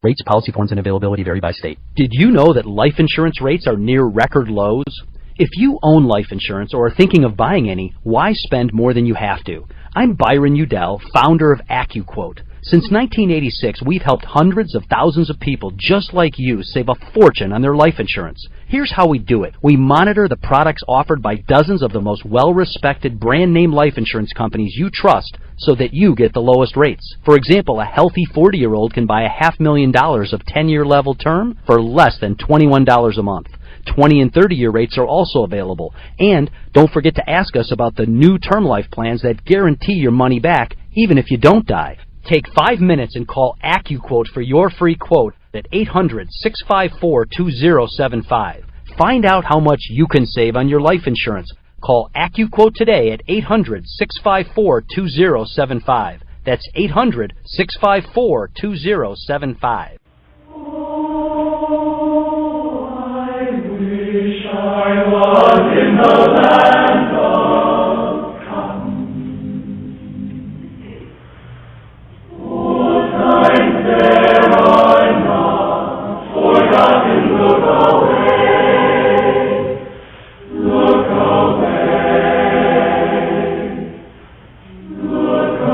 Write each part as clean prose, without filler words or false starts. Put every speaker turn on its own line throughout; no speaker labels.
Rates, policy forms, and availability vary by state. Did you know that life insurance rates are near record lows? If you own life insurance or are thinking of buying any, why spend more than you have to? I'm Byron Udell, founder of AccuQuote. Since 1986, we've helped hundreds of thousands of people just like you save a fortune on their life insurance. Here's how we do it. We monitor the products offered by dozens of the most well-respected brand-name life insurance companies you trust so that you get the lowest rates. For example, a healthy 40-year-old can buy $500,000 of 10-year level term for less than $21 a month. 20 and 30-year rates are also available. And don't forget to ask us about the new term life plans that guarantee your money back even if you don't die. Take 5 minutes and call AccuQuote for your free quote at 800-654-2075. Find out how much you can save on your life insurance. Call AccuQuote today at 800-654-2075. That's 800-654-2075.
I was in the land of come. Oh, times there are not forgotten. Look away, look away, look away,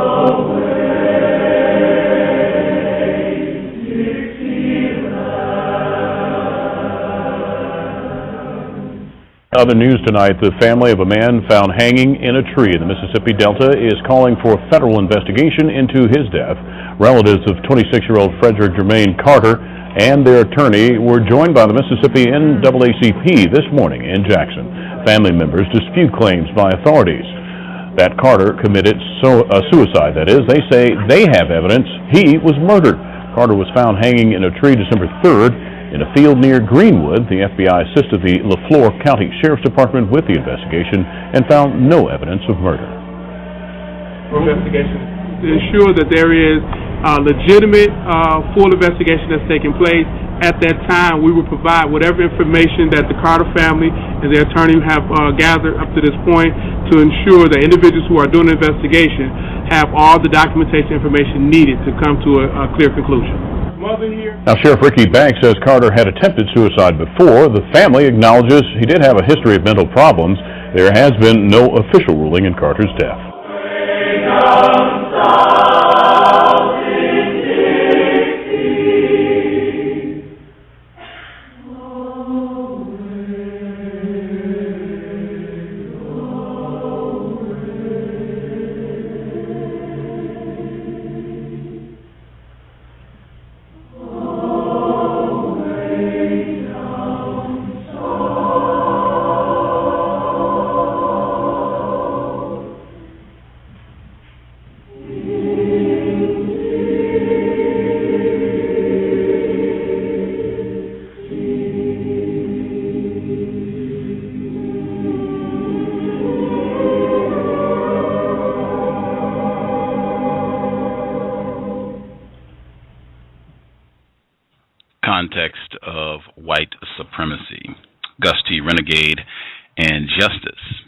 Other news tonight, the family of a man found hanging in a tree in the Mississippi Delta is calling for a federal investigation into his death. Relatives of 26-year-old Frederick Jermaine Carter and their attorney were joined by the Mississippi NAACP this morning in Jackson. Family members dispute claims by authorities that Carter committed suicide. That is, they say they have evidence he was murdered. Carter was found hanging in a tree December 3rd. In a field near Greenwood. The FBI assisted the LaFleur County Sheriff's Department with the investigation and found no evidence of murder.
Investigation to ensure that there is legitimate, full investigation that's taking place. At that time, we will provide whatever information that the Carter family and their attorney have gathered up to this point to ensure that individuals who are doing the investigation have all the documentation information needed to come to a clear conclusion.
Now, Sheriff Ricky Banks says Carter had attempted suicide before. The family acknowledges he did have a history of mental problems. There has been no official ruling in Carter's death.
Context of White Supremacy, Gus T Renegade, and Justice,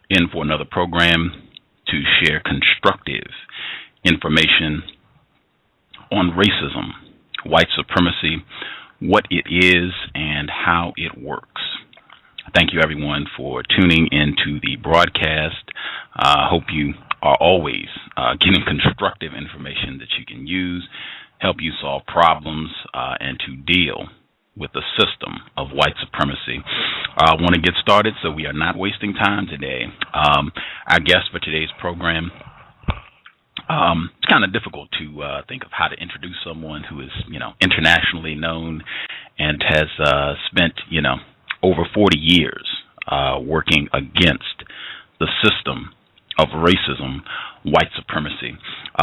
in for another program to share constructive information on racism, white supremacy, what it is, and how it works. Thank you, everyone, for tuning into the broadcast. Hope you are always getting constructive information that you can use, help you solve problems, and to deal with the system of white supremacy. I want to get started, so we are not wasting time today. Our guest for today's program, it's kind of difficult to think of how to introduce someone who is, internationally known and has spent, over 40 years working against the system of racism, white supremacy.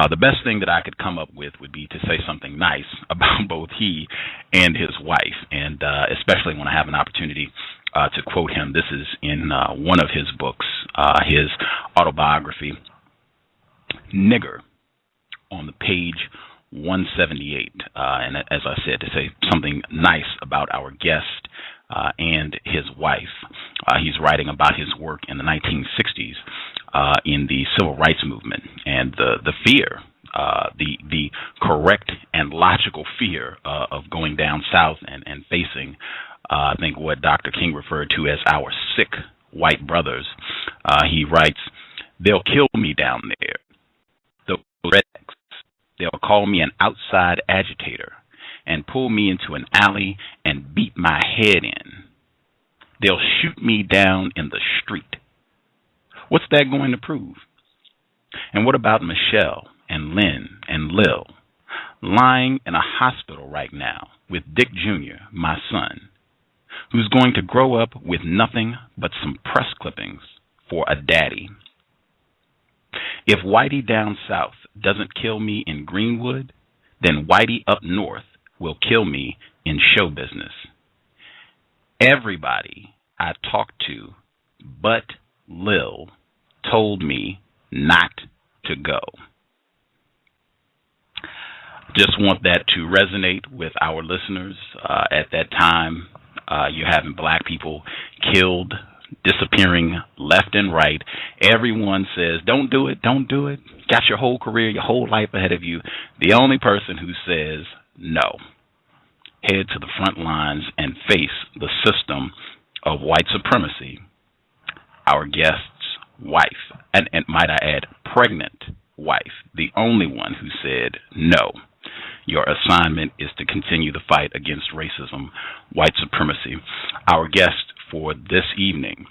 The best thing that I could come up with would be to say something nice about both he and his wife, and especially when I have an opportunity to quote him. This is in one of his books, his autobiography, Nigger, on the page 178. And as I said, to say something nice about our guest and his wife. He's writing about his work in the 1960s in the civil rights movement and the fear the correct and logical fear of going down south and facing, I think, what Dr. King referred to as our sick white brothers. He writes, "They'll kill me down there. Those rednecks. They'll call me an outside agitator and pull me into an alley and beat my head in. They'll shoot me down in the street. What's that going to prove? And what about Michelle and Lynn and Lil, lying in a hospital right now with Dick Jr., my son, who's going to grow up with nothing but some press clippings for a daddy? If Whitey down south doesn't kill me in Greenwood, then Whitey up north will kill me in show business. Everybody I talked to but Lil told me not to go." Just want that to resonate with our listeners. At that time, you're having black people killed, disappearing left and right. Everyone says, don't do it, don't do it. Got your whole career, your whole life ahead of you. The only person who says no, head to the front lines and face the system of white supremacy, our guest's wife, and might I add, pregnant wife, the only one who said no. Your assignment is to continue the fight against racism, white supremacy. Our guest for this evening,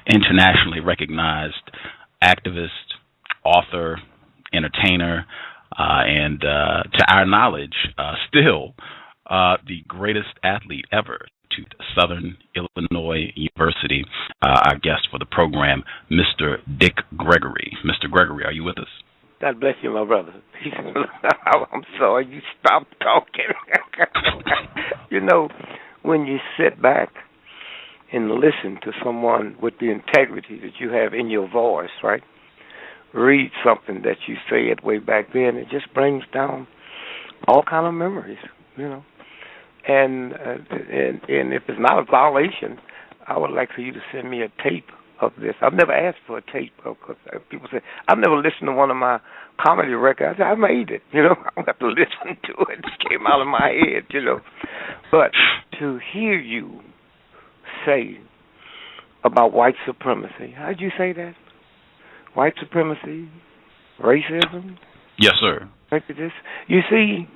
internationally recognized activist, author, entertainer, and to our knowledge, still the greatest athlete ever to Southern Illinois University. Our guest for the program, Mr. Dick Gregory. Mr. Gregory, are you with us?
God bless you, my brother. I'm sorry you stopped talking. You know, when you sit back and listen to someone with the integrity that you have in your voice, right? Read something that you said way back then, it just brings down all kind of memories, you know. And if it's not a violation, I would like for you to send me a tape of this. I've never asked for a tape because people say, I've never listened to one of my comedy records. I made it, you know. I don't have to listen to it. It just came out of my head, you know. But to hear you say about white supremacy, how'd you say that? White supremacy, racism?
Yes, sir.
Prejudice? You see,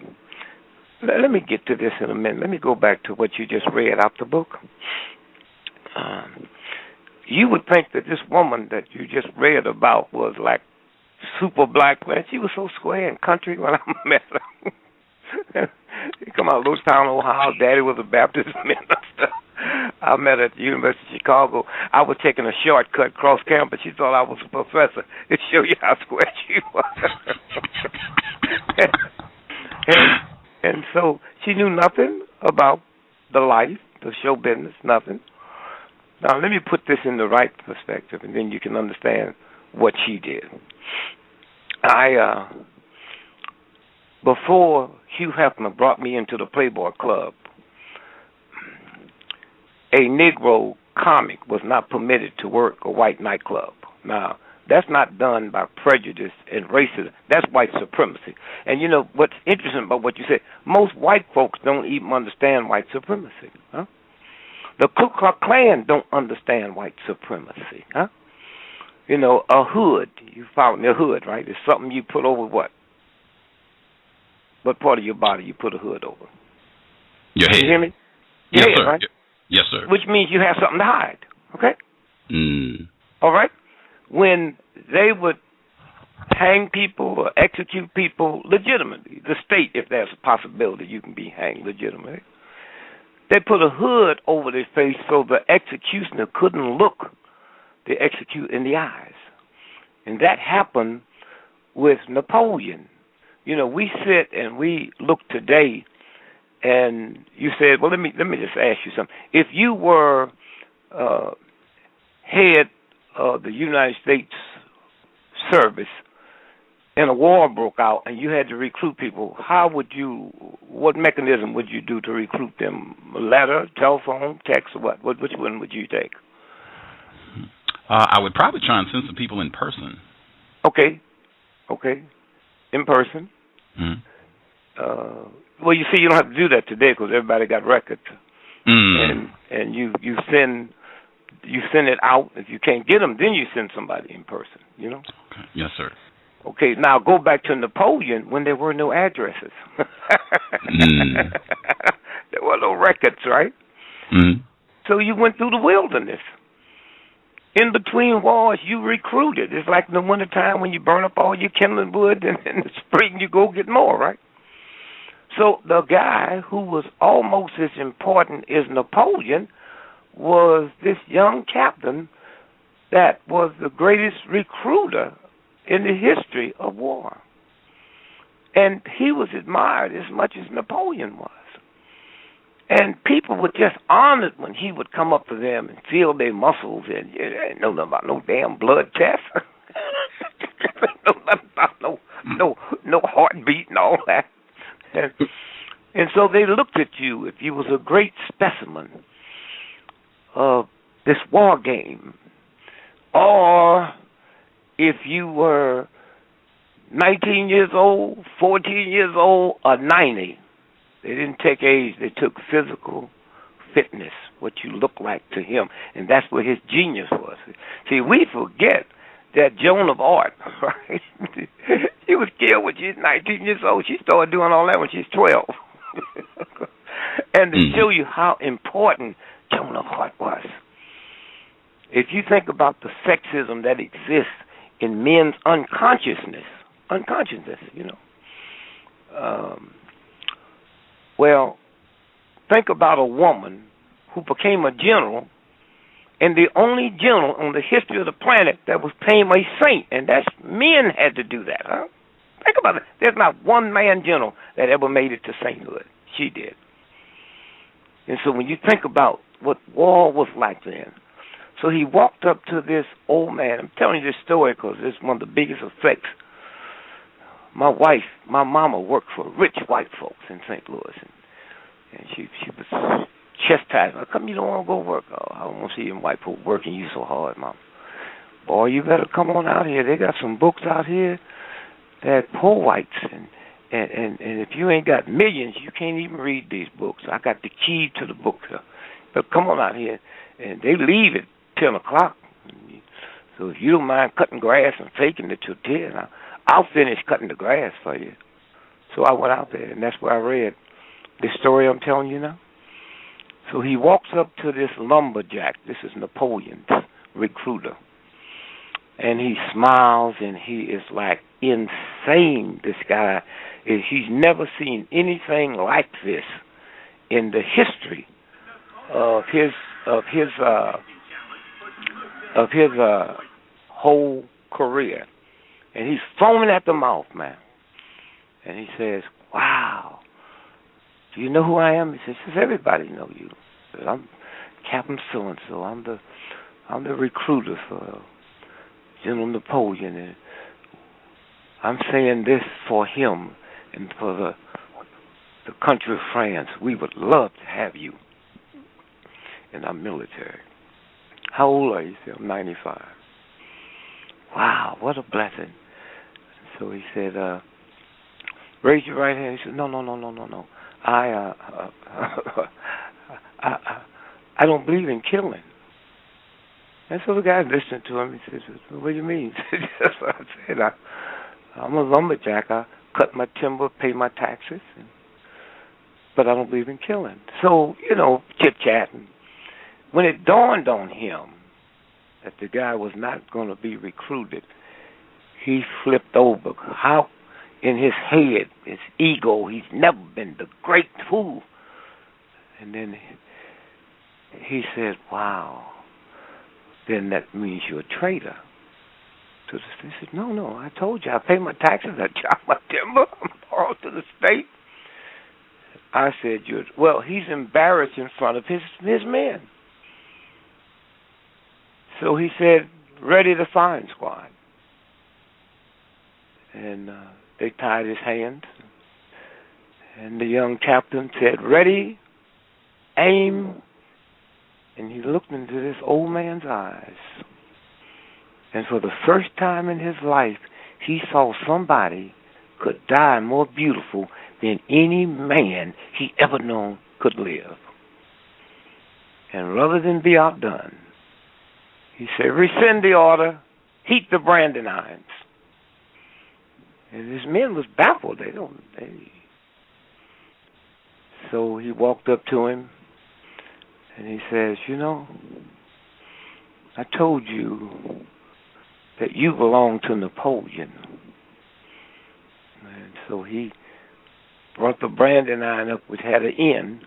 let me get to this in a minute. Let me go back to what you just read out the book. You would think that this woman that you just read about was like super black, man. She was so square and country when I met her. She come out of Lordstown, Ohio. Daddy was a Baptist minister. I met her at the University of Chicago. I was taking a shortcut across campus. She thought I was a professor. It show you how square she was. and so she knew nothing about the life, the show business, nothing. Now, let me put this in the right perspective, and then you can understand what she did. Before Hugh Hefner brought me into the Playboy Club, a Negro comic was not permitted to work a white nightclub. Now, that's not done by prejudice and racism. That's white supremacy. And you know what's interesting about what you said? Most white folks don't even understand white supremacy. Huh? The Ku Klux Klan don't understand white supremacy. Huh? You know, a hood. You follow me? A hood, right? It's something you put over what? What part of your body you put a hood over?
Your head.
You hear me?
Yes,
Your head,
sir.
right?
Yes, sir.
Which means you have something to hide. Okay? All right? When they would hang people or execute people legitimately, the state, if there's a possibility you can be hanged legitimately, they put a hood over their face so the executioner couldn't look the execute in the eyes. And that happened with Napoleon. You know, we sit and we look today, and you said, well, let me just ask you something. If you were head of the United States service and a war broke out and you had to recruit people, what mechanism would you do to recruit them? A letter, telephone, text, or what? Which one would you take?
I would probably try and send some people in person.
Okay. in person. Well, you see, you don't have to do that today because everybody got records, and you send it out. If you can't get them, then you send somebody in person. You know.
Okay. Yes, sir.
Okay, now go back to Napoleon when there were no addresses. There were no records, right? So you went through the wilderness. In between wars, you recruited. It's like in the wintertime when you burn up all your kindling wood, and in the spring you go get more, right? So the guy who was almost as important as Napoleon was this young captain that was the greatest recruiter in the history of war. And he was admired as much as Napoleon was. And people were just honored when he would come up to them and feel their muscles, and you didn't know nothing about no damn blood test. Know nothing about no heartbeat and all that. And so they looked at you if you was a great specimen of this war game, or if you were 19 years old, 14 years old, or 90. They didn't take age. They took physical fitness, what you look like to him. And that's where his genius was. See, we forget that Joan of Arc, right? She was killed when she was 19 years old. She started doing all that when she was 12. And to show you how important Joan of Arc was. If you think about the sexism that exists in men's unconsciousness, you know. Well, think about a woman who became a general, and the only general on the history of the planet that became a saint, and that's men had to do that, huh? Think about it. There's not one man general that ever made it to sainthood. She did. And so when you think about what war was like then, so he walked up to this old man. I'm telling you this story because it's one of the biggest effects. My wife, my mama worked for rich white folks in St. Louis, and she was chastising. How come you don't want to go work? Oh, I don't want to see them white folk working you so hard, Mom. Boy, you better come on out here. They got some books out here that poor whites, and if you ain't got millions, you can't even read these books. I got the key to the book. But come on out here, and they leave at 10 o'clock. So if you don't mind cutting grass and faking it till 10, I'll finish cutting the grass for you. So I went out there, and that's where I read this story I'm telling you now. So he walks up to this lumberjack. This is Napoleon's recruiter. And he smiles, and he is like insane. This guy, he's never seen anything like this in the history of his whole career. And he's foaming at the mouth, man. And he says, "Wow, do you know who I am?" He says, "Everybody know you. I'm Captain So-and-so. I'm the recruiter for General Napoleon, and I'm saying this for him and for the country of France. We would love to have you in our military." "How old are you?" He said, "I'm 95. "Wow, what a blessing." So he said, "Raise your right hand." He said, "No. I don't believe in killing." And so the guy listened to him. He says, "What do you mean?" That's what I said. I'm a lumberjack. I cut my timber, pay my taxes, but I don't believe in killing. So, chit-chatting. When it dawned on him that the guy was not going to be recruited, he flipped over. How in his head, his ego, he's never been the great fool. And then he said, "Wow, then that means you're a traitor." So he said, No, I told you, I pay my taxes, I chop my timber, I'm borrowed to the state. I said, well, he's embarrassed in front of his men. So he said, "Ready the firing squad." And they tied his hands. And the young captain said, "Ready, aim." And he looked into this old man's eyes. And for the first time in his life, he saw somebody could die more beautiful than any man he ever known could live. And rather than be outdone, he said, rescind the order, heat the branding irons. And his men was baffled. So he walked up to him and he says, you know, I told you that you belong to Napoleon. And so he brought the branding iron up, which had an end,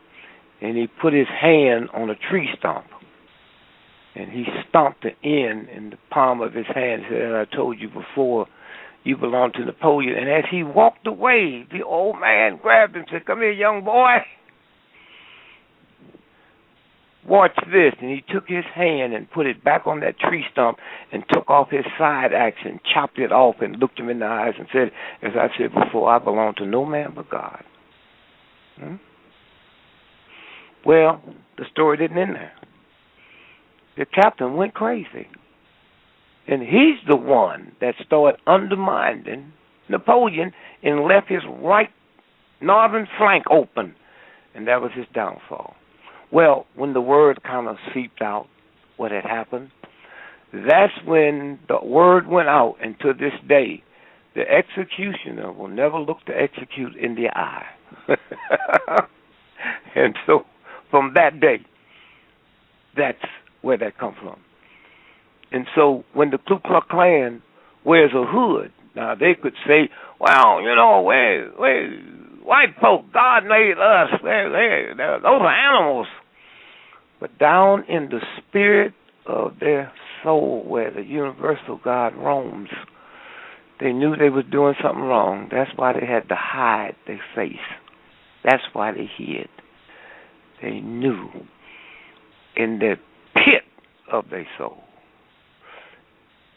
and he put his hand on a tree stump. And he stomped the end in the palm of his hand and said, I told you before, you belong to Napoleon. And as he walked away, the old man grabbed him and said, come here, young boy. Watch this. And he took his hand and put it back on that tree stump and took off his side axe and chopped it off and looked him in the eyes and said, as I said before, I belong to no man but God. Well, the story didn't end there. The captain went crazy. And he's the one that started undermining Napoleon and left his right northern flank open. And that was his downfall. Well, when the word kind of seeped out what had happened, that's when the word went out. And to this day, the executioner will never look to execute in the eye. And so from that day, that's where that comes from. And so when the Ku Klux Klan wears a hood, now they could say, well, you know, white folk, God made us. Those are animals. But down in the spirit of their soul where the universal God roams, they knew they were doing something wrong. That's why they had to hide their face. That's why they hid. They knew in the pit of their soul,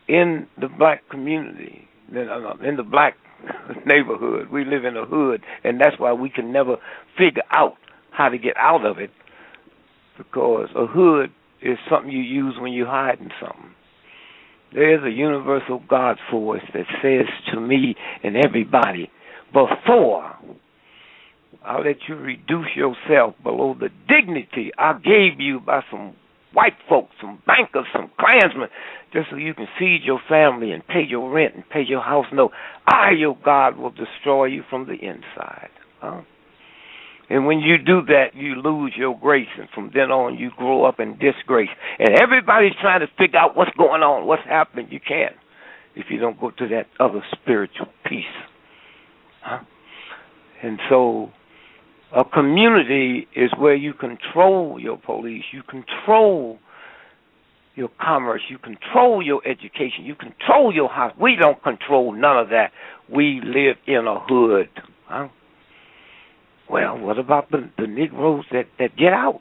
in the black community, in the black neighborhood, we live in a hood, and that's why we can never figure out how to get out of it, because a hood is something you use when you're hiding something. There's a universal God force that says to me and everybody, before I'll let you reduce yourself below the dignity I gave you by some white folks, some bankers, some Klansmen, just so you can feed your family and pay your rent and pay your house note, I, your God, will destroy you from the inside. And when you do that, you lose your grace, and from then on, you grow up in disgrace. And everybody's trying to figure out what's going on, what's happening. You can't if you don't go to that other spiritual peace. And so a community is where you control your police, you control your commerce, you control your education, you control your house. We don't control none of that. We live in a hood. Well, what about the Negroes that get out?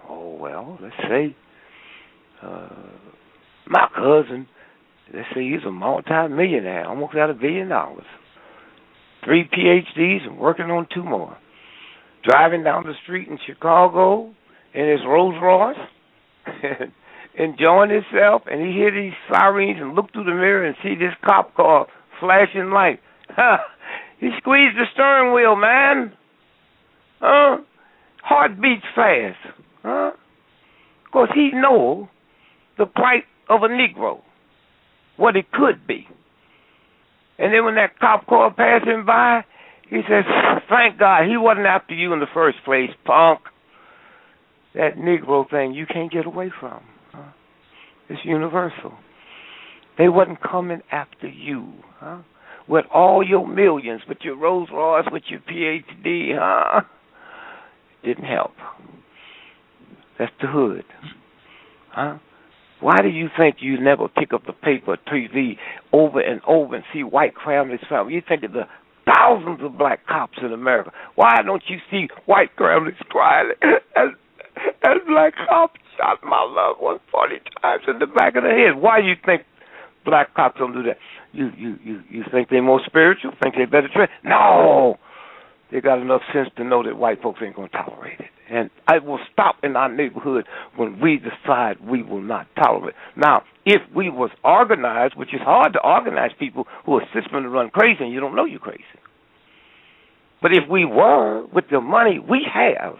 Oh, well, let's say my cousin, let's say he's a multi-millionaire, almost got $1 billion, 3 PhDs and working on 2 more. Driving down the street in Chicago in his Rolls Royce, enjoying himself, and he hear these sirens and look through the mirror and see this cop car flashing light. He squeezed the steering wheel, man. Heart beats fast. Because he knows the plight of a Negro, what it could be. And then when that cop car passed him by, he says, thank God he wasn't after you in the first place, punk. That Negro thing you can't get away from. It's universal. They wasn't coming after you, with all your millions, with your Rolls Royce, with your PhD, didn't help. That's the hood. Why do you think you never pick up the paper, TV, over and over and see white families? You think of the thousands of black cops in America. Why don't you see white families crying as black cops shot my loved one 40 times in the back of the head? Why do you think black cops don't do that? You think they're more spiritual? Think they better train? No! they got enough sense to know that white folks ain't going to tolerate it. And it will stop in our neighborhood when we decide we will not tolerate it. Now, if we was organized, which is hard to organize people who are system to run crazy and you don't know you're crazy. But if we were, with the money we have,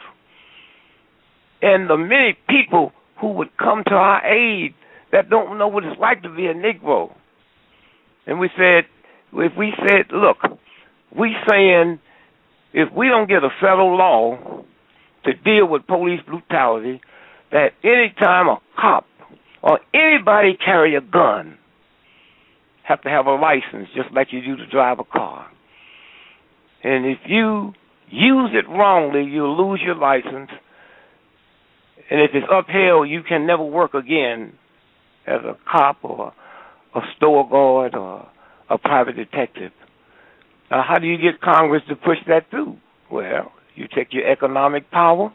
and the many people who would come to our aid that don't know what it's like to be a Negro, and we said, if we said, look, we saying if we don't get a federal law to deal with police brutality, that any time a cop or anybody carry a gun, have to have a license just like you do to drive a car. And if you use it wrongly, you'll lose your license. And if it's upheld, you can never work again as a cop or a store guard or a private detective. Now, how do you get Congress to push that through? Well, you take your economic power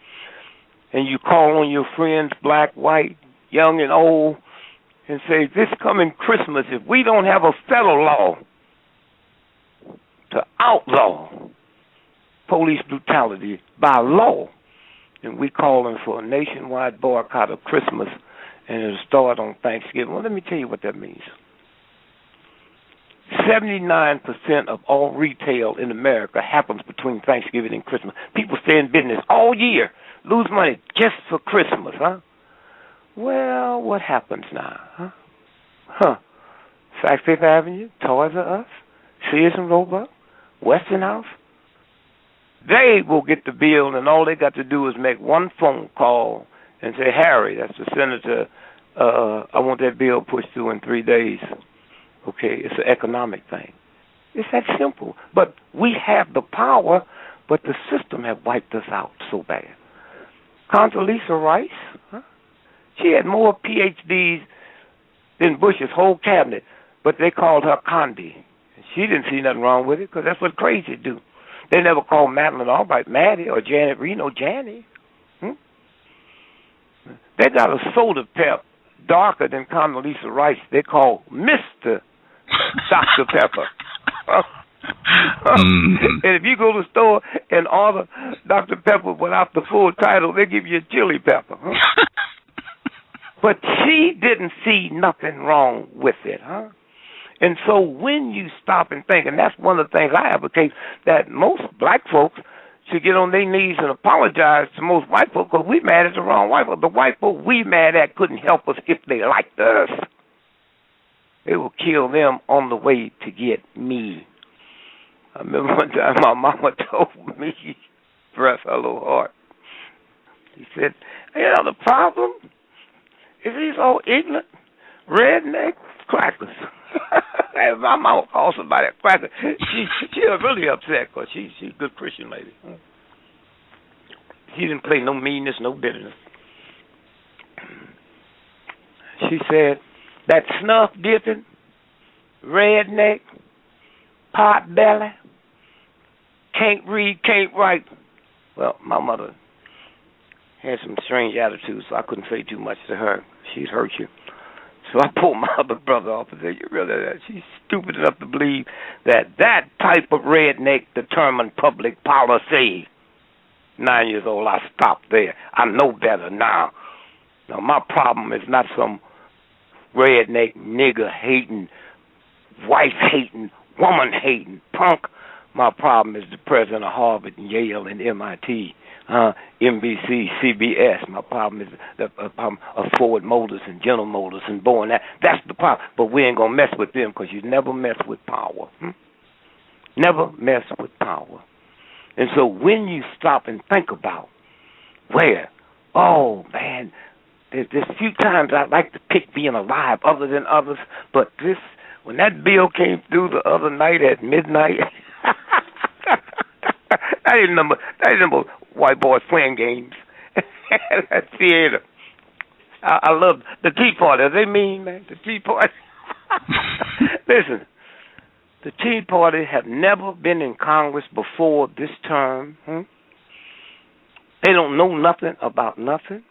and you call on your friends, black, white, young, and old, and say, this coming Christmas, if we don't have a federal law to outlaw police brutality by law, and we calling for a nationwide boycott of Christmas, and it'll start on Thanksgiving. Well, let me tell you what that means. 79% of all retail in America happens between Thanksgiving and Christmas. People stay in business all year, lose money just for Christmas, huh? Well, what happens now, huh? South Fifth Avenue, Toys R Us, Sears and Roebuck, Westinghouse, they will get the bill, and all they got to do is make one phone call and say, Harry, that's the senator, I want that bill pushed through in 3 days. Okay, it's an economic thing. It's that simple. But we have the power, but the system have wiped us out so bad. Condoleezza Rice, huh? She had more PhDs than Bush's whole cabinet, but they called her Condi. She didn't see nothing wrong with it because that's what crazy do. They never called Madeleine Albright Maddie or Janet Reno Janny. They got a soda pep darker than Condoleezza Rice. They call Mr. Dr. Pepper. And if you go to the store and order Dr. Pepper without the full title, they give you a chili pepper. But she didn't see nothing wrong with it, huh? And so when you stop and think, and that's one of the things I advocate, that most black folks should get on their knees and apologize to most white folks because we mad at the wrong white folks. The white folks we mad at couldn't help us if they liked us. It will kill them on the way to get me. I remember one time my mama told me, bless her little heart, she said, you know, the problem is these old ignorant redneck crackers. If my mama calls somebody a cracker, she was really upset because she's a good Christian lady. She didn't play no meanness, no bitterness. She said, that snuff dipping, redneck, pot belly, can't read, can't write. Well, my mother had some strange attitudes, so I couldn't say too much to her. She'd hurt you. So I pulled my other brother off and said, you realize that she's stupid enough to believe that that type of redneck determined public policy. 9 years old, I stopped there. I know better now. Now, my problem is not some redneck, nigger-hating, wife-hating, woman-hating punk. My problem is the president of Harvard and Yale and MIT, NBC, CBS. My problem is the problem of Ford Motors and General Motors and Boeing. That's the problem. But we ain't going to mess with them because you never mess with power. Never mess with power. And so when you stop and think about where, oh, man, there's few times I'd like to pick being alive other than others, but this, when that bill came through the other night at midnight, I didn't remember white boys playing games at theater. I love the Tea Party. Are they mean, man? The Tea Party. Listen, the Tea Party have never been in Congress before this term. They don't know nothing about nothing.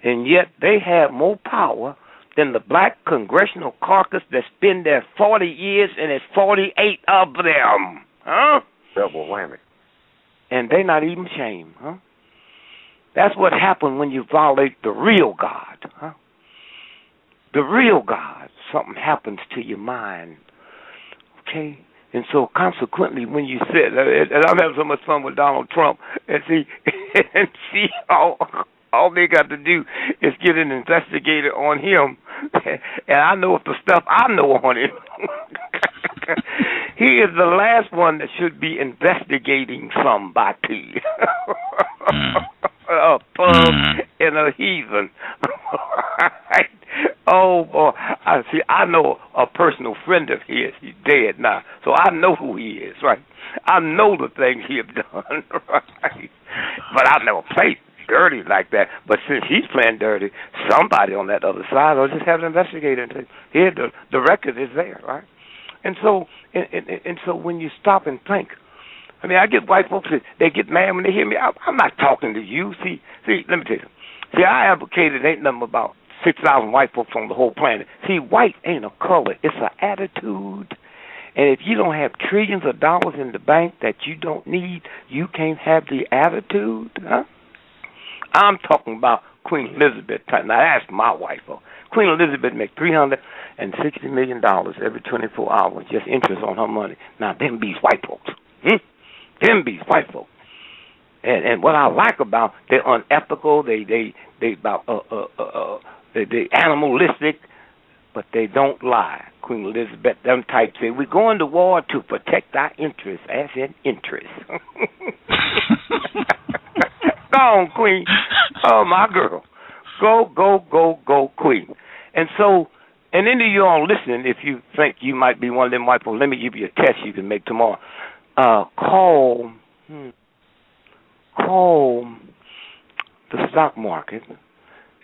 And yet they have more power than the black congressional caucus that's been there 40 years, and it's 48 of them. Huh?
Double whammy.
and they're not even ashamed, huh? That's what happened when you violate the real God, huh? The real God. Something happens to your mind, okay? And so consequently, when you said, and I'm having so much fun with Donald Trump, and see all they got to do is get an investigator on him, and I know the stuff I know on him. He is the last one that should be investigating somebody. A pug and a heathen. Right? Oh boy! I know a personal friend of his. He's dead now, so I know who he is. Right? I know the things he has done. Right? But I never played dirty like that. But since he's playing dirty, somebody on that other side will just have an investigator. Here, the record is there, right? And so when you stop and think, I mean, I get white folks that they get mad when they hear me. I'm not talking to you. See, let me tell you. See, I advocated ain't nothing about 6,000 white folks on the whole planet. See, white ain't a color. It's an attitude. And if you don't have trillions of dollars in the bank that you don't need, you can't have the attitude, huh? I'm talking about Queen Elizabeth. Now, that's my wife. Queen Elizabeth make $360 million every 24 hours, just interest on her money. Now, them bees white folks. Them bees white folks. And what I like about, they're unethical. They animalistic, but they don't lie. Queen Elizabeth, them types say, we're going to war to protect our interests, as in interest. Go on, Queen. Oh, my girl. Go, Queen. And so, and any of you all listening, if you think you might be one of them white folks, let me give you a test you can make tomorrow. Call the stock market,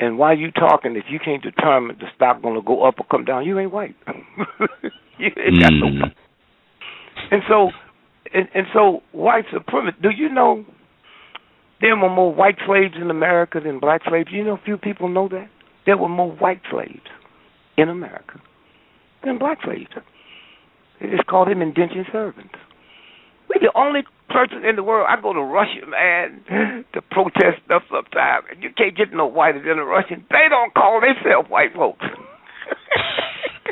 and while you talking, if you can't determine the stock going to go up or come down, you ain't white. You ain't got no. And so, white supremacy. Do you know there were more white slaves in America than black slaves? You know, few people know that there were more white slaves in America than black slaves. They just called them indentured servants. We're the only person in the world. I go to Russia, man, to protest stuff sometimes, and you can't get no whiter than a Russian. They don't call themselves white folks.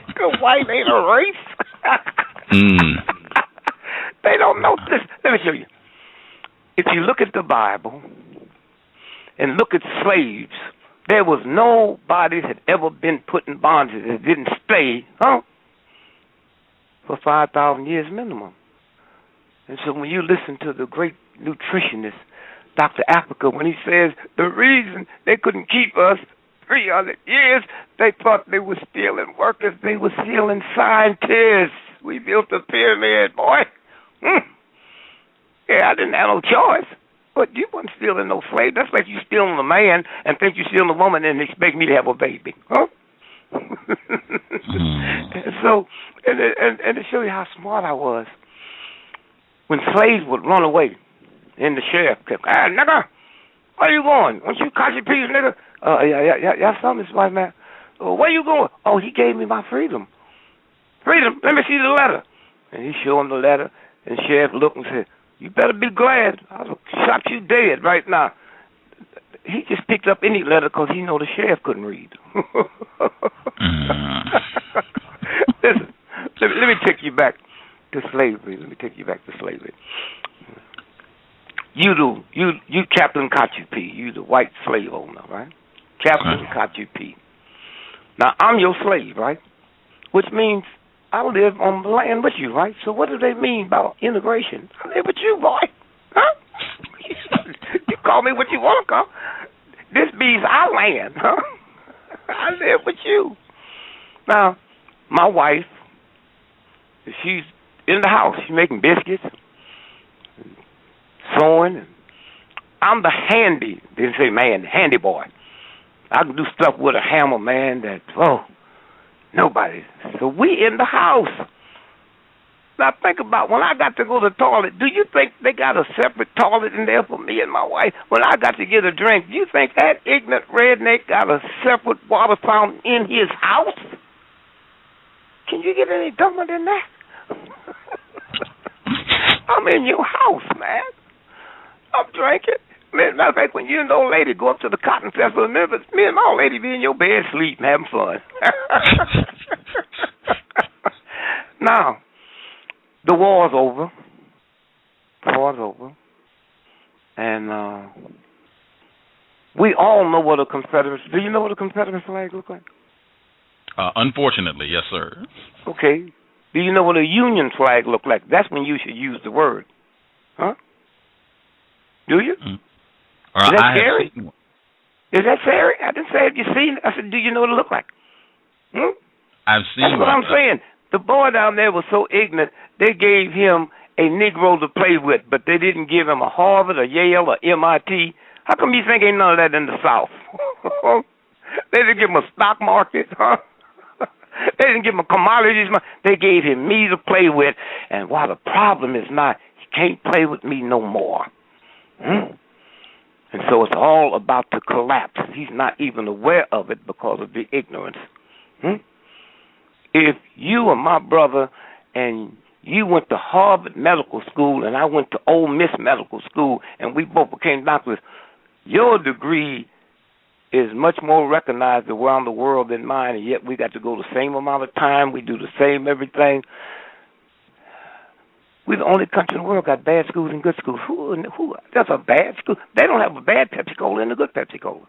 Because white ain't a race. They don't know this. Let me show you. If you look at the Bible and look at slaves, there was nobody that had ever been put in bondage that didn't stay, for 5,000 years minimum. And so when you listen to the great nutritionist, Dr. Africa, when he says the reason they couldn't keep us 300 years, they thought they were stealing workers, they were stealing scientists. We built the pyramid, boy. Yeah, I didn't have no choice. But you weren't stealing no slave. That's like you stealing a man and think you're stealing a woman and expect me to have a baby, huh? And so, and to show you how smart I was, when slaves would run away, and the sheriff kept, nigga, where you going? Won't you catch your piece, nigga? Yeah, something, white man. Where you going? Oh, he gave me my freedom. Freedom? Let me see the letter. And he showed him the letter, and the sheriff looked and said, you better be glad. I'll shot you dead right now. He just picked up any letter because he know the sheriff couldn't read. Listen, let me take you back to slavery. You Captain Kachu P. You the white slave owner, right? Captain Kachu P. Now, I'm your slave, right? Which means I live on the land with you, right? So what do they mean about integration? I live with you, boy. Huh? You call me what you want to call. This be's our land, huh? I live with you. Now, my wife, she's in the house. She's making biscuits, and sewing. And I'm the handy, didn't say man, handy boy. I can do stuff with a hammer, man, that, nobody. So we in the house. Now think about when I got to go to the toilet, do you think they got a separate toilet in there for me and my wife? When I got to get a drink, do you think that ignorant redneck got a separate water fountain in his house? Can you get any dumber than that? I'm in your house, man. I'm drinking. Matter of fact, when you and the old lady go up to the cotton festival, remember, me and my old lady be in your bed sleeping, having fun. Now, the war's over. The war's over. And we all know what a Confederate... Do you know what a Confederate flag looks like?
Unfortunately, yes, sir.
Okay. Do you know what a Union flag looks like? That's when you should use the word. Huh? Do you?
Mm.
Is that scary? Is that scary? I didn't say, have you seen it? I said, do you know what it look like?
I've seen
That's what I'm saying. The boy down there was so ignorant, they gave him a Negro to play with, but they didn't give him a Harvard or Yale or MIT. How come you think ain't none of that in the South? They didn't give him a stock market, huh? They didn't give him a commodities. They gave him me to play with, and while the problem is not, he can't play with me no more. And so it's all about to collapse. He's not even aware of it because of the ignorance. If you are my brother and you went to Harvard Medical School and I went to Ole Miss Medical School and we both became doctors, your degree is much more recognized around the world than mine, and yet we got to go the same amount of time. We do the same everything. We're the only country in the world got bad schools and good schools. Who? That's a bad school. They don't have a bad Pepsi Cola and a good Pepsi Cola.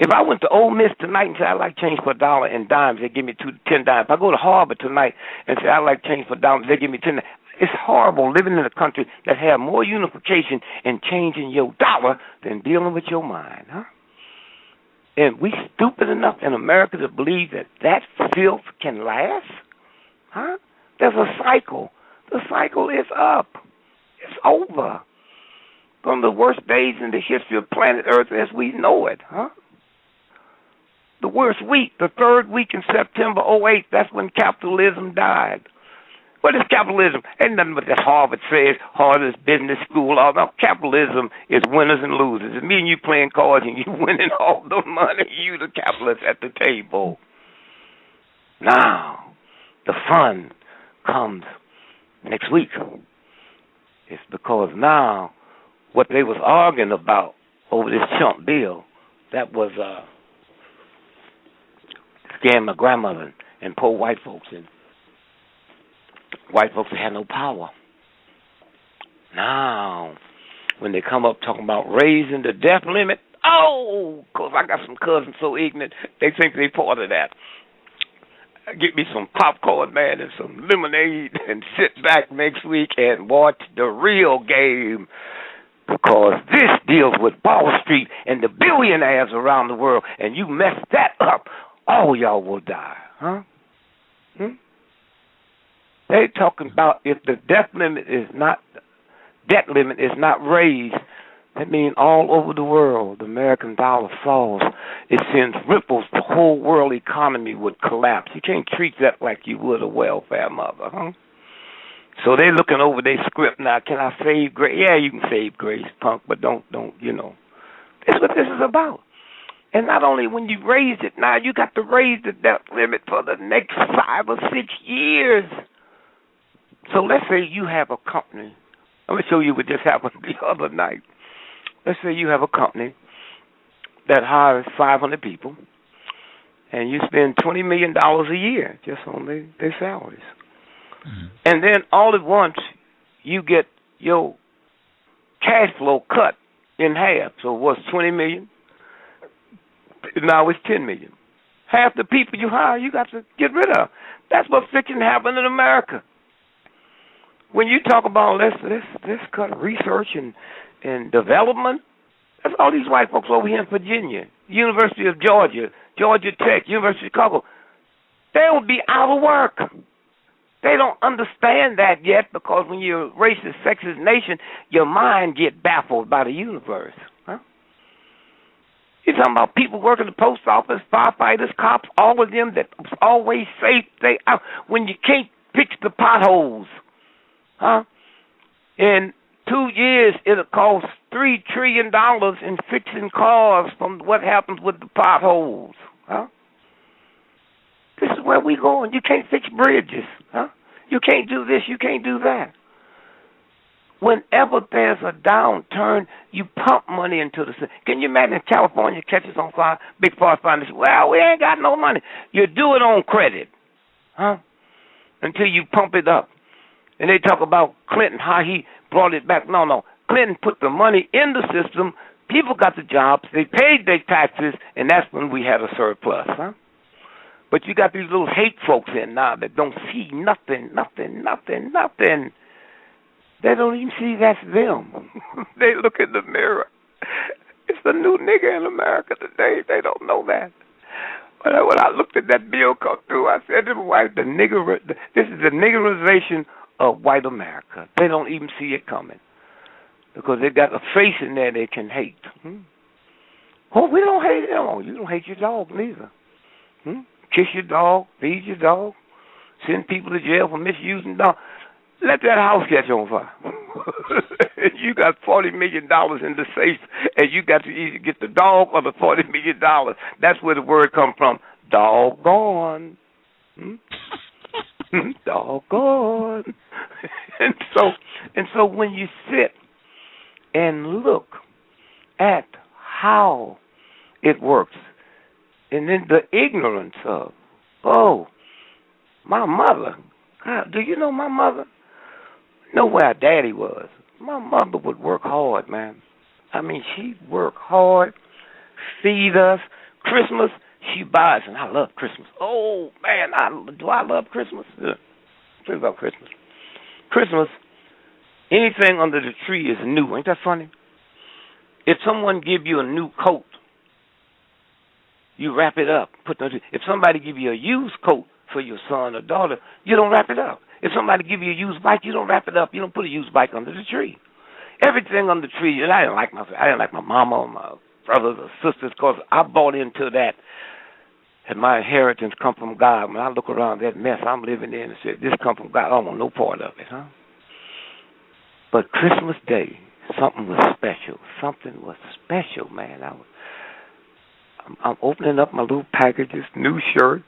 If I went to Ole Miss tonight and said I'd like change for $1 in dimes, they give me 10 dimes. If I go to Harvard tonight and say I'd like change for dollars, they give me 10 dimes. It's horrible living in a country that have more unification and changing your dollar than dealing with your mind, huh? And we stupid enough in America to believe that filth can last, huh? There's a cycle. The cycle is up. It's over. From the worst days in the history of planet Earth as we know it, huh? The worst week, the third week in September 2008, that's when capitalism died. What is capitalism? Ain't nothing but that Harvard says, Harvard's business school. All no, capitalism is winners and losers. It's me and you playing cards and you winning all the money. You the capitalist at the table. Now, the fun comes next week. It's because now what they was arguing about over this chump bill, that was scaring my grandmother and poor white folks, and white folks that had no power. Now, when they come up talking about raising the death limit, because I got some cousins so ignorant, they think they part of that. Get me some popcorn, man, and some lemonade, and sit back next week and watch the real game. Because this deals with Wall Street and the billionaires around the world, and you mess that up, all y'all will die, huh? They talking about if the debt limit is not raised, that means all over the world the American dollar falls. It sends ripples. The whole world economy would collapse. You can't treat that like you would a welfare mother, huh? So they're looking over their script now. Can I save grace? Yeah, you can save grace, punk, but don't, you know. That's what this is about. And not only when you raise it, now you got to raise the debt limit for the next 5 or 6 years. So let's say you have a company. Let me show you what just happened the other night. Let's say you have a company that hires 500 people, and you spend $20 million a year just on their salaries. Mm-hmm. And then all at once, you get your cash flow cut in half. So it was $20 million. Now it's $10 million. Half the people you hire, you got to get rid of. That's what's fixing to happen in America. When you talk about let's cut research and development, that's all these white folks over here in Virginia, University of Georgia, Georgia Tech, University of Chicago. They'll be out of work. They don't understand that yet because when you're a racist, sexist nation, your mind get baffled by the universe. Huh? You're talking about people working at the post office, firefighters, cops, all of them that always say they out when you can't fix the potholes. Huh? In 2 years, it'll cost $3 trillion in fixing cars from what happens with the potholes. Huh? This is where we going. You can't fix bridges. Huh? You can't do this. You can't do that. whenever there's a downturn, you pump money into the system. Can you imagine California catches on fire, big forest fire, and say, well, we ain't got no money. You do it on credit, huh? Until you pump it up. And they talk about Clinton, how he brought it back. No. Clinton put the money in the system. People got the jobs. They paid their taxes, and that's when we had a surplus, huh? But you got these little hate folks in now that don't see nothing. They don't even see that's them. They look in the mirror. It's the new nigger in America today. They don't know that. But when I looked at that bill come through, I said to my wife, this is the niggerization of white America. They don't even see it coming because they got a face in there they can hate. Oh, we don't hate them. You don't hate your dog neither. Kiss your dog, feed your dog, send people to jail for misusing dogs. Let that house catch on fire. You got $40 million in the safe, and you got to either get the dog or the $40 million. That's where the word comes from. Doggone. Doggone. And so when you sit and look at how it works, and then the ignorance of, my mother. God, do you know my mother? Know where our daddy was. My mother would work hard, man. I mean, she'd work hard, feed us. Christmas, she buys, and I love Christmas. Oh, man, do I love Christmas? Yeah. Think about Christmas. Christmas, anything under the tree is new. Ain't that funny? If someone give you a new coat, you wrap it up. If somebody give you a used coat for your son or daughter, you don't wrap it up. If somebody give you a used bike, you don't wrap it up. You don't put a used bike under the tree. Everything under the tree. And I didn't like my mama or my brothers or sisters because I bought into that. And my inheritance come from God. When I look around that mess I'm living in and say, this come from God, I don't want no part of it, huh? But Christmas Day, something was special. Something was special, man. I'm opening up my little packages, new shirt.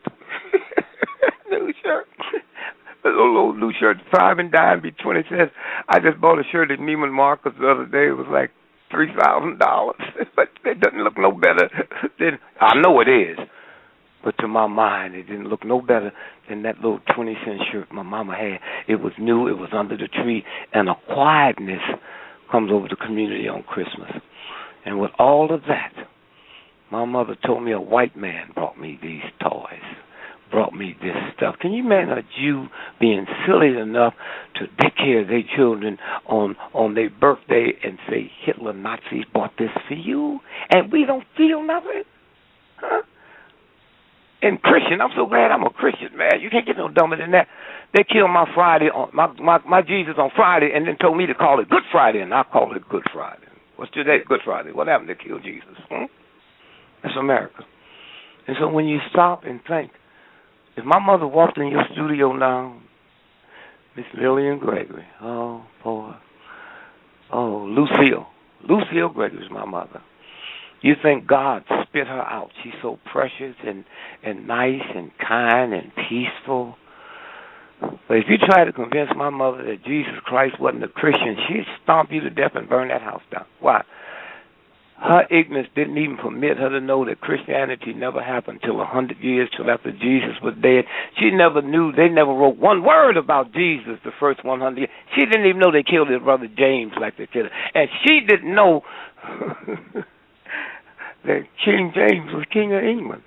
New shirt. A little new shirt, 5 and dime, be 20 cents. I just bought a shirt at Neiman Marcus the other day. It was like $3,000. But it doesn't look no better than, I know it is. But to my mind, it didn't look no better than that little 20-cent shirt my mama had. It was new. It was under the tree. And a quietness comes over the community on Christmas. And with all of that, my mother told me a white man brought me these toys, brought me this stuff. Can you imagine a Jew being silly enough to take care of their children on their birthday and say, Hitler, Nazis bought this for you, and we don't feel nothing? Huh? And Christian, I'm so glad I'm a Christian, man. You can't get no dumber than that. They killed my Friday, my Jesus on Friday, and then told me to call it Good Friday, and I call it Good Friday. What's today? Good Friday. What happened to kill Jesus? That's America. And so when you stop and think, if my mother walked in your studio now, Miss Lillian Gregory, oh, boy. Oh, Lucille Gregory is my mother. You think God spit her out. She's so precious and nice and kind and peaceful. But if you try to convince my mother that Jesus Christ wasn't a Christian, she'd stomp you to death and burn that house down. Why? Her ignorance didn't even permit her to know that Christianity never happened till 100 years, till after Jesus was dead. She never knew. They never wrote one word about Jesus the first 100 years. She didn't even know they killed his brother James like they killed him. And she didn't know that King James was king of England.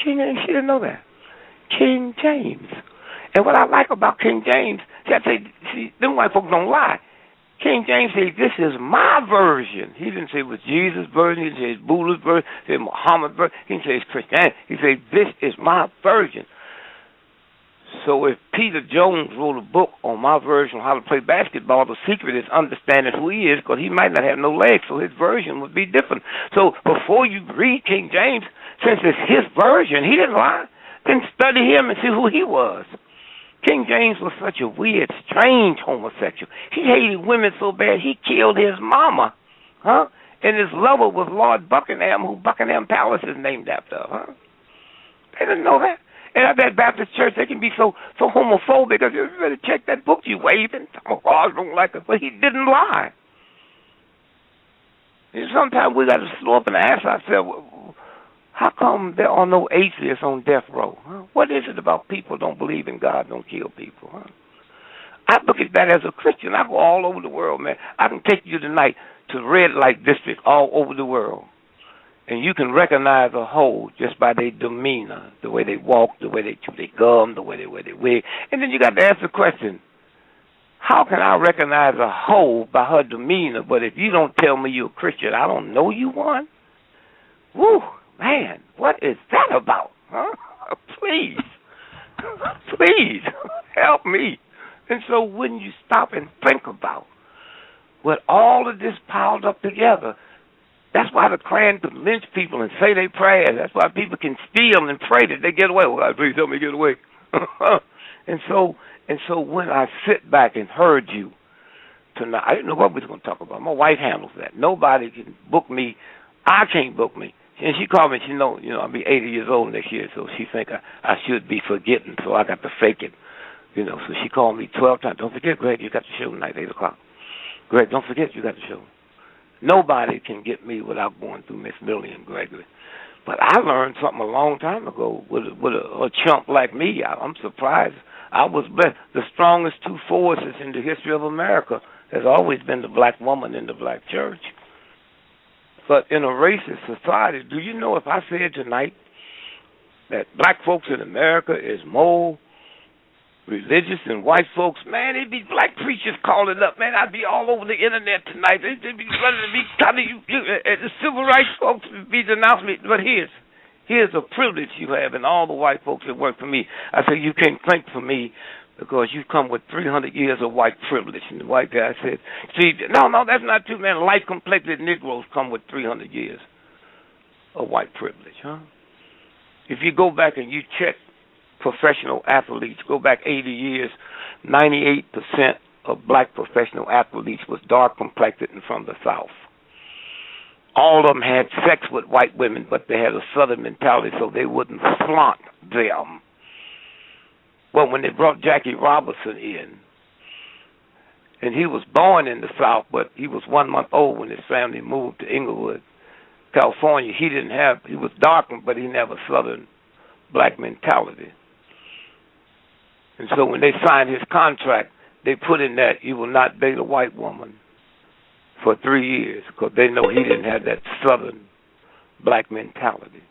She didn't know that. King James. And what I like about King James, them white folks don't lie. King James said, this is my version. He didn't say it was Jesus' version. He didn't say it's Buddha's version. He said Muhammad's version. He didn't say it's Christianity. He said, this is my version. So if Peter Jones wrote a book on my version on how to play basketball, the secret is understanding who he is, because he might not have no legs, so his version would be different. So before you read King James, since it's his version, he didn't lie, then study him and see who he was. King James was such a weird, strange homosexual. He hated women so bad he killed his mama, huh? And his lover was Lord Buckingham, who Buckingham Palace is named after, huh? They didn't know that. And at that Baptist church, they can be so homophobic. Because you better check that book you waving. Oh, I don't like it. But he didn't lie. And sometimes we got to slow up and ask ourselves, how come there are no atheists on death row? Huh? What is it about people don't believe in God, don't kill people? Huh? I look at that as a Christian. I go all over the world, man. I can take you tonight to red light districts all over the world. And you can recognize a whole just by their demeanor, the way they walk, the way they chew their gum, the way they wear their wig. And then you got to ask the question, how can I recognize a whole by her demeanor, but if you don't tell me you're a Christian, I don't know you one? Woo, man, what is that about? Huh? Please, please, help me. And so when you stop and think about with all of this piled up together, that's why the Klan can lynch people and say they prayers. That's why people can steal and pray that they get away. Well, God, please help me get away. And so when I sit back and heard you tonight, I didn't know what we was going to talk about. My wife handles that. Nobody can book me. I can't book me. And she called me. She know, I'll be 80 years old next year, so she think I should be forgetting. So I got to fake it, So she called me 12 times. Don't forget, Greg, you got the show tonight, 8 o'clock. Greg, don't forget you got the show. Nobody can get me without going through Miss Lillian Gregory. But I learned something a long time ago with a chump like me. I'm surprised. I was blessed. The strongest two forces in the history of America has always been the black woman in the black church. But in a racist society, do you know if I said tonight that black folks in America is more religious than white folks, man, it'd be black preachers calling up, man. I'd be all over the internet tonight. They'd be running to be telling you, the civil rights folks would be denouncing me. But here's a privilege you have, and all the white folks that work for me. I say, you can't think for me because you come with 300 years of white privilege. And the white guy said, see, no, that's not true, man. Light-complected Negroes come with 300 years of white privilege, huh? If you go back and you check professional athletes, go back 80 years, 98% of black professional athletes was dark-complected and from the South. All of them had sex with white women, but they had a Southern mentality, so they wouldn't flaunt them. Well, when they brought Jackie Robinson in, and he was born in the South, but he was 1 month old when his family moved to Inglewood, California. He was darkened, but he didn't have a Southern black mentality. And so when they signed his contract, they put in that you will not date a white woman for 3 years because they know he didn't have that Southern black mentality.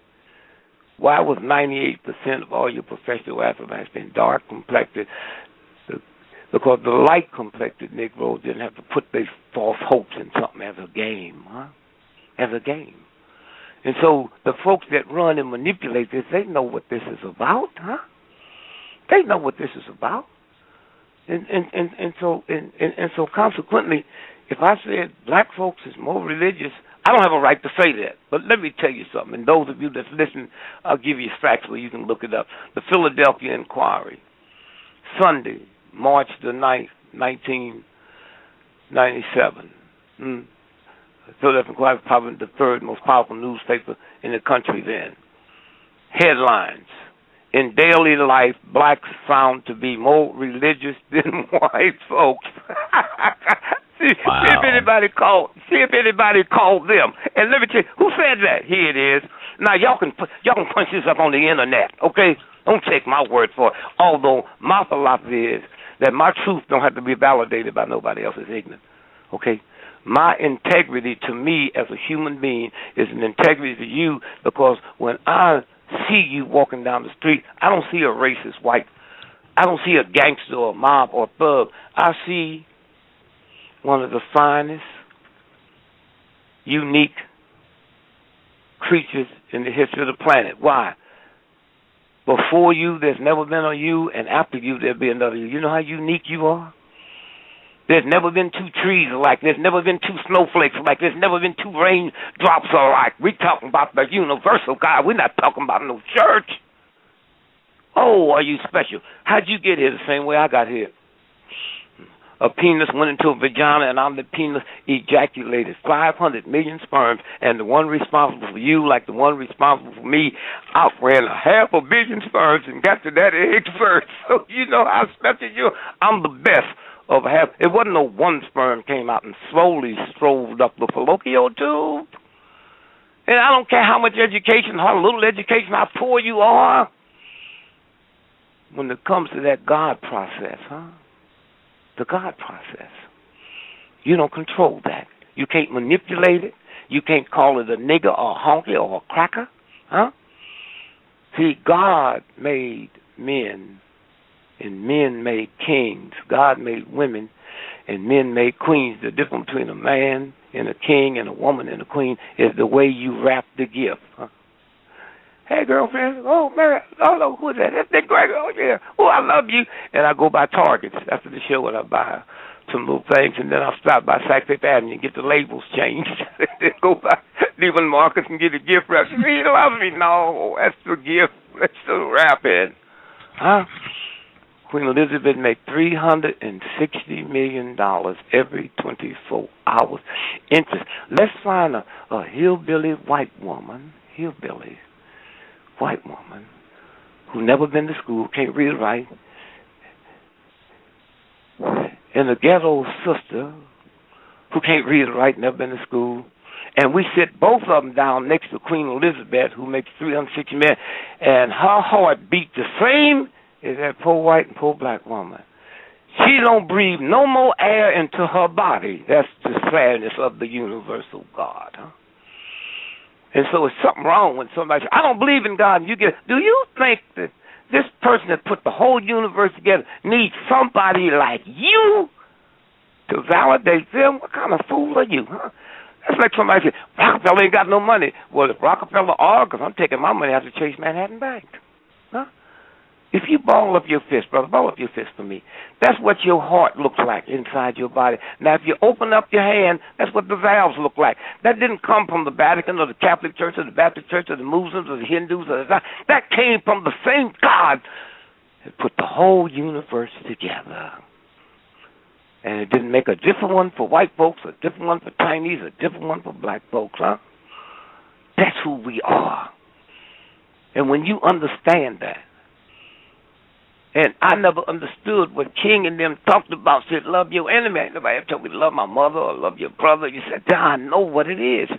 Why was 98% of all your professional athletes been dark-complected? Because the light-complected Negroes didn't have to put their false hopes in something as a game, huh? As a game. And so the folks that run and manipulate this, they know what this is about, huh? They know what this is about. And so consequently, if I said black folks is more religious, I don't have a right to say that. But let me tell you something. And those of you that's listening, I'll give you facts where you can look it up. The Philadelphia Inquiry, Sunday, March the 9th, 1997. The Philadelphia Inquiry was probably the third most powerful newspaper in the country then. Headlines. In daily life, blacks found to be more religious than white folks. See if anybody called them. And let me tell you, who said that? Here it is. Now y'all can punch this up on the internet, okay? Don't take my word for it. Although my philosophy is that my truth don't have to be validated by nobody else's ignorance, okay? My integrity to me as a human being is an integrity to you because when I see you walking down the street, I don't see a racist white. I don't see a gangster or a mob or a thug. I see one of the finest, unique creatures in the history of the planet. Why? Before you, there's never been a you, and after you, there'll be another you. You know how unique you are? There's never been two trees alike. There's never been two snowflakes alike. There's never been two raindrops alike. We're talking about the universal God. We're not talking about no church. Oh, are you special? How'd you get here the same way I got here? A penis went into a vagina, and on the penis ejaculated 500 million sperms, and the one responsible for you, like the one responsible for me, outran 500 million sperms and got to that egg first. So you know how special you are. I'm the best of half. It wasn't no one sperm came out and slowly strolled up the fallopian tube. And I don't care how much education, how little education, how poor you are. When it comes to that God process, the God process, you don't control that. You can't manipulate it. You can't call it a nigger or a honky or a cracker, See, God made men, and men made kings. God made women, and men made queens. The difference between a man and a king and a woman and a queen is the way you wrap the gift. Hey, girlfriend. Oh, Mary. Oh, no, who is that? That's Dick Gregory. Oh, yeah. Oh, I love you. And I go by Target after the show, and I buy some little things, and then I'll stop by Sack Fifth Avenue and get the labels changed. Then go by Neiman Marcus and get a gift wrap. She loves me. No, that's the gift. That's the wrapping. Queen Elizabeth made $360 million every 24 hours. Interest. Let's find a hillbilly white woman, who never been to school, can't read or write, and a ghetto sister who can't read or write, never been to school, and we sit both of them down next to Queen Elizabeth, who makes $360 million, and her heart beat the same as that poor white and poor black woman. She don't breathe no more air into her body. That's the sadness of the universal God. And so it's something wrong when somebody says, I don't believe in God. And you get, do you think that this person that put the whole universe together needs somebody like you to validate them? What kind of fool are you? That's like somebody says, Rockefeller ain't got no money. Well, if Rockefeller are, because I'm taking my money out to Chase Manhattan Bank. If you ball up your fist, brother, ball up your fist for me. That's what your heart looks like inside your body. Now, if you open up your hand, that's what the valves look like. That didn't come from the Vatican or the Catholic Church or the Baptist Church or the Muslims or the Hindus. That came from the same God that put the whole universe together. And it didn't make a different one for white folks, a different one for Chinese, a different one for black folks, That's who we are. And when you understand that, and I never understood what King and them talked about, said, love your enemy. Nobody ever told me to love my mother or love your brother. You said, I know what it is.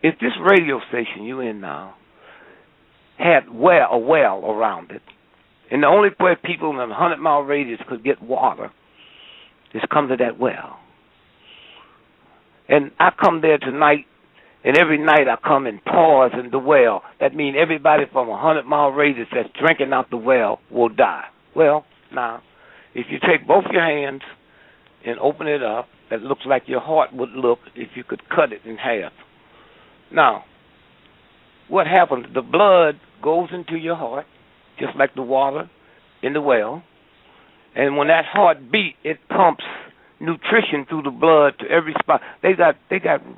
If this radio station you in now had a well around it, and the only place people in a 100-mile radius could get water is come to that well. And I come there tonight, and every night I come and pause in the well. That means everybody from a 100-mile radius that's drinking out the well will die. Well, now, if you take both your hands and open it up, that looks like your heart would look if you could cut it in half. Now, what happens? The blood goes into your heart, just like the water in the well. And when that heart beats, it pumps nutrition through the blood to every spot. They got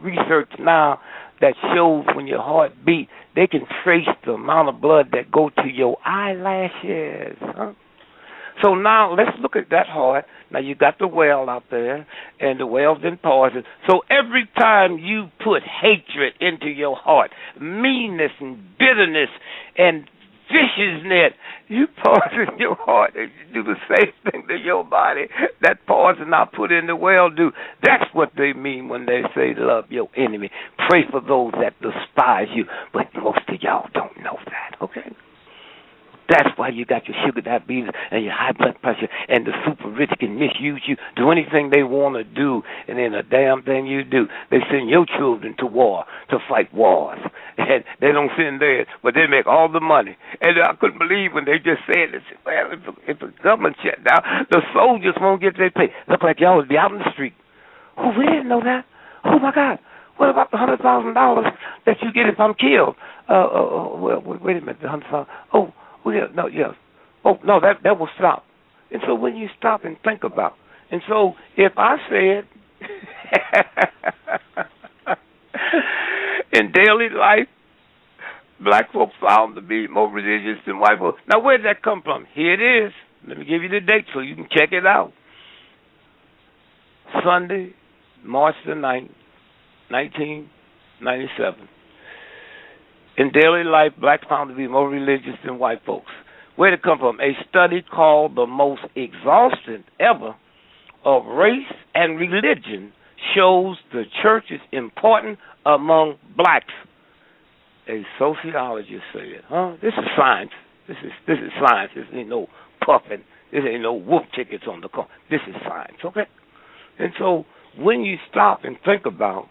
research now that shows when your heart beats, they can trace the amount of blood that go to your eyelashes. So now let's look at that heart. Now you got the well out there, and the well's in pauses. So every time you put hatred into your heart, meanness and bitterness and fish's net, you pause in your heart and you do the same thing to your body. That pause and I put in the well do. That's what they mean when they say love your enemy. Pray for those that despise you. But most of y'all don't know that, okay? That's why you got your sugar diabetes and your high blood pressure, and the super rich can misuse you, do anything they want to do, and then a damn thing you do. They send your children to war, to fight wars. And they don't send theirs, but they make all the money. And I couldn't believe when they just said, well, if the government shut down, the soldiers won't get their pay. Look like y'all would be out in the street. Oh, we didn't know that. Oh, my God. What about the $100,000 that you get if I'm killed? Well, wait a minute, the $100,000. Oh, no, yes. Oh, no, that will stop. And so when you stop and think about it, and so if I said in daily life, black folks found to be more religious than white folks. Now, where did that come from? Here it is. Let me give you the date so you can check it out. Sunday, March the 9th, 1997. In daily life, blacks found to be more religious than white folks. Where'd it come from? A study called The Most Exhausting Ever of Race and Religion shows the church is important among blacks. A sociologist said, this is science. This is science. This ain't no puffing. This ain't no wolf tickets on the car. This is science, okay? And so when you stop and think about,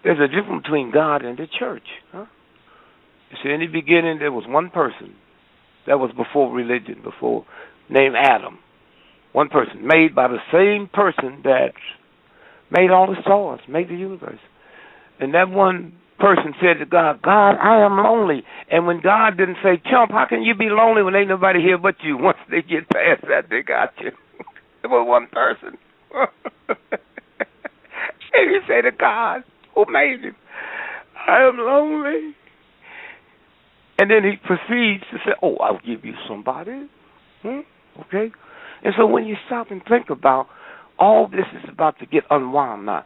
there's a difference between God and the church. You see, in the beginning, there was one person that was before religion, named Adam. One person, made by the same person that made all the stars, made the universe. And that one person said to God, God, I am lonely. And when God didn't say, chump, how can you be lonely when ain't nobody here but you? Once they get past that, they got you. It was one person. And he said to God, who made him, I am lonely. And then he proceeds to say, I'll give you somebody. Okay? And so when you stop and think about, all this is about to get unwound now.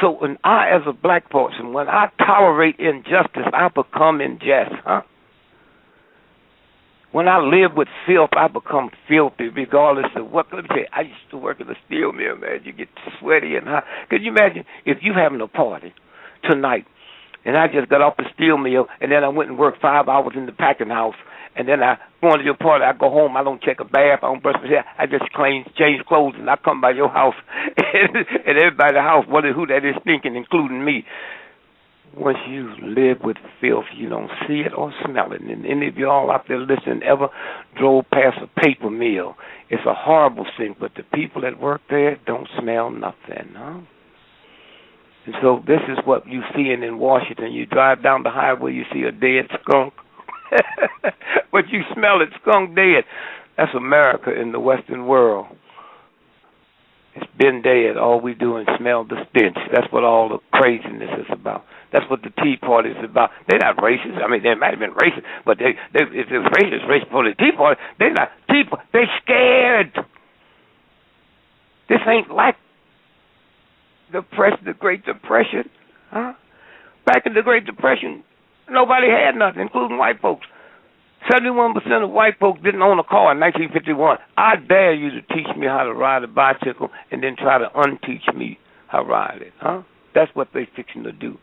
So when I, as a black person, when I tolerate injustice, I become unjust, When I live with filth, I become filthy, regardless of what. Let me tell you, I used to work in a steel mill, man. You get sweaty and hot. Could you imagine if you having a party tonight, and I just got off the steel mill, and then I went and worked 5 hours in the packing house, and then I go into your party, I go home, I don't take a bath, I don't brush my hair, I just change clothes, and I come by your house, and everybody in the house wonders who that is thinking, including me. Once you live with filth, you don't see it or smell it. And any of y'all out there listening ever drove past a paper mill, it's a horrible thing, but the people that work there don't smell nothing, And so this is what you see in Washington. You drive down the highway, you see a dead skunk. But you smell it, skunk dead. That's America in the Western world. It's been dead. All we do is smell the stench. That's what all the craziness is about. That's what the Tea Party is about. They're not racist. I mean, they might have been racist, but if it was racist for the Tea Party, they're not. They're scared. This ain't like the Great Depression. Back in the Great Depression, nobody had nothing, including white folks. 71% of white folks didn't own a car in 1951. I dare you to teach me how to ride a bicycle and then try to unteach me how to ride it. That's what they fixing to do.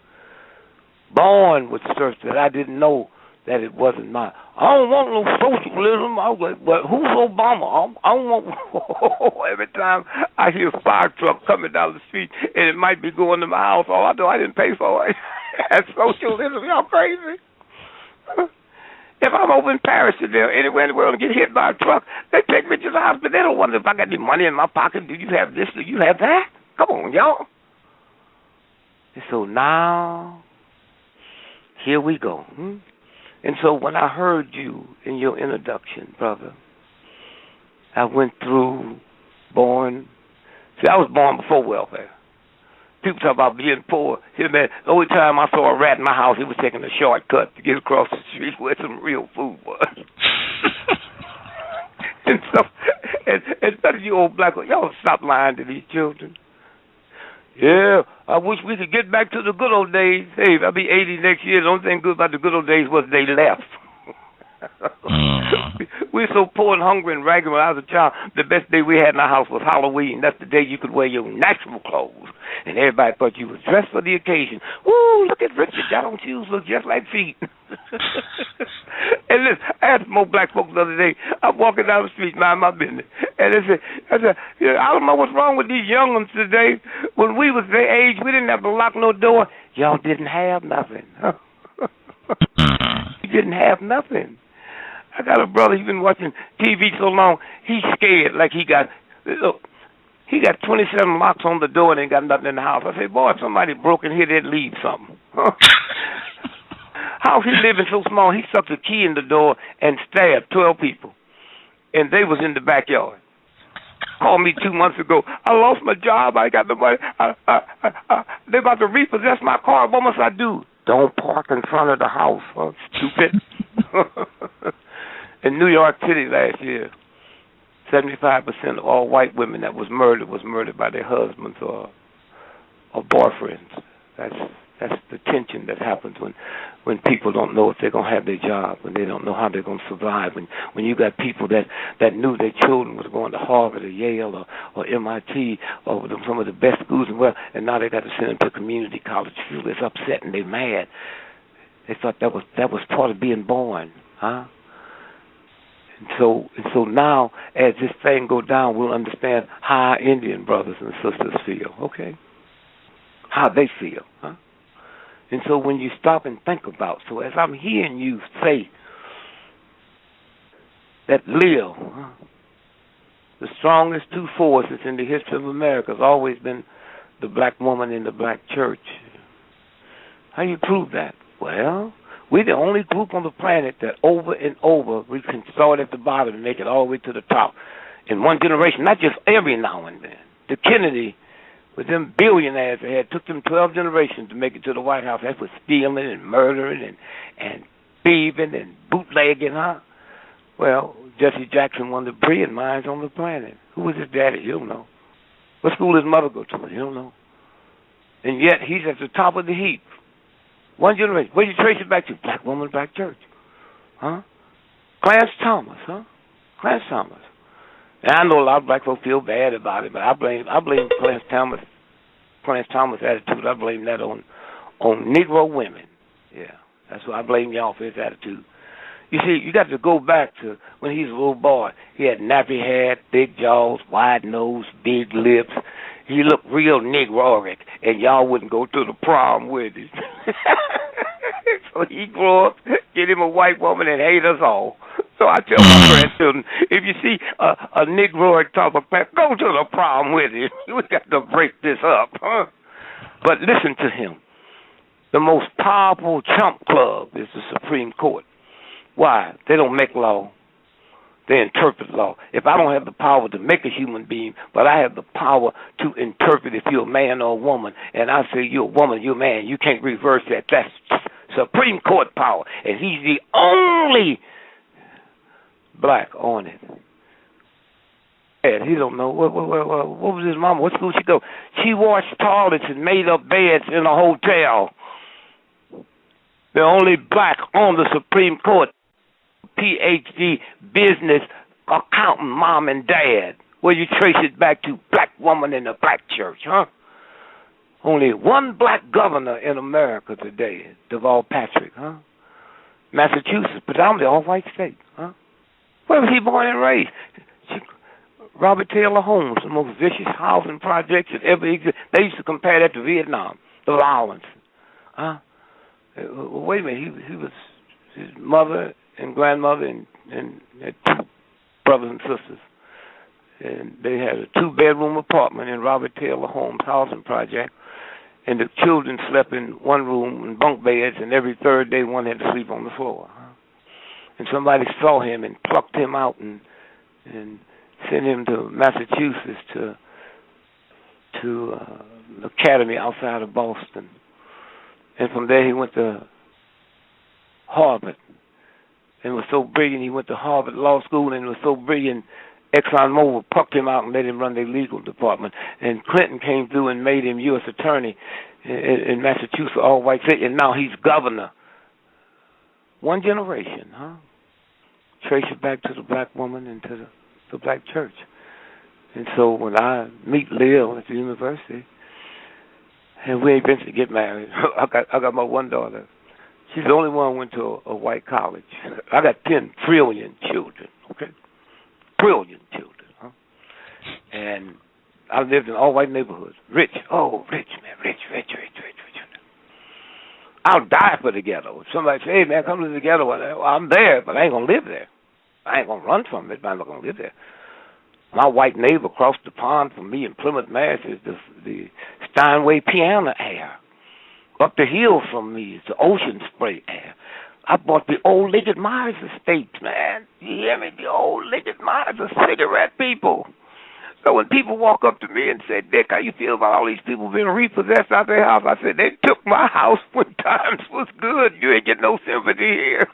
Born with stuff that I didn't know that it wasn't mine. I don't want no socialism. I was like, well, who's Obama? I don't want. Every time I hear a fire truck coming down the street and it might be going to my house, all I know I didn't pay for it. That's socialism. Y'all crazy? If I'm over in Paris today or anywhere in the world and get hit by a truck, they take me to the hospital. They don't wonder if I got any money in my pocket. Do you have this? Do you have that? Come on, y'all. And so now, here we go. And so when I heard you in your introduction, brother, I went through born. See, I was born before welfare. People talk about being poor. Here, man, the only time I saw a rat in my house, he was taking a shortcut to get across the street where some real food was. And so, and none of you old black people, y'all stop lying to these children. Yeah, I wish we could get back to the good old days. Hey, I'll be 80 next year. The only thing good about the good old days was they left. We were so poor and hungry and ragged when I was a child. The best day we had in our house was Halloween. That's the day you could wear your natural clothes. And everybody thought you was dressed for the occasion. Woo, look at Richard. Y'all don't shoes look just like feet. And listen, I had some more black folks the other day. I'm walking down the street, mind my business. And I said, I don't know what's wrong with these young ones today. When we was their age, we didn't have to lock no door. Y'all didn't have nothing. You didn't have nothing. I got a brother, he's been watching TV so long, he's scared like he got 27 locks on the door and ain't got nothing in the house. I say, boy, if somebody broke in here, they'd leave something. House he living so small, he stuck the key in the door and stabbed 12 people. And they was in the backyard. Called me 2 months ago. I lost my job. I got the money. They're about to repossess my car. What must I do? Don't park in front of the house, stupid. In New York City last year, 75% of all white women that was murdered by their husbands or boyfriends. That's the tension that happens when people don't know if they're going to have their job, when they don't know how they're going to survive, when you got people that knew their children was going to Harvard or Yale or MIT or some of the best schools in the world, and now they got to send them to community college. It's upsetting. They're mad. They thought that was part of being born, huh? And so now, as this thing go down, we'll understand how our Indian brothers and sisters feel, okay? How they feel, huh? And so when you stop and think about, so as I'm hearing you say that Leo, the strongest two forces in the history of America has always been the black woman in the black church. How do you prove that? Well, we're the only group on the planet that over and over we can start at the bottom and make it all the way to the top in one generation, not just every now and then. The Kennedy, with them billionaires they had, took them 12 generations to make it to the White House. That was stealing and murdering and thieving and bootlegging, huh? Well, Jesse Jackson, one of the brilliant minds on the planet. Who was his daddy? You don't know. What school did his mother go to? You don't know. And yet he's at the top of the heap. One generation. Where do you trace it back to? Black woman, black church. Huh? Clarence Thomas, huh? Clarence Thomas. And I know a lot of black folks feel bad about it, but I blame Clarence Thomas' attitude. I blame that on Negro women. Yeah. That's what I blame y'all for his attitude. You see, you got to go back to when he was a little boy. He had nappy hair, thick jaws, wide nose, big lips. He looked real Negroic, and y'all wouldn't go to the prom with him. So he grew up, get him a white woman, and hate us all. So I tell my grandchildren, if you see a Negroic type of man, go to the prom with him. We got to break this up, huh? But listen to him. The most powerful chump club is the Supreme Court. Why? They don't make law. They interpret law. If I don't have the power to make a human being, but I have the power to interpret if you're a man or a woman, and I say you're a woman, you're a man, you can't reverse that. That's Supreme Court power. And he's the only black on it. And he don't know. What was his mama? What school she go? She washed toilets and made up beds in a hotel. The only black on the Supreme Court. PhD, business, accountant, mom and dad. Where you trace it back to black woman in the black church, huh? Only one black governor in America today, Deval Patrick, huh? Massachusetts, predominantly all white state, huh? Where was he born and raised? Robert Taylor Homes, the most vicious housing projects that ever existed. They used to compare that to Vietnam, the violence, huh? Wait a minute, he was his mother and grandmother and had two brothers and sisters. And they had a 2-bedroom apartment in Robert Taylor Homes housing project. And the children slept in one room in bunk beds, and every third day one had to sleep on the floor. And somebody saw him and plucked him out and sent him to Massachusetts to the academy outside of Boston. And from there he went to Harvard. And was so brilliant, he went to Harvard Law School, and was so brilliant, ExxonMobil plucked him out and let him run their legal department. And Clinton came through and made him U.S. attorney in Massachusetts, all white state, and now he's governor. One generation, huh? Trace it back to the black woman and to the black church. And so when I meet Lil at the university, and we ain't been to get married, I got my one daughter. She's the only one who went to a white college. I got 10 trillion children, okay? Trillion children, huh? And I lived in all white neighborhoods. Rich, man, rich. I'll die for the ghetto. If somebody say, hey, man, come to the ghetto, well, I'm there, but I ain't going to live there. I ain't going to run from it, but I'm not going to live there. My white neighbor across the pond from me in Plymouth, Mass. is the Steinway piano air. Up the hill from me is the Ocean Spray air. I bought the old Liggett Myers estates, man. You hear me? The old Liggett Myers are cigarette people. So when people walk up to me and say, Dick, how you feel about all these people being repossessed out their house? I said, they took my house when times was good. You ain't get no sympathy here.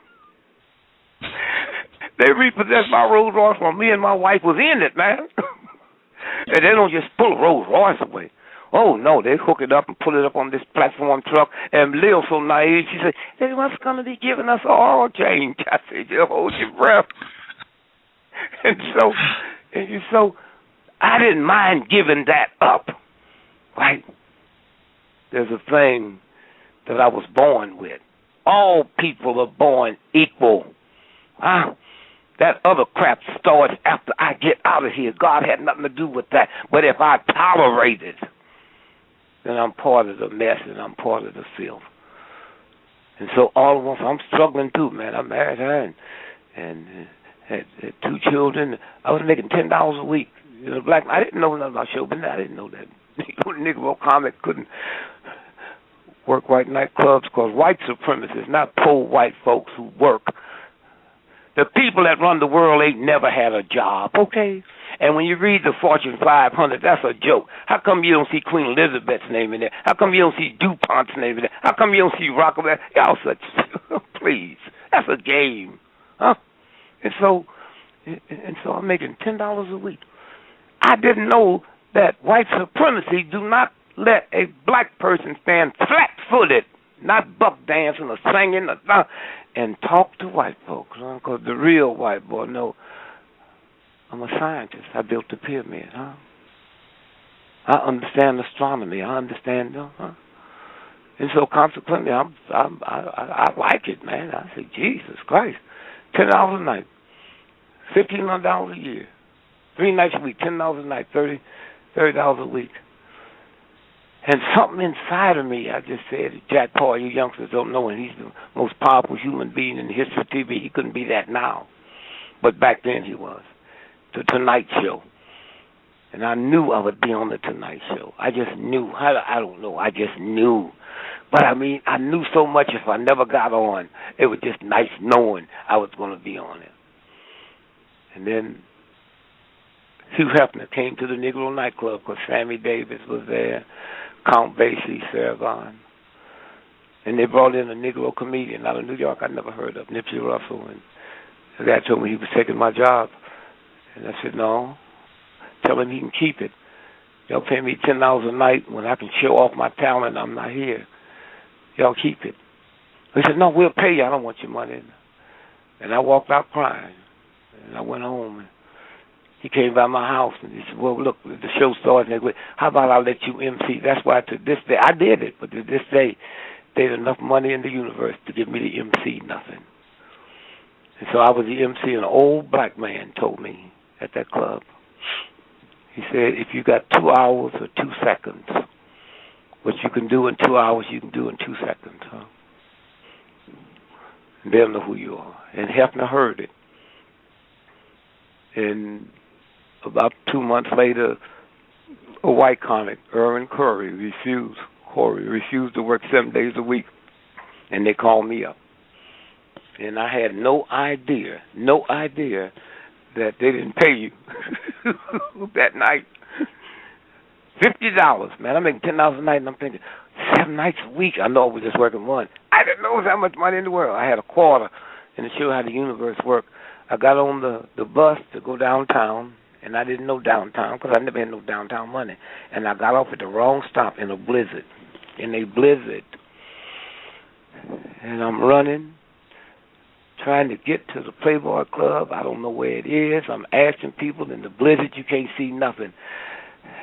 They repossessed my Rolls Royce when me and my wife was in it, man. And they don't just pull a Rolls Royce away. Oh, no, they hook it up and put it up on this platform truck. And Lil so naive, she said, they must going to be giving us an oil change. I said, just hold your breath. And so I didn't mind giving that up, right? There's a thing that I was born with. All people are born equal. That other crap starts after I get out of here. God had nothing to do with that. But if I tolerate it, then I'm part of the mess and I'm part of the filth. And so all of us, I'm struggling too, man. I married her and had 2 children. I was making $10 a week. You know, I didn't know nothing about show business. I didn't know that. Negro comic couldn't work white nightclubs because white supremacy is not poor white folks who work. The people that run the world ain't never had a job, okay? And when you read the Fortune 500, that's a joke. How come you don't see Queen Elizabeth's name in there? How come you don't see DuPont's name in there? How come you don't see Rockefeller? Y'all such, please, that's a game, huh? And so I'm making $10 a week. I didn't know that white supremacy do not let a black person stand flat-footed, not buck dancing or singing and talk to white folks, because the real white boy know I'm a scientist. I built the pyramid, huh? I understand astronomy. I understand, huh? And so consequently, I like it, man. I say, Jesus Christ, $10 a night, $1,500 a year, 3 nights a week, $10 a night, $30 a week. And something inside of me, I just said, Jack Paul, you youngsters don't know him. He's the most powerful human being in the history of TV. He couldn't be that now. But back then he was. The Tonight Show. And I knew I would be on the Tonight Show. I just knew. I don't know. I just knew. But, I mean, I knew so much if I never got on. It was just nice knowing I was going to be on it. And then Hugh Hefner came to the Negro nightclub because Sammy Davis was there. Count Basie, Sargon. And they brought in a Negro comedian out of New York I never heard of, Nipsey Russell. And the guy told me he was taking my job. And I said, no, tell him he can keep it. Y'all pay me $10 a night when I can show off my talent. I'm not here. Y'all keep it. He said, no, we'll pay you. I don't want your money. And I walked out crying. And I went home. And he came by my house and he said, well, look, the show starts next week. How about I let you MC? That's why to this day, I did it, but to this day, there's enough money in the universe to give me the MC nothing. And so I was the MC, and an old black man told me at that club, he said, if you got 2 hours or 2 seconds, what you can do in 2 hours, you can do in 2 seconds. Huh? And they'll know who you are. And Hefner heard it. And about 2 months later, a white comic, Erwin Corey, refused to work 7 days a week. And they called me up. And I had no idea that they didn't pay you that night. $50, man. I'm making $10 a night, and I'm thinking, 7 nights a week. I know I was just working 1. I didn't know it was that much money in the world. I had a quarter, and to show how the universe worked, I got on the bus to go downtown, and I didn't know downtown because I never had no downtown money. And I got off at the wrong stop in a blizzard. And I'm running, trying to get to the Playboy Club. I don't know where it is. I'm asking people in the blizzard. You can't see nothing.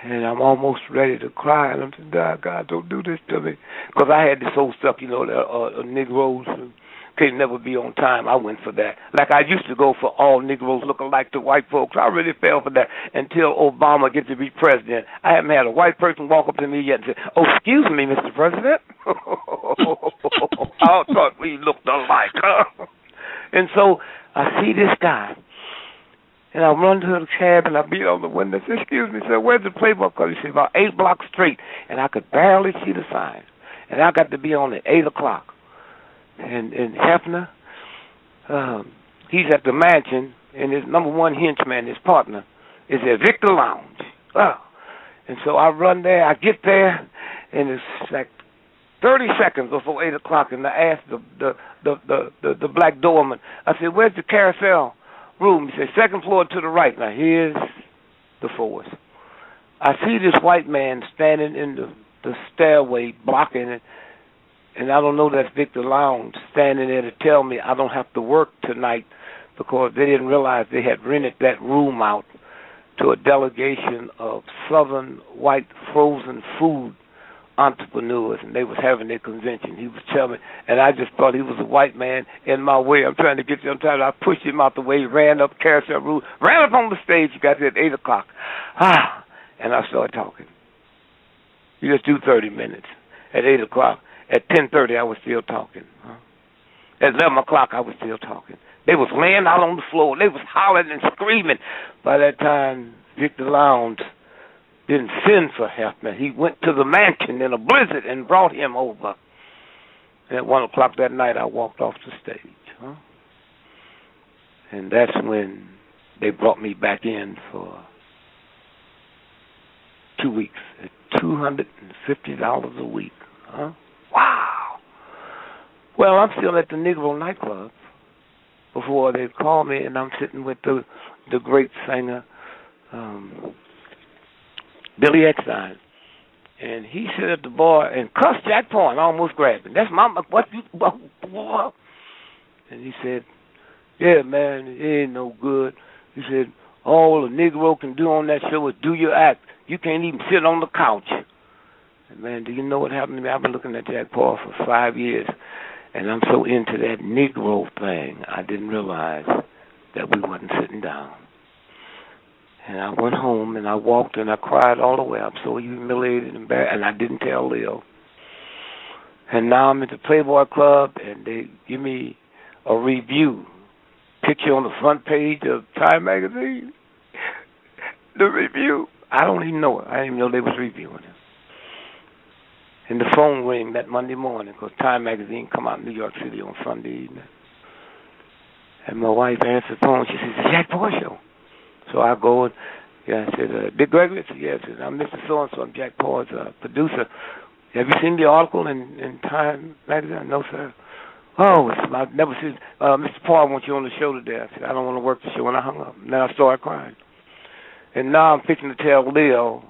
And I'm almost ready to cry. And I'm saying, God, don't do this to me. Because I had this old stuff, you know, the Negroes can never be on time. I went for that. Like I used to go for all Negroes looking like the white folks. I really fell for that until Obama gets to be president. I haven't had a white person walk up to me yet and say, oh, excuse me, Mr. President. I thought we looked alike, huh? And so I see this guy. And I run to the cab and I beat on the window and say, excuse me, sir, where's the Playboy Club? He said, about 8 blocks straight. And I could barely see the sign. And I got to be on at 8 o'clock. And Hefner, he's at the mansion, and his number 1 henchman, his partner, is at Victor Lounge. And so I run there, I get there, and it's like 30 seconds before 8 o'clock, and I asked the black doorman, I said, where's the carousel room. He said, second floor to the right. Now, here's the force. I see this white man standing in the stairway, blocking it, and I don't know that's Victor Lounge standing there to tell me I don't have to work tonight because they didn't realize they had rented that room out to a delegation of Southern white frozen food entrepreneurs, and they was having their convention. He was telling me, and I just thought he was a white man in my way. I'm trying to get you. I pushed him out the way, ran up carousel room, ran up on the stage. He got there at 8 o'clock. And I started talking. You just do 30 minutes. At 8 o'clock, at 10:30, I was still talking. At 11 o'clock, I was still talking. They was laying out on the floor. They was hollering and screaming. By that time, Victor Lounge didn't send for Hefner. He went to the mansion in a blizzard and brought him over. And at 1 o'clock that night, I walked off the stage. And that's when they brought me back in for 2 weeks at $250 a week. Wow. Well, I'm still at the Negro nightclub before they call me, and I'm sitting with the great singer, Billy Eckstein. And he said at the bar and cussed Jack Point, almost grabbed him. That's what you, and he said, yeah, man, it ain't no good. He said, all a Negro can do on that show is do your act. You can't even sit on the couch. And man, do you know what happened to me? I've been looking at Jack Paul for 5 years, and I'm so into that Negro thing, I didn't realize that we wasn't sitting down. And I went home, and I walked, and I cried all the way. I'm so humiliated and embarrassed, and I didn't tell Leo. And now I'm at the Playboy Club, and they give me a review. Picture on the front page of Time magazine. The review. I don't even know it. I didn't even know they was reviewing it. And the phone rang that Monday morning because Time magazine come out in New York City on Sunday evening. And my wife answered the phone. She says, "The Jack Paul Show." So I go and I said, "Dick Gregory?" I said, "Yes." I said, "I'm Mr. So-and-so. I'm Jack Paul's producer. Have you seen the article in Time magazine?" "No, sir." "Oh, I've never seen Mr. Paul wants you on the show today." I said, "I don't want to work the show," and I hung up. Then I started crying. And now I'm fixing to tell Leo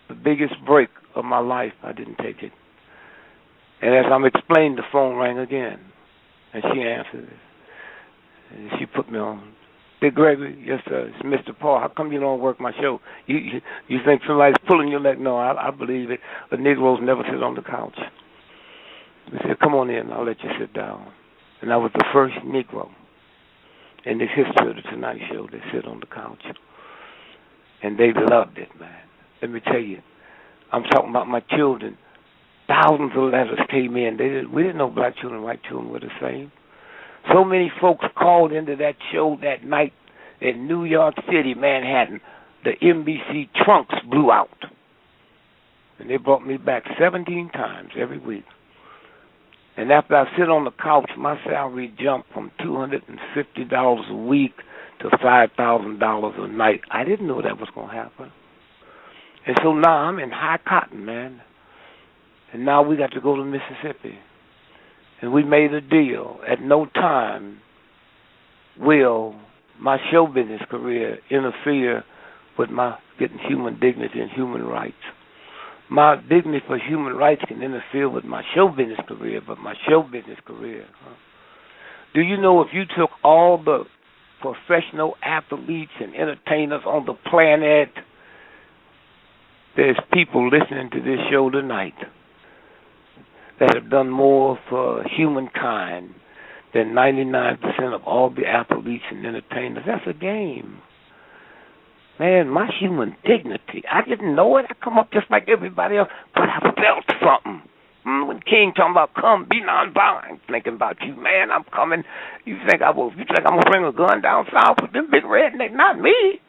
the biggest break of my life. I didn't take it. And as I'm explaining, the phone rang again, and she answered it. And she put me on. "Dick Gregory?" "Yes, sir." "It's Mr. Paul. How come you don't work my show? You think somebody's pulling your leg?" "No, I believe it. The Negroes never sit on the couch." He said, "Come on in. I'll let you sit down." And I was the first Negro in the history of the Tonight Show that sit on the couch. And they loved it, man. Let me tell you, I'm talking about my children. Thousands of letters came in. We didn't know black children and white children were the same. So many folks called into that show that night in New York City, Manhattan. The NBC trunks blew out. And they brought me back 17 times every week. And after I sit on the couch, my salary jumped from $250 a week to $5,000 a night. I didn't know that was going to happen. And so now I'm in high cotton, man. And now we got to go to Mississippi. And we made a deal. At no time will my show business career interfere with my getting human dignity and human rights. My dignity for human rights can interfere with my show business career, but my show business career. Do you know if you took all the professional athletes and entertainers on the planet, there's people listening to this show tonight that have done more for humankind than 99% of all the athletes and entertainers. That's a game. Man, my human dignity, I didn't know it. I come up just like everybody else, but I felt something. When King talking about come, be nonviolent, thinking about you, man, I'm coming. You think I'm going to bring a gun down south with them big rednecks? Not me.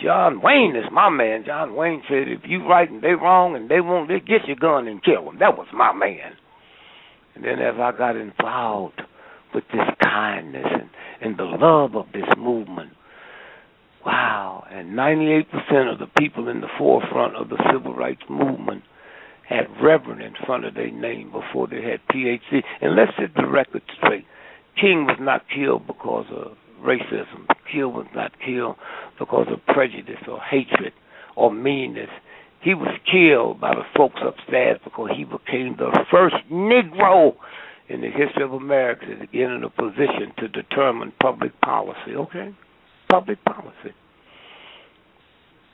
John Wayne is my man. John Wayne said, if you right and they wrong and they won't, they get your gun and kill them. That was my man. And then as I got involved with this kindness and the love of this movement, wow, and 98% of the people in the forefront of the civil rights movement had Reverend in front of their name before they had PhD. And let's set the record straight. King was not killed because of racism. Kill was not killed because of prejudice or hatred or meanness. He was killed by the folks upstairs because he became the first Negro in the history of America to get in a position to determine public policy, okay? Public policy.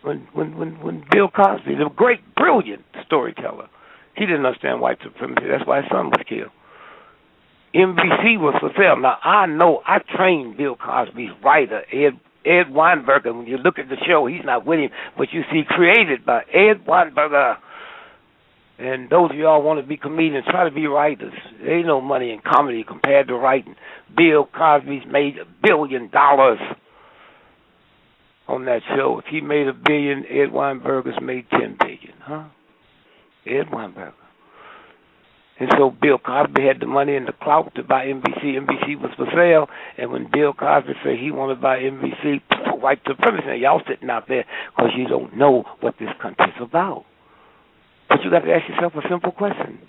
When Bill Cosby, the great, brilliant storyteller, he didn't understand white supremacy. That's why his son was killed. NBC was for sale. Now, I know I trained Bill Cosby's writer, Ed Weinberger. When you look at the show, he's not with him, but you see created by Ed Weinberger. And those of y'all want to be comedians, try to be writers. There ain't no money in comedy compared to writing. Bill Cosby's made $1 billion on that show. If he made $1 billion, Ed Weinberger's made $10 billion, huh? Ed Weinberger. And so Bill Cosby had the money and the clout to buy NBC. NBC was for sale, and when Bill Cosby said he wanted to buy NBC, white supremacy, and y'all sitting out there because you don't know what this country's about. But you got to ask yourself a simple question.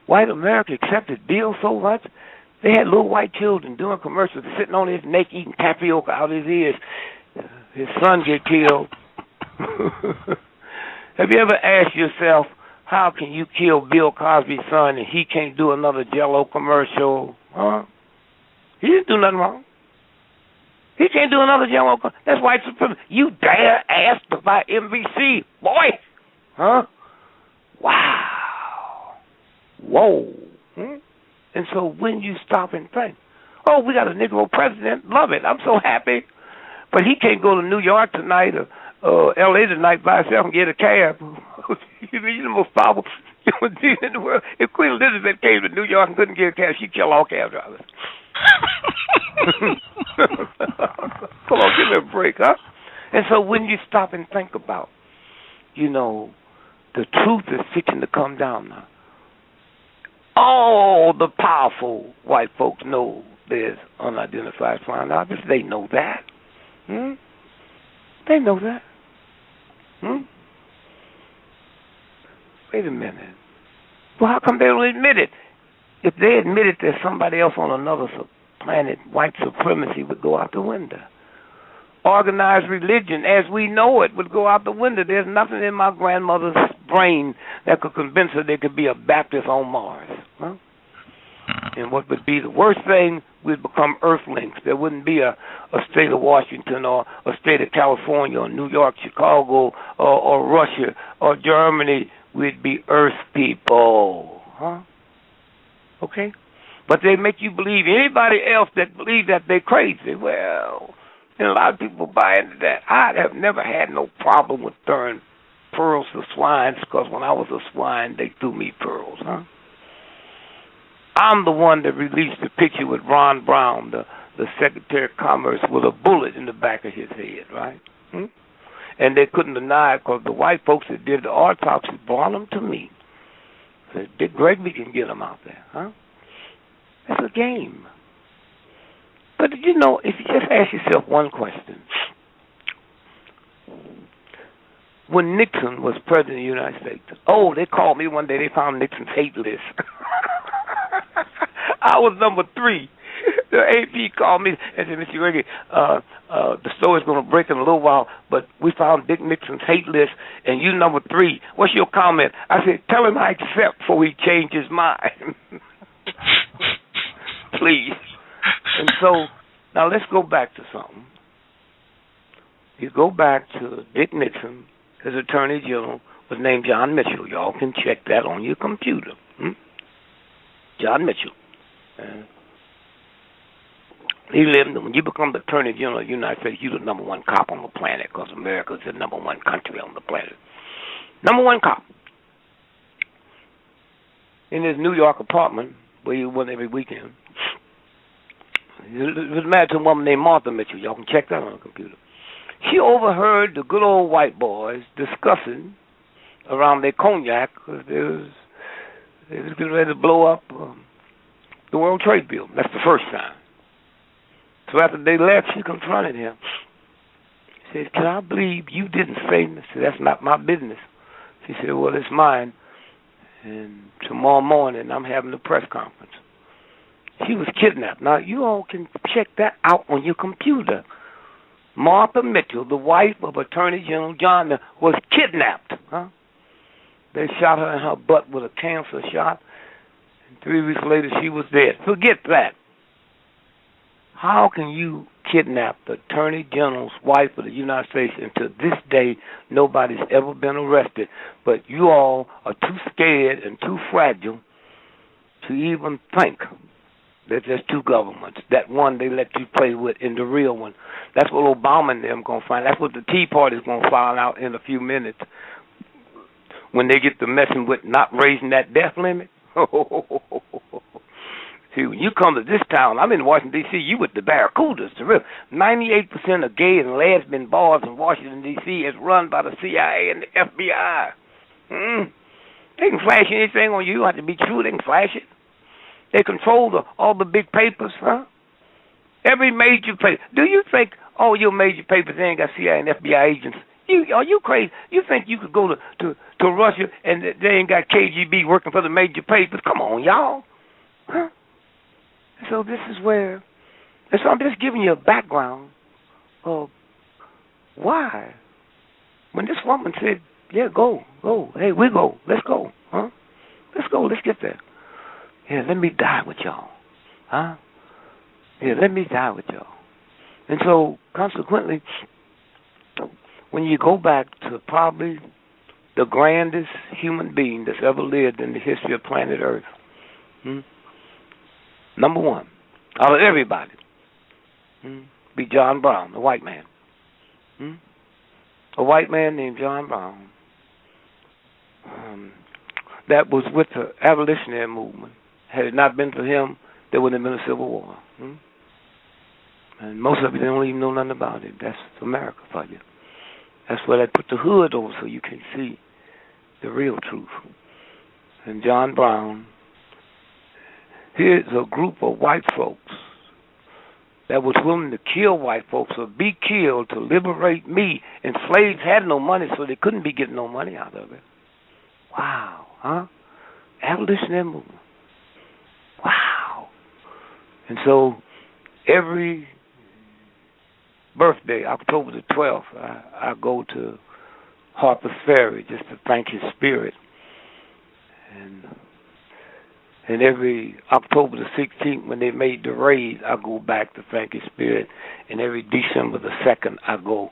White America accepted Bill so much, they had little white children doing commercials, sitting on his neck eating tapioca out his ears. His son get killed. Have you ever asked yourself, how can you kill Bill Cosby's son and he can't do another Jell-O commercial? Huh? He didn't do nothing wrong. He can't do another Jell-O commercial. That's white supremacy. You dare ask to buy NBC, boy? Huh? Wow. Whoa. And so when you stop and think, oh, we got a Negro president, love it, I'm so happy. But he can't go to New York tonight or L.A. tonight by himself and get a cab. He's the most powerful human being in the world. If Queen Elizabeth came to New York and couldn't get a cab, she'd kill all cab drivers. Come on, give me a break, huh? And so when you stop and think about, the truth is fixing to come down now. All the powerful white folks know there's unidentified flying objects. They know that. They know that. Wait a minute. Well, how come they don't admit it? If they admitted there's somebody else on another planet, white supremacy would go out the window. Organized religion, as we know it, would go out the window. There's nothing in my grandmother's brain that could convince her there could be a Baptist on Mars. Huh? And what would be the worst thing, we'd become Earthlings. There wouldn't be a state of Washington or a state of California or New York, Chicago or Russia or Germany. We'd be Earth people. Huh? Okay? But they make you believe anybody else that believes that they're crazy. Well, and a lot of people buy into that. I have never had no problem with throwing pearls to swines because when I was a swine, they threw me pearls, huh? I'm the one that released the picture with Ron Brown, the Secretary of Commerce, with a bullet in the back of his head, right? And they couldn't deny it because the white folks that did the autopsy brought them to me. Said, Dick Gregory can get them out there, huh? It's a game. But if you just ask yourself one question. When Nixon was president of the United States, they called me one day, they found Nixon's hate list. I was number 3. The AP called me and said, Mr. Gregory, the story's going to break in a little while, but we found Dick Nixon's hate list, and you number 3. What's your comment? I said, tell him I accept before he changes his mind. Please. And so, now let's go back to something. You go back to Dick Nixon, his attorney general was named John Mitchell. Y'all can check that on your computer. John Mitchell. He lived, when you become the attorney general of the United States, you're the number 1 cop on the planet because America is the number 1 country on the planet. Number 1 cop. In his New York apartment, where he went every weekend, he was married to a woman named Martha Mitchell. Y'all can check that on the computer. She overheard the good old white boys discussing around their cognac because they was getting ready to blow up the World Trade Building. That's the first time. So after they left, she confronted him. She said, can I believe you didn't say this? She said, that's not my business. She said, well, it's mine. And tomorrow morning, I'm having a press conference. She was kidnapped. Now, you all can check that out on your computer. Martha Mitchell, the wife of Attorney General John, was kidnapped. They shot her in her butt with a cancer shot, and 3 weeks later she was dead. Forget that. How can you kidnap the Attorney General's wife of the United States, and to this day nobody's ever been arrested? But you all are too scared and too fragile to even think that there's two governments. That one they let you play with in the real one. That's what Obama and them going to find. That's what the Tea Party's going to find out in a few minutes when they get to messing with not raising that death limit. See, when you come to this town, I'm in Washington, D.C., you with the Barracudas. The real 98% of gay and lesbian bars in Washington, D.C. is run by the CIA and the FBI. They can flash anything on you. You don't have to be true. They can flash it. They control all the big papers, Every major paper. Do you think all your major papers ain't got CIA and FBI agents? Are you crazy? You think you could go to Russia and they ain't got KGB working for the major papers? Come on, y'all. So this is where, and so I'm just giving you a background of why. When this woman said, yeah, go, hey, we go, let's go, let's go, let's get there. Yeah, let me die with y'all, Yeah, let me die with y'all. And so, consequently, when you go back to probably the grandest human being that's ever lived in the history of planet Earth, number one, out of everybody, be John Brown, a white man. A white man named John Brown that was with the abolitionary movement. Had it not been for him, there wouldn't have been a Civil War. And most of you don't even know nothing about it. That's America for you. That's where they put the hood over so you can see the real truth. And John Brown, here's a group of white folks that was willing to kill white folks or be killed to liberate me. And slaves had no money, so they couldn't be getting no money out of it. Wow, abolitionary movement. Wow. And so every birthday, October the 12th, I go to Harper's Ferry just to thank his spirit. And every October the 16th, when they made the raid, I go back to thank his spirit. And every December the 2nd, I go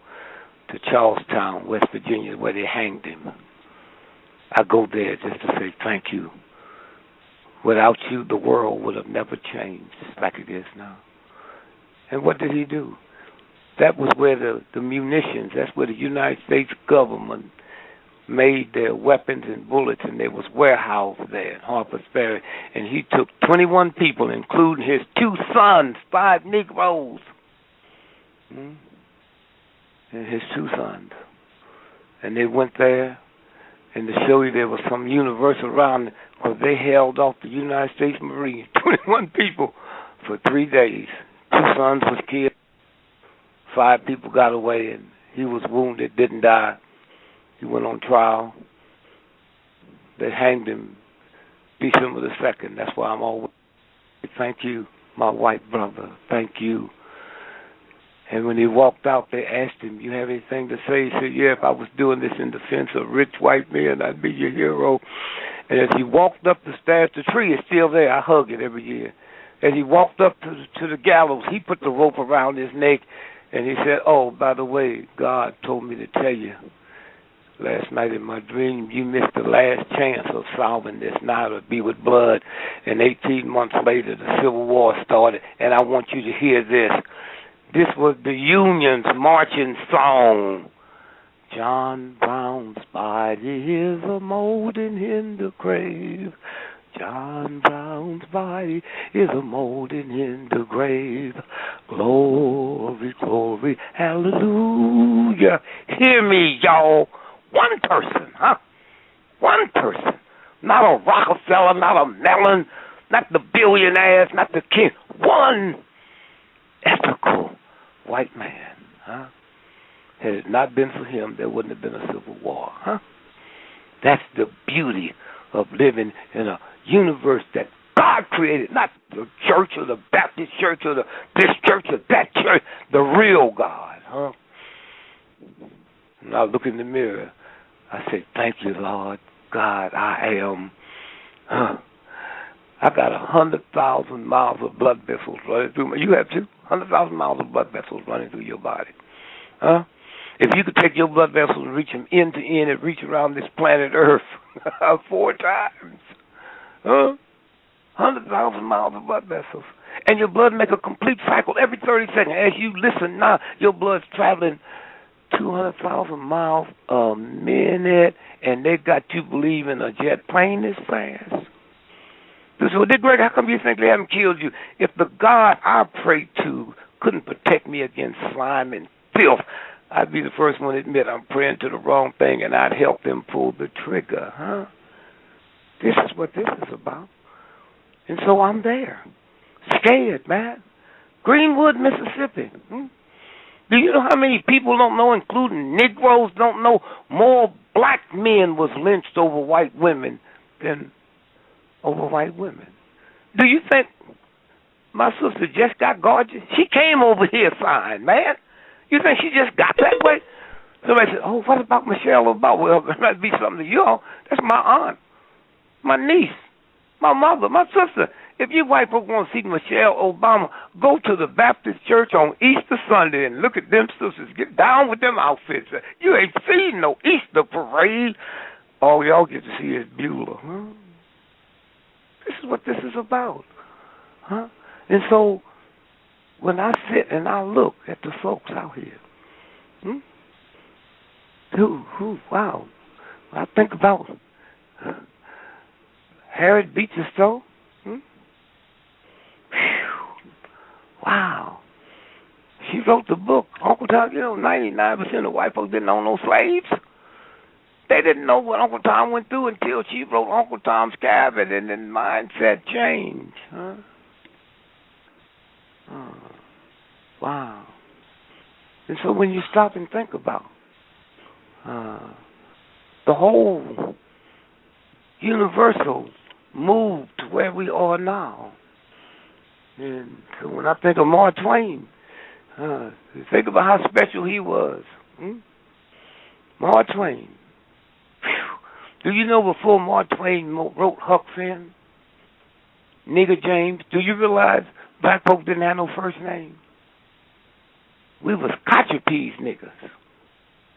to Charlestown, West Virginia, where they hanged him. I go there just to say thank you. Without you, the world would have never changed like it is now. And what did he do? That was where the munitions, that's where the United States government made their weapons and bullets, and there was warehouse there in Harper's Ferry. And he took 21 people, including his 2 sons, 5 Negroes, and his 2 sons. And they went there, and to show you there was some universe around it, because they held off the United States Marines, 21 people, for 3 days. 2 sons was killed, 5 people got away, and he was wounded, didn't die. He went on trial. They hanged him December the 2nd. That's why I'm always, thank you, my white brother, thank you. And when he walked out, they asked him, you have anything to say? He said, yeah, if I was doing this in defense of rich white men, I'd be your hero. And as he walked up the stairs, the tree is still there. I hug it every year. As he walked up to the gallows, he put the rope around his neck, and he said, oh, by the way, God told me to tell you, last night in my dream, you missed the last chance of solving this. Now it'll be with blood. And 18 months later, the Civil War started, and I want you to hear this. This was the Union's marching song. John Brown's body is a molding in the grave. John Brown's body is a molding in the grave. Glory, glory, hallelujah. Hear me, y'all. One person, One person. Not a Rockefeller, not a Mellon, not the billionaires, not the king. One ethical white man, Had it not been for him, there wouldn't have been a Civil War, That's the beauty of living in a universe that God created, not the church or the Baptist church or this church or that church, the real God, huh? And I look in the mirror. I say, thank you, Lord God. I got 100,000 miles of blood vessels running through me. You have too? 100,000 miles of blood vessels running through your body. Huh? If you could take your blood vessels and reach them end to end and reach around this planet Earth 4 times. Huh? 100,000 miles of blood vessels. And your blood make a complete cycle every 30 seconds. As you listen now, your blood's traveling 200,000 miles a minute, and they got you believing a jet plane is fast. So, Dick Gregory, how come you think they haven't killed you? If the God I pray to couldn't protect me against slime and filth, I'd be the first one to admit I'm praying to the wrong thing, and I'd help them pull the trigger, huh? This is what this is about. And so I'm there, scared, man. Greenwood, Mississippi. Do you know how many people don't know, including Negroes, don't know more black men was lynched over white women than over white women? Do you think my sister just got gorgeous? She came over here fine, man. You think she just got that way? Somebody said, oh, what about Michelle Obama? Well, there might be something to you all. That's my aunt, my niece, my mother, my sister. If you white folk want to see Michelle Obama, go to the Baptist church on Easter Sunday and look at them sisters. Get down with them outfits. You ain't seen no Easter parade. All y'all get to see is Beulah. Huh? This is what this is about. Huh? And so when I sit and I look at the folks out here, wow. I think about Harriet Beecher Stowe. Wow. She wrote the book, Uncle Tom. You know, 99% of white folks didn't own no slaves. They didn't know what Uncle Tom went through until she wrote Uncle Tom's Cabin, and then mindset changed. Huh? Oh, wow. And so when you stop and think about the whole universal move to where we are now, and so when I think of Mark Twain, think about how special he was. Mark Twain. Whew. Do you know before Mark Twain wrote Huck Finn, Nigger James, do you realize black folks didn't have no first name? We was Cotchapese niggas.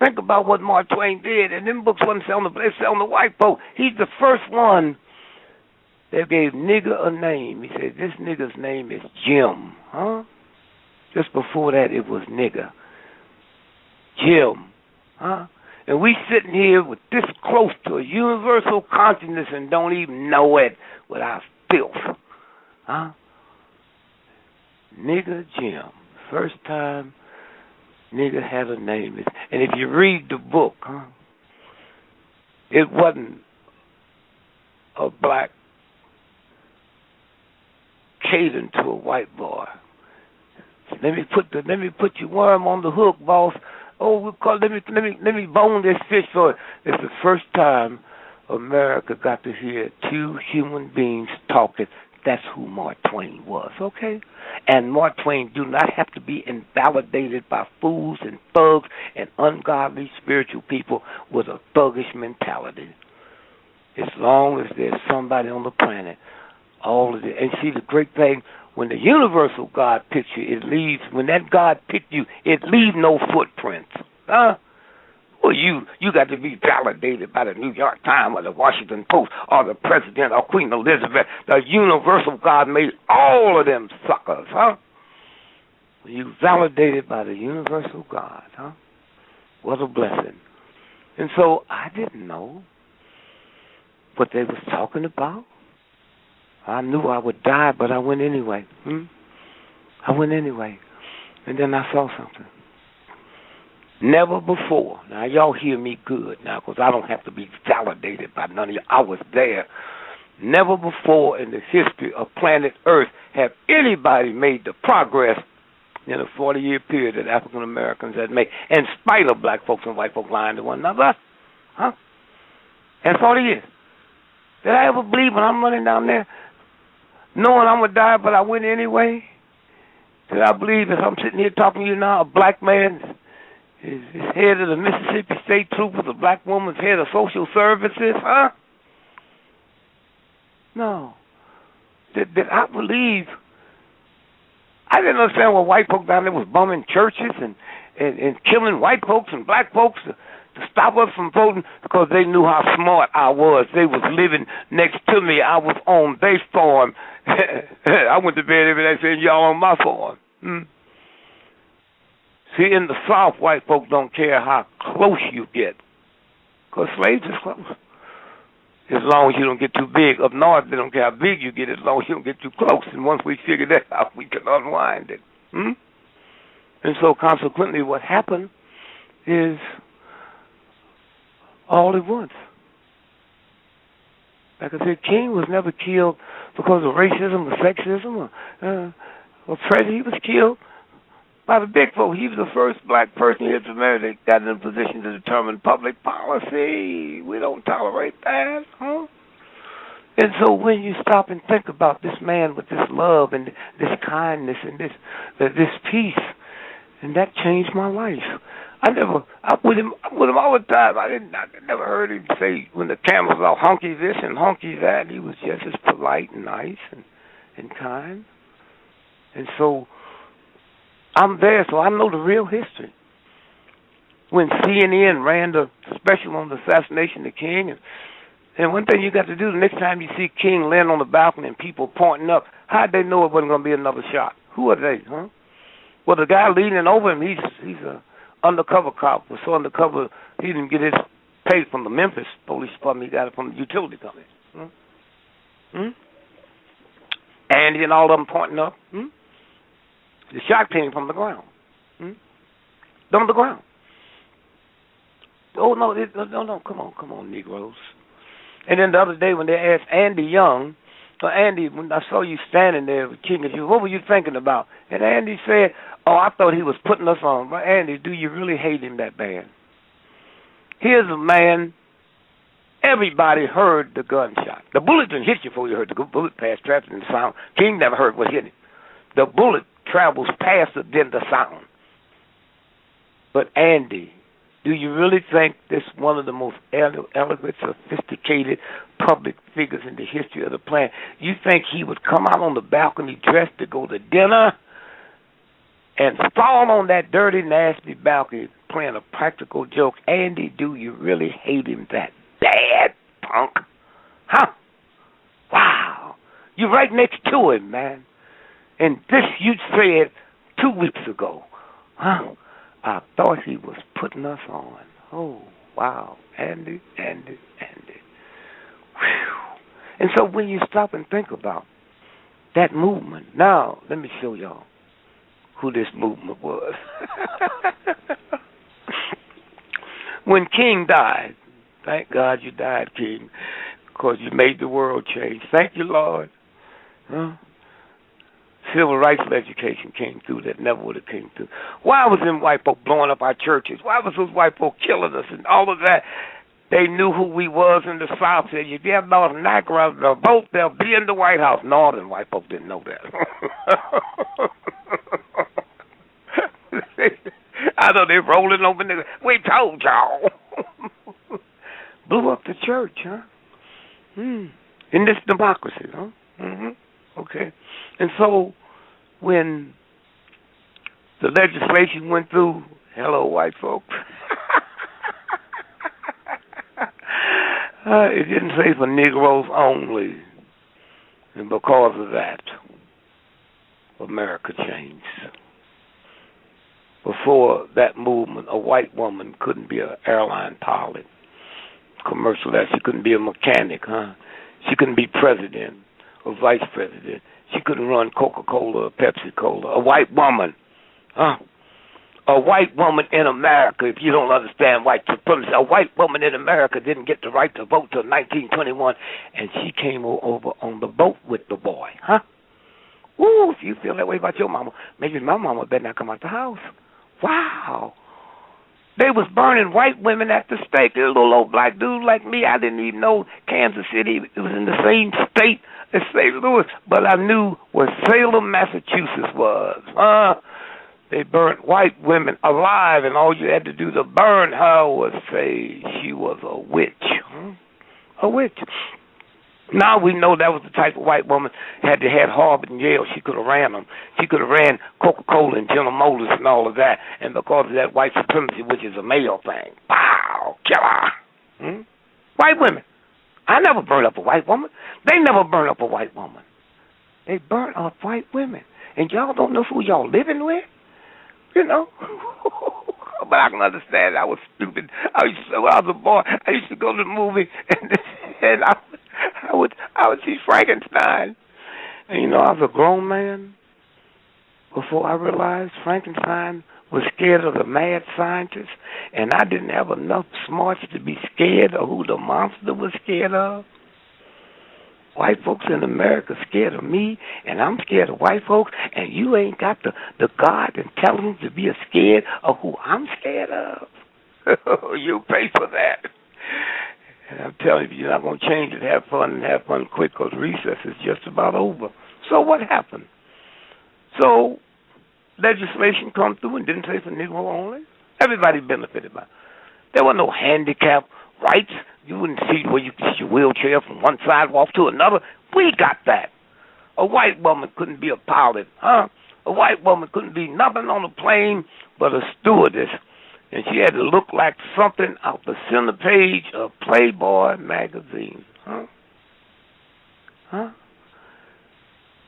Think about what Mark Twain did, and them books wasn't selling they selling the white folk. He's the first one that gave nigger a name. He said, this nigger's name is Jim. Huh? Just before that, it was nigger. Jim. Huh? And we sitting here with this close to a universal consciousness and don't even know it with our filth. Huh? Nigger Jim. First time nigger had a name. And if you read the book, it wasn't a black catering to a white boy. Let me put your worm on the hook, boss. Oh, let me bone this fish for it. It's the first time America got to hear two human beings talking. That's who Mark Twain was, okay? And Mark Twain do not have to be invalidated by fools and thugs and ungodly spiritual people with a thuggish mentality. As long as there's somebody on the planet, all of it. And see, the great thing, when the universal God picks you, when that God picked you, it leaves no footprints. Huh? Well, you got to be validated by the New York Times or the Washington Post or the President or Queen Elizabeth. The universal God made all of them suckers, huh? You validated by the universal God, huh? What a blessing. And so I didn't know what they was talking about. I knew I would die, but I went anyway. I went anyway. And then I saw something. Never before. Now, y'all hear me good now, because I don't have to be validated by none of you. I was there. Never before in the history of planet Earth have anybody made the progress in a 40-year period that African Americans had made, in spite of black folks and white folks lying to one another. Huh? In 40 years. Did I ever believe when I'm running down there, knowing I'm going to die, but I went anyway? Did I believe, as I'm sitting here talking to you now, a black man is head of the Mississippi State Troopers, a black woman's head of social services, huh? No. Did I believe? I didn't understand why white folks down there was bumming churches and killing white folks and black folks to stop us from voting because they knew how smart I was. They was living next to me. I was on their farm. I went to bed every day saying, y'all on my farm. See, in the South, white folks don't care how close you get because slaves is close. As long as you don't get too big. Up north, they don't care how big you get as long as you don't get too close. And once we figure that out, we can unwind it. And so consequently what happened is all at once. Like I said, King was never killed because of racism or sexism or prejudice. He was killed by the big folk. He was the first black person here to America that got in a position to determine public policy. We don't tolerate that, huh? And so when you stop and think about this man with this love and this kindness and this peace, and that changed my life. I'm with him all the time. I never heard him say when the camera was all honky this and honky that. He was just as polite and nice and kind. And so I'm there, so I know the real history. When CNN ran the special on the assassination of King, and one thing you got to do the next time you see King laying on the balcony and people pointing up, how'd they know it wasn't going to be another shot? Who are they, huh? Well, the guy leaning over him, he's a undercover cop. Was so undercover he didn't get his pay from the Memphis police department. He got it from the utility company. Andy and all of them pointing up. The shot came from the ground. On the ground. Oh, no, come on, Negroes. And then the other day when they asked Andy Young, Andy, when I saw you standing there with King, what were you thinking about? And Andy said, I thought he was putting us on. But Andy, do you really hate him that bad? Here's a man, everybody heard the gunshot. The bullet didn't hit you before you heard the bullet pass traffic and the sound. King never heard what hit him. The bullet travels faster than the sound. But Andy, do you really think this one of the most elegant, sophisticated public figures in the history of the planet, you think he would come out on the balcony dressed to go to dinner and fall on that dirty, nasty balcony playing a practical joke? Andy, do you really hate him that bad, punk? Huh? Wow. You're right next to him, man. And this you said 2 weeks ago. Huh? I thought he was putting us on. Oh, wow. Andy. Whew. And so when you stop and think about that movement, now let me show y'all who this movement was. When King died, thank God you died, King, because you made the world change. Thank you, Lord. Huh? Civil rights legislation came through that never would have came through. Why was them white folk blowing up our churches? Why was those white folk killing us and all of that? They knew who we was in the South. Said, if you have North Niagara the vote, they'll be in the White House. Northern white folk didn't know that. I know they're rolling over there. We told y'all. Blew up the church, huh? In this democracy, huh? Okay. And so when the legislation went through, hello, white folks, it didn't say for Negroes only. And because of that, America changed. Before that movement, a white woman couldn't be an airline pilot, commercial that. She couldn't be a mechanic, huh? She couldn't be president or vice president. She couldn't run Coca-Cola or Pepsi-Cola. A white woman, huh? A white woman in America, if you don't understand white supremacy, a white woman in America didn't get the right to vote till 1921, and she came over on the boat with the boy, huh? Ooh, if you feel that way about your mama, maybe my mama better not come out the house. Wow. They was burning white women at the stake. This little old black dude like me, I didn't even know Kansas City was in the same state as St. Louis, but I knew where Salem, Massachusetts was. They burnt white women alive, and all you had to do to burn her was say she was a witch. A witch. Now we know that was the type of white woman had to have Harvard and Yale. She could have ran them. She could have ran Coca-Cola and General Motors and all of that. And because of that white supremacy, which is a male thing, pow, killer. White women. I never burned up a white woman. They never burned up a white woman. They burnt up white women. And y'all don't know who y'all living with? You know? But I can understand I was stupid. When I was a boy, I used to go to the movie and I would see Frankenstein. And, you know, I was a grown man before I realized Frankenstein was scared of the mad scientist, and I didn't have enough smarts to be scared of who the monster was scared of. White folks in America scared of me, and I'm scared of white folks, and you ain't got the God intelligence to be scared of who I'm scared of. You pay for that. And I'm telling you, you're not going to change it. Have fun and have fun quick, because recess is just about over. So what happened? So legislation come through and didn't say for Negro only. Everybody benefited by it. There were no handicap rights. You wouldn't see where you could see your wheelchair from one sidewalk to another. We got that. A white woman couldn't be a pilot, A white woman couldn't be nothing on a plane but a stewardess. And she had to look like something out the center page of Playboy magazine.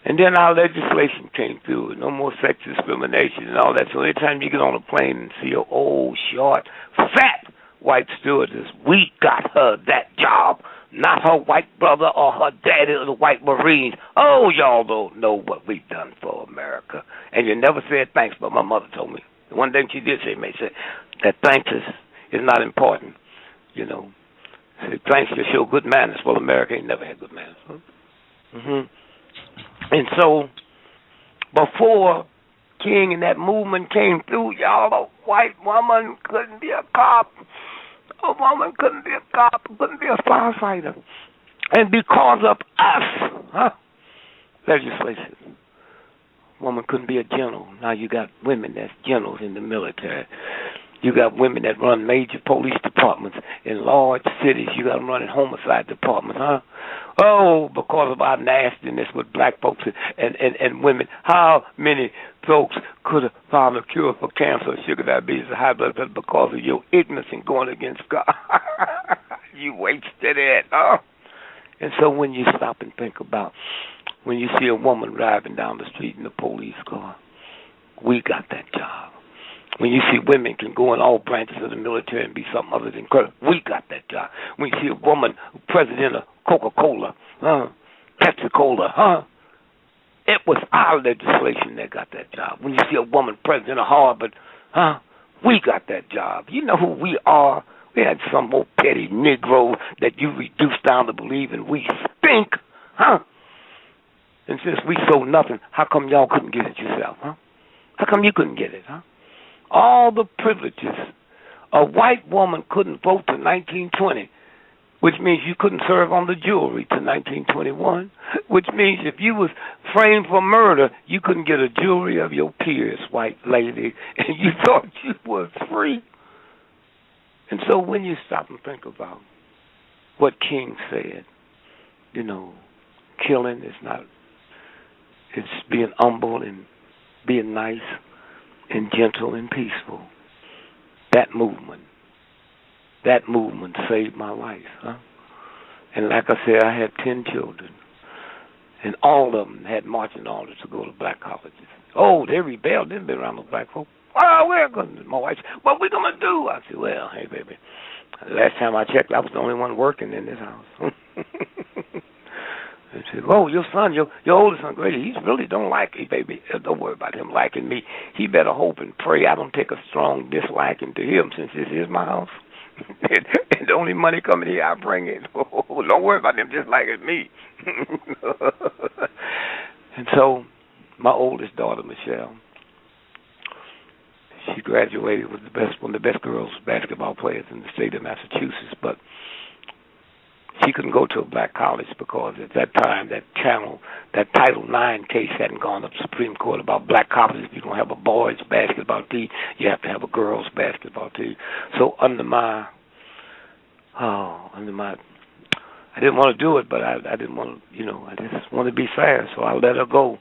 And then our legislation came through. No more sex discrimination and all that. So anytime you get on a plane and see an old, short, fat white stewardess, we got her that job, not her white brother or her daddy or the white Marines. Oh, y'all don't know what we've done for America. And you never said thanks, but my mother told me. The one thing she did say, mate, said that thanks is not important. You know, said thanks to show good manners. Well, America ain't never had good manners. And so, before King and that movement came through, y'all, a white woman couldn't be a cop. A woman couldn't be a cop, couldn't be a firefighter. And because of us, legislation, woman couldn't be a general. Now you got women that's generals in the military. You got women that run major police departments in large cities. You got them running homicide departments, Oh, because of our nastiness with black folks and women. How many folks could have found a cure for cancer, sugar diabetes, and high blood pressure because of your ignorance and going against God? You wasted it, And so when you stop and think about, when you see a woman driving down the street in a police car, we got that job. When you see women can go in all branches of the military and be something other than credit, we got that job. When you see a woman president of Coca-Cola, Pepsi-Cola, it was our legislation that got that job. When you see a woman president of Harvard, we got that job. You know who we are? We had some old petty Negro that you reduced down to believing we stink, And since we sold nothing, how come y'all couldn't get it yourself, How come you couldn't get it, All the privileges. A white woman couldn't vote to 1920, which means you couldn't serve on the jury to 1921, which means if you was framed for murder, you couldn't get a jury of your peers, white lady, and you thought you was free. And so when you stop and think about what King said, you know, killing is not, it's being humble and being nice and gentle and peaceful. That movement saved my life, And like I said, I had 10 children, and all of them had marching orders to go to black colleges. Oh, they rebelled. They didn't be around no black folk. Oh, we're going to, my wife said, what we going to do? I said, well, hey, baby, last time I checked, I was the only one working in this house. And said, oh, your son, your oldest son, Grady, he really don't like me, baby. Don't worry about him liking me. He better hope and pray I don't take a strong disliking to him, since this is my house. And the only money coming here, I bring it. Oh, don't worry about him just liking me. And so my oldest daughter, Michelle, She graduated with one of the best girls basketball players in the state of Massachusetts, but she couldn't go to a black college because at that time that Title IX case hadn't gone up to the Supreme Court about black colleges. If you don't have a boys basketball team, you have to have a girls basketball team. So I didn't want to do it, but I didn't want to, I just want to be fair, so I let her go.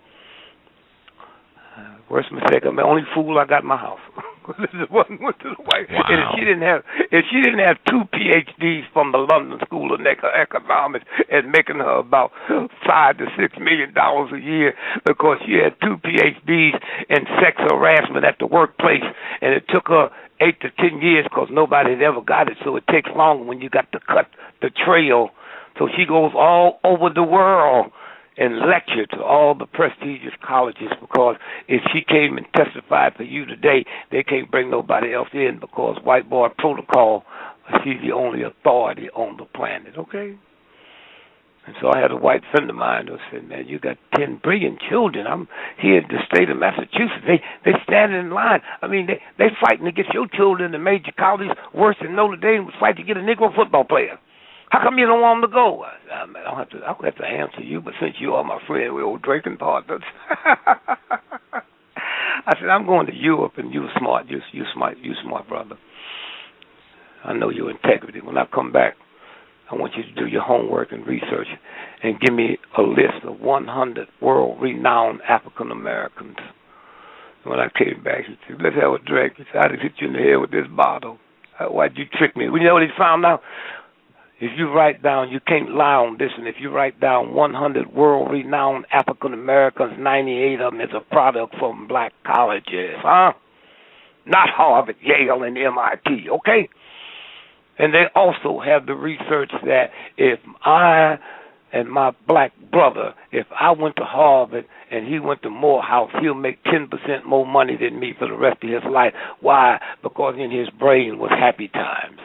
Worst mistake, I'm the only fool I got in my house. Went to the white.
Wow.
And if she didn't have 2 PhDs from the London School of Economics and making her about $5 to $6 million a year because she had 2 PhDs in sex harassment at the workplace, and it took her 8 to 10 years because nobody had ever got it. So it takes longer when you got to cut the trail. So she goes all over the world and lecture to all the prestigious colleges, because if she came and testified for you today, they can't bring nobody else in because white boy protocol, she's the only authority on the planet, okay? And so I had a white friend of mine who said, man, you got 10 brilliant children. I'm here in the state of Massachusetts. They standing in line. I mean, they fighting to get your children in the major colleges worse than Notre Dame was fighting to get a Negro football player. How come you don't want them to go? I don't have to answer you, but since you are my friend, we're old drinking partners. I said, I'm going to Europe, and you're smart. You smart, brother. I know your integrity. When I come back, I want you to do your homework and research and give me a list of 100 world-renowned African Americans. When I came back, he said, let's have a drink. He said, I just hit you in the head with this bottle. Why'd you trick me? Well, you know what he found out? If you write down, you can't lie on this, and if you write down 100 world-renowned African Americans, 98 of them is a product from black colleges, huh? Not Harvard, Yale, and MIT, okay? And they also have the research that if I and my black brother, if I went to Harvard and he went to Morehouse, he'll make 10% more money than me for the rest of his life. Why? Because in his brain was happy times,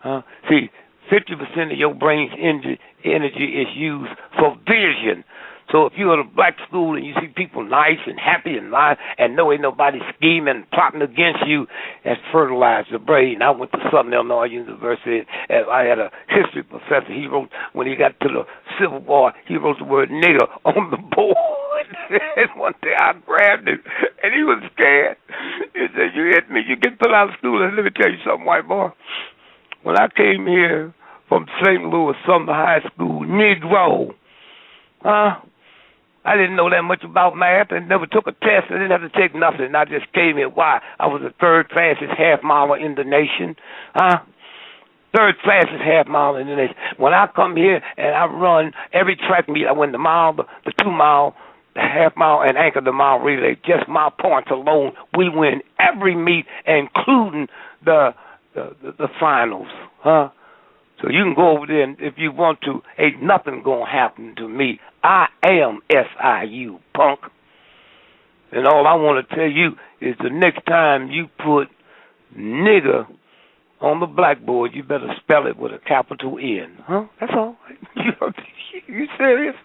huh? See, 50% of your brain's energy is used for vision. So if you're at a black school and you see people nice and happy and lying and know ain't nobody scheming and plotting against you, that's fertilized the brain. I went to Southern Illinois University, and I had a history professor. He wrote, when he got to the Civil War, he wrote the word nigger on the board. And one day I grabbed him, and he was scared. He said, you hit me, you get put out of school. And let me tell you something, white boy. When I came here from St. Louis Sumner High School, Negro, I didn't know that much about math and never took a test. I didn't have to take nothing. I just came here. Why? I was the third fastest half miler in the nation. Third fastest half mile in the nation. When I come here and I run every track meet, I win the mile, the 2 mile, the half mile, and anchor the mile relay. Just my points alone, we win every meet, including the finals, huh? So you can go over there, and if you want to, ain't nothing gonna happen to me. I am SIU, punk. And all I want to tell you is the next time you put nigger on the blackboard, you better spell it with a capital N, huh? That's all. You serious?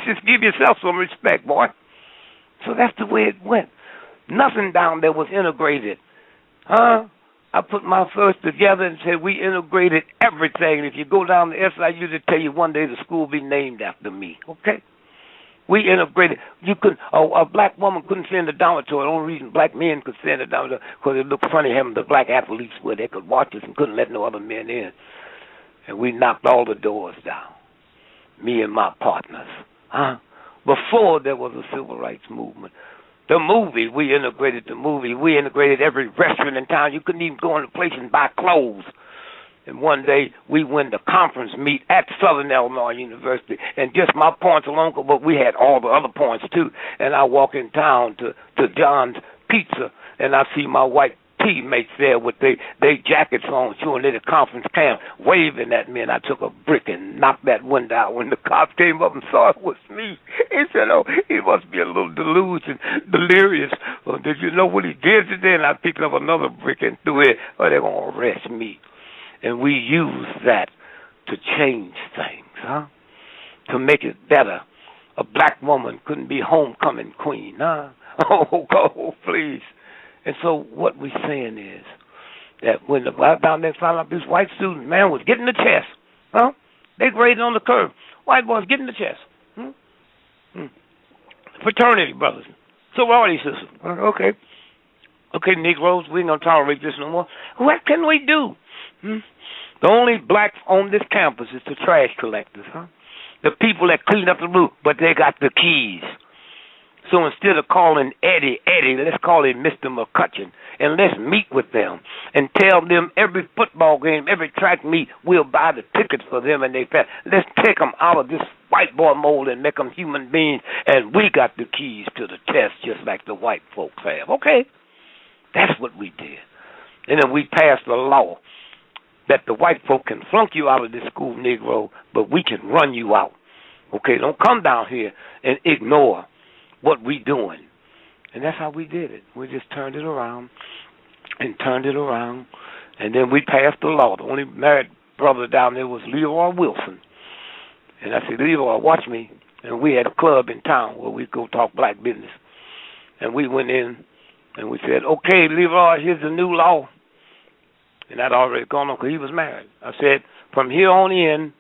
Just give yourself some respect, boy. So that's the way it went. Nothing down there was integrated. Huh? I put my first together and said we integrated everything. And if you go down to SIU, they tell you one day the school will be named after me. Okay? We integrated. You could a black woman couldn't stay in the dormitory. The only reason black men could stay in the dormitory because it looked funny having the black athletes where they could watch us and couldn't let no other men in. And we knocked all the doors down. Me and my partners. Huh? Before there was a civil rights movement. The movie, we integrated the movie. We integrated every restaurant in town. You couldn't even go in a place and buy clothes. And one day, we went to conference meet at Southern Illinois University. And just my points alone, but we had all the other points, too. And I walk in town to John's Pizza, and I see my white teammates there with they jackets on, showing they the conference camp, waving at me, and I took a brick and knocked that window out. When the cops came up and saw it was me, he said, oh, he must be a little delirious. Well, did you know what he did today? And I picked up another brick and threw it. Oh, they're going to arrest me. And we used that to change things, huh? To make it better. A black woman couldn't be homecoming queen, huh? Oh, please. And so what we're saying is that when the black down there found out this white student, man, was getting the chest, huh? They graded on the curve. White boys getting the chest. Fraternity brothers. Sorority sisters. Okay. Okay, Negroes, we ain't going to tolerate this no more. What can we do? The only blacks on this campus is the trash collectors, huh? The people that clean up the roof, but they got the keys. So instead of calling Eddie, let's call him Mr. McCutcheon, and let's meet with them and tell them every football game, every track meet, we'll buy the tickets for them and they family. Let's take them out of this white boy mold and make them human beings, and we got the keys to the test just like the white folks have. Okay, that's what we did. And then we passed a law that the white folk can flunk you out of this school, Negro, but we can run you out. Okay, don't come down here and ignore what we doing. And that's how we did it. We just turned it around and turned it around, and then we passed the law. The only married brother down there was Leroy Wilson. And I said, Leroy, watch me. And we had a club in town where we go talk black business. And we went in and we said, okay, Leroy, here's the new law. And that already gone on because he was married. I said, from here on in,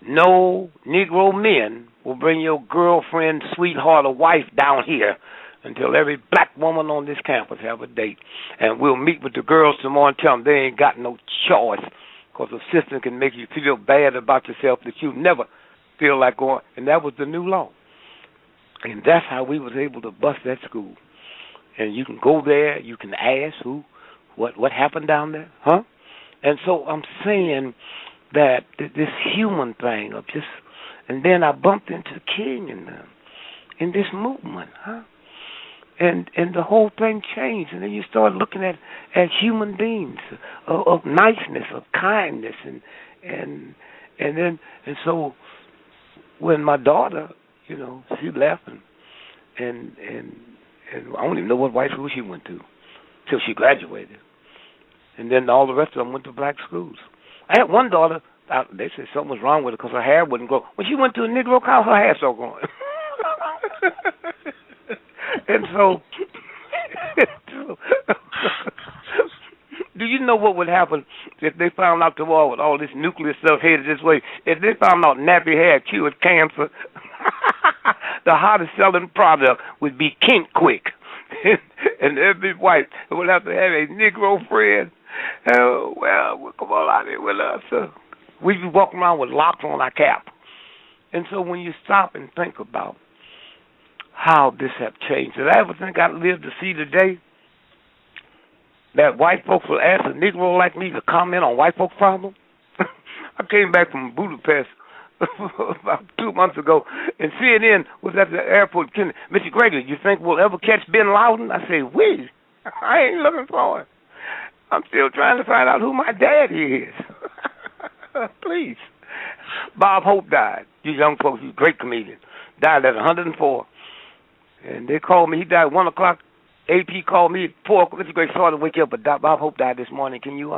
no Negro men will bring your girlfriend, sweetheart, or wife down here until every black woman on this campus have a date. And we'll meet with the girls tomorrow and tell them they ain't got no choice because a sister can make you feel bad about yourself that you never feel like going. And that was the new law. And that's how we was able to bust that school. And you can go there, you can ask what happened down there, huh? And so I'm saying that this human thing of just, and then I bumped into King in this movement, huh? And the whole thing changed, and then you start looking at human beings of niceness, of kindness, and so when my daughter, she left, and I don't even know what white school she went to till she graduated, and then all the rest of them went to black schools. I had one daughter. They said something was wrong with her because her hair wouldn't grow. When she went to a Negro college, her hair started growing. And so, do you know what would happen if they found out tomorrow with all this nuclear stuff headed this way? If they found out nappy hair cured cancer, the hottest selling product would be Kink Quick. And every white would have to have a Negro friend. Well, come on out here with us. We'd be walking around with locks on our cap. And so when you stop and think about how this have changed, did I ever think I'd live to see the day that white folks will ask a Negro like me to comment on white folks' problems? I came back from Budapest about 2 months ago, and CNN was at the airport. Mr. Gregory, you think we'll ever catch Bin Laden? I say, we. I ain't looking for it. I'm still trying to find out who my daddy is. Please. Bob Hope died. You young folks, he's a great comedian. Died at 104. And they called me. He died at 1 o'clock. AP called me at 4 o'clock. Mr. Gregory, sorry to wake you up, but Bob Hope died this morning. Can you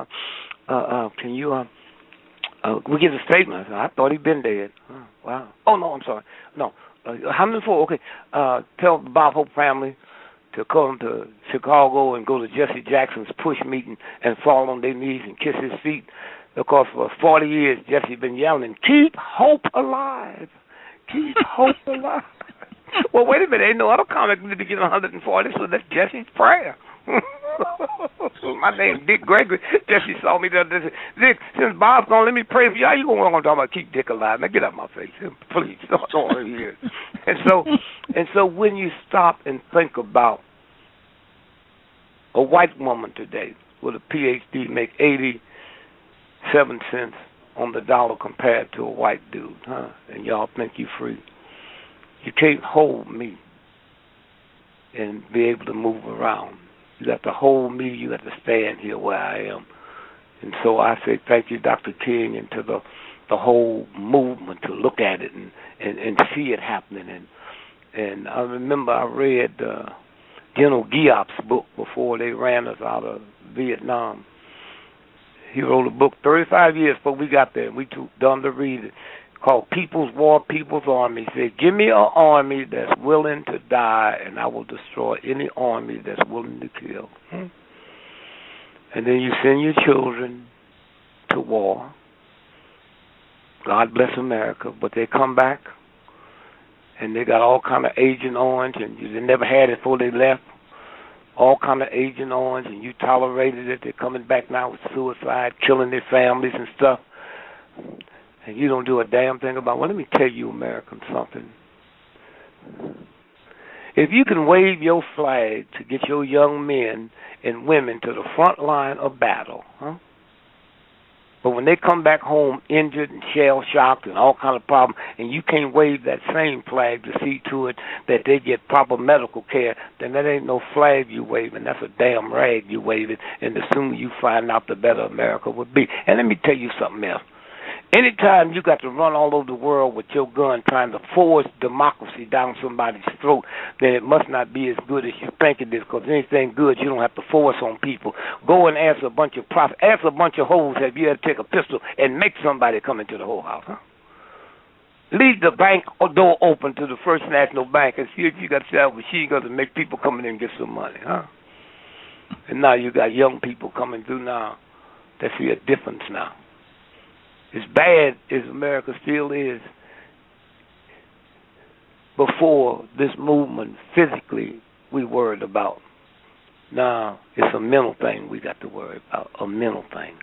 we get a statement? I thought he'd been dead. Oh, wow. Oh, no, I'm sorry. No. 104, okay. Tell the Bob Hope family to come to Chicago and go to Jesse Jackson's push meeting and fall on their knees and kiss his feet. Because for 40 years, Jesse been yelling, keep hope alive. Keep hope alive. Well, wait a minute. Ain't no other comic to begin 140, so that's Jesse's prayer. My name's Dick Gregory. Jesse saw me the other day. Dick, since Bob's gone, let me pray for you. How you going to talk about keep Dick alive? Now get out of my face. Please, don't here. And so when you stop and think about a white woman today with a PhD make 87 cents on the dollar compared to a white dude, huh? And y'all think you free. You can't hold me and be able to move around. You got to hold me. You got to stand here where I am. And so I say thank you, Dr. King, and to the whole movement to look at it and see it happening. And I remember I read General Giap's book before they ran us out of Vietnam. He wrote a book 35 years before we got there. We took done to read it. called People's War, People's Army. He said, give me an army that's willing to die, and I will destroy any army that's willing to kill. And then you send your children to war. God bless America, but they come back, and they got all kind of Agent Orange, and they never had it before they left. All kind of Agent Orange, and you tolerated it. They're coming back now with suicide, killing their families and stuff. And you don't do a damn thing about it. Well, let me tell you, Americans, something. If you can wave your flag to get your young men and women to the front line of battle, but when they come back home injured and shell-shocked and all kind of problems, and you can't wave that same flag to see to it that they get proper medical care, then that ain't no flag you waving. That's a damn rag you waving, and the sooner you find out, the better America would be. And let me tell you something else. Anytime you got to run all over the world with your gun trying to force democracy down somebody's throat, then it must not be as good as you think it is, because anything good you don't have to force on people. Go and ask a bunch of prophets, ask a bunch of hoes, have you ever take a pistol and make somebody come into the whole house? Leave the bank door open to the First National Bank and see if you got to sell machine guns and make people come in and get some money, And now you got young people coming through now that see a difference now. As bad as America still is, before this movement, physically, we worried about. Now, it's a mental thing we got to worry about, a mental thing.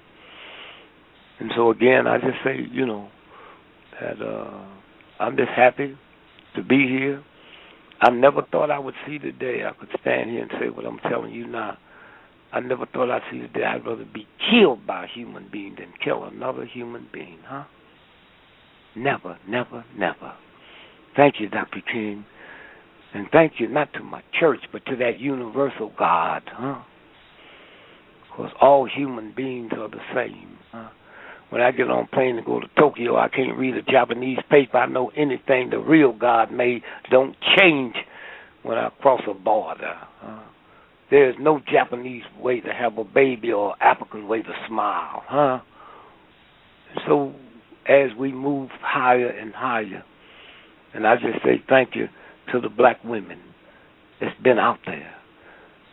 And so, again, I just say, that I'm just happy to be here. I never thought I would see the day I could stand here and say what I'm telling you now. I never thought I'd see the day I'd rather be killed by a human being than kill another human being, Never, never, never. Thank you, Dr. King. And thank you not to my church, but to that universal God, Because all human beings are the same, When I get on a plane to go to Tokyo, I can't read a Japanese paper. I know anything the real God made don't change when I cross a border, There's no Japanese way to have a baby or African way to smile, So as we move higher and higher, and I just say thank you to the black women that's been out there,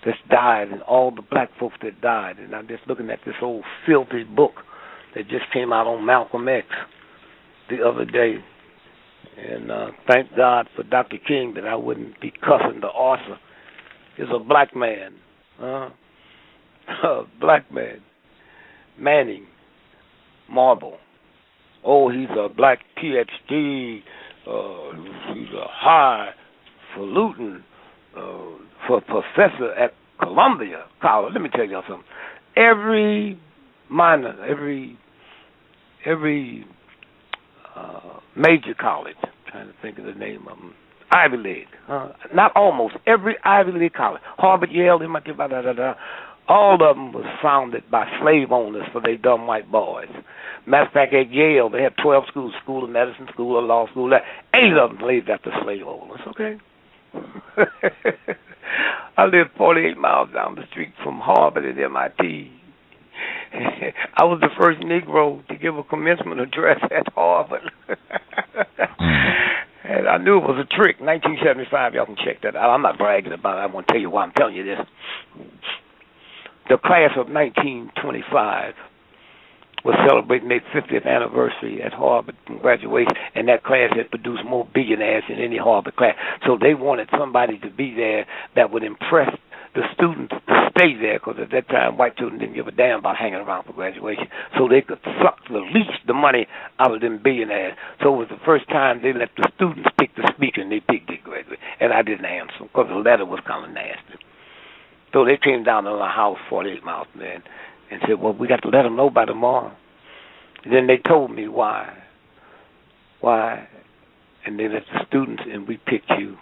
that's died, and all the black folks that died. And I'm just looking at this old filthy book that just came out on Malcolm X the other day. And thank God for Dr. King that I wouldn't be cussing the author. Is a black man, a black man, Manning Marble. Oh, he's a black PhD. He's a highfalutin for professor at Columbia College. Let me tell y'all something. Every major college, I'm trying to think of the name of them, Ivy League, not almost, every Ivy League college, Harvard, Yale, MIT, all of them was founded by slave owners for their dumb white boys. Matter of fact, at Yale, they had 12 schools, School of Medicine, School of Law, School of 8 of them named after slave owners, okay? I lived 48 miles down the street from Harvard and MIT. I was the first Negro to give a commencement address at Harvard. And I knew it was a trick. 1975, y'all can check that out. I'm not bragging about it. I want to tell you why I'm telling you this. The class of 1925 was celebrating their 50th anniversary at Harvard graduation, and that class had produced more billionaires than any Harvard class. So they wanted somebody to be there that would impress the students to stay there, because at that time white children didn't give a damn about hanging around for graduation, so they could suck the least the money out of them billionaires. So it was the first time they let the students pick the speaker, and they picked Dick Gregory, and I didn't answer because the letter was kind of nasty. So they came down to my house 48 miles from there and said, well, we got to let them know by tomorrow. And then they told me why, and they let the students, and we picked you,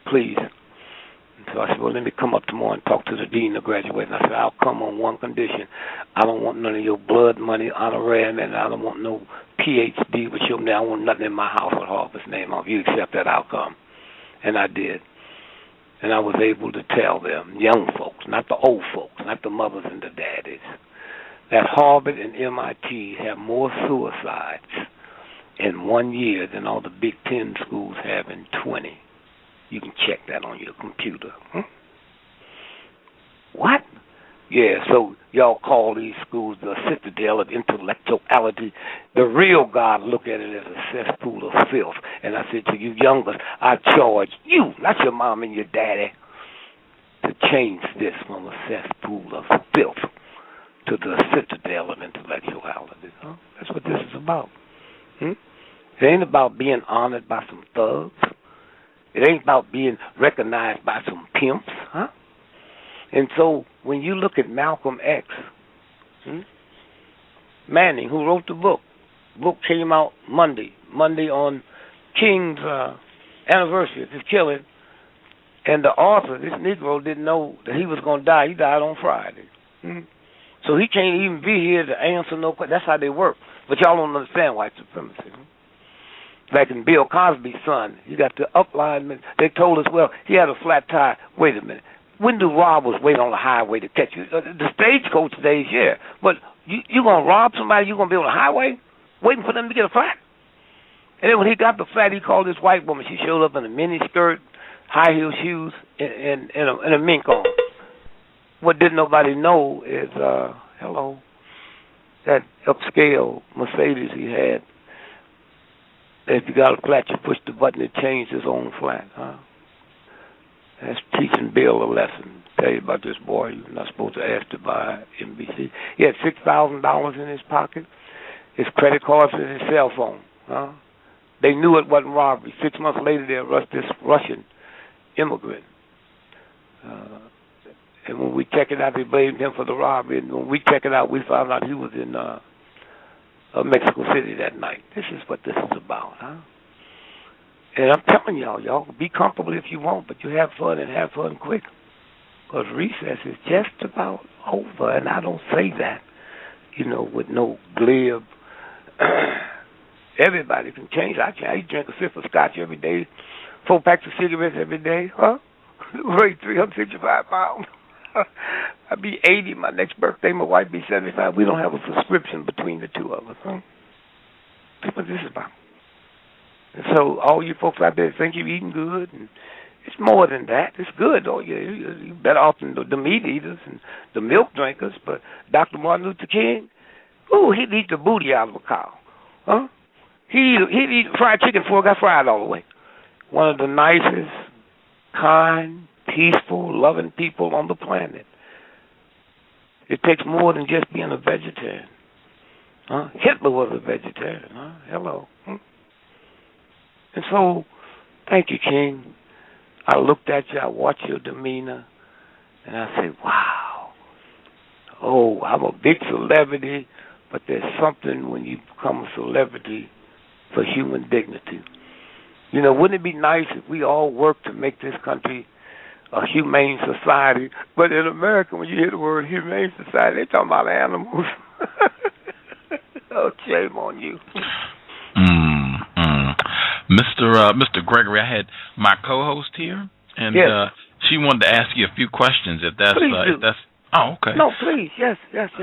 please. And so I said, well, let me come up tomorrow and talk to the dean of graduating. I said, I'll come on one condition. I don't want none of your blood money, honorarium, and I don't want no PhD with your name. I want nothing in my house with Harvard's name on. If you accept that, I'll come. And I did. And I was able to tell them, young folks, not the old folks, not the mothers and the daddies, that Harvard and MIT have more suicides in 1 year than all the Big Ten schools have in 20. You can check that on your computer. What? Yeah, so y'all call these schools the citadel of intellectuality. The real God look at it as a cesspool of filth. And I said to you youngers, I charge you, not your mom and your daddy, to change this from a cesspool of filth to the citadel of intellectuality. Huh? That's what this is about. It ain't about being honored by some thugs. It ain't about being recognized by some pimps, huh? And so when you look at Malcolm X, Manning, who wrote the book came out Monday on King's anniversary of his killing, and the author, this Negro, didn't know that he was going to die. He died on Friday. So he can't even be here to answer no questions. That's how they work. But y'all don't understand white supremacy. Like in Bill Cosby's son, you got the upline. They told us, well, he had a flat tire. Wait a minute. When do robbers wait on the highway to catch you? The stagecoach days, yeah. But you going to rob somebody, you going to be on the highway waiting for them to get a flat? And then when he got the flat, he called this white woman. She showed up in a mini skirt, high heel shoes, and a mink on. What didn't nobody know is, that upscale Mercedes he had. If you got a flat, you push the button, it changed his own flat, huh? That's teaching Bill a lesson. Tell you about this boy. You're not supposed to ask to buy NBC. He had $6,000 in his pocket, his credit cards, and his cell phone. Huh? They knew it wasn't robbery. 6 months later, they arrested this Russian immigrant. And when we checked it out, they blamed him for the robbery. And when we checked it out, we found out he was in Mexico City that night. This is what this is about, huh? And I'm telling y'all be comfortable if you want, but you have fun and have fun quick. Because recess is just about over, and I don't say that, with no glib. Everybody can change. I drink a sip of scotch every day, 4 packs of cigarettes every day, huh? Weigh 365 pounds. I'll be 80 my next birthday. My wife be 75. We don't have a prescription between the two of us, huh? That's what this is about. And so all you folks out there think you're eating good, and it's more than that. It's good, though. You're better off than the meat eaters and the milk drinkers. But Dr. Martin Luther King, he'd eat the booty out of a cow. Huh? He'd eat fried chicken before it got fried all the way. One of the nicest, kind, peaceful, loving people on the planet. It takes more than just being a vegetarian. Huh? Hitler was a vegetarian. Huh? Hello. And so, thank you, King. I looked at you, I watched your demeanor, and I said, wow. Oh, I'm a big celebrity, but there's something when you become a celebrity for human dignity. Wouldn't it be nice if we all worked to make this country a humane society? But in America, when you hear the word humane society, they're talking about animals. Oh, shame on you.
Mr. Gregory, I had my co-host here, and
yes.
She wanted to ask you a few questions. If that's,
please do.
If that's, oh, okay.
No, please, yes.
Let's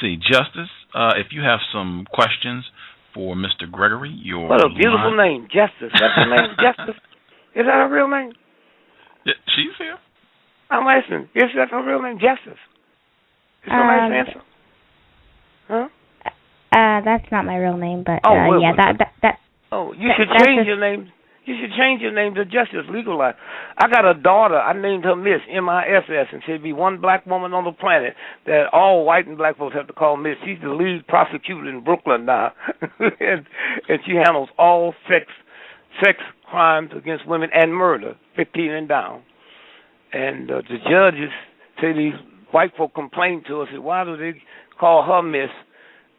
see, Justice. If you have some questions for Mr. Gregory,
what a beautiful name, Justice. That's the name, Justice. Is that her real name?
Yeah, she's here.
I'm asking. Is that her real name, Justice? Is that a nice answer? Huh?
That's not my real name, but
yeah,
that.
Oh, you should change your name. You should change your name to Justice. Legalize. I got a daughter. I named her Miss, M-I-S-S, and she'd be one black woman on the planet that all white and black folks have to call Miss. She's the lead prosecutor in Brooklyn now, and she handles all sex crimes against women and murder, 15 and down. And the judges say these white folk complain to us, say, why do they call her Miss?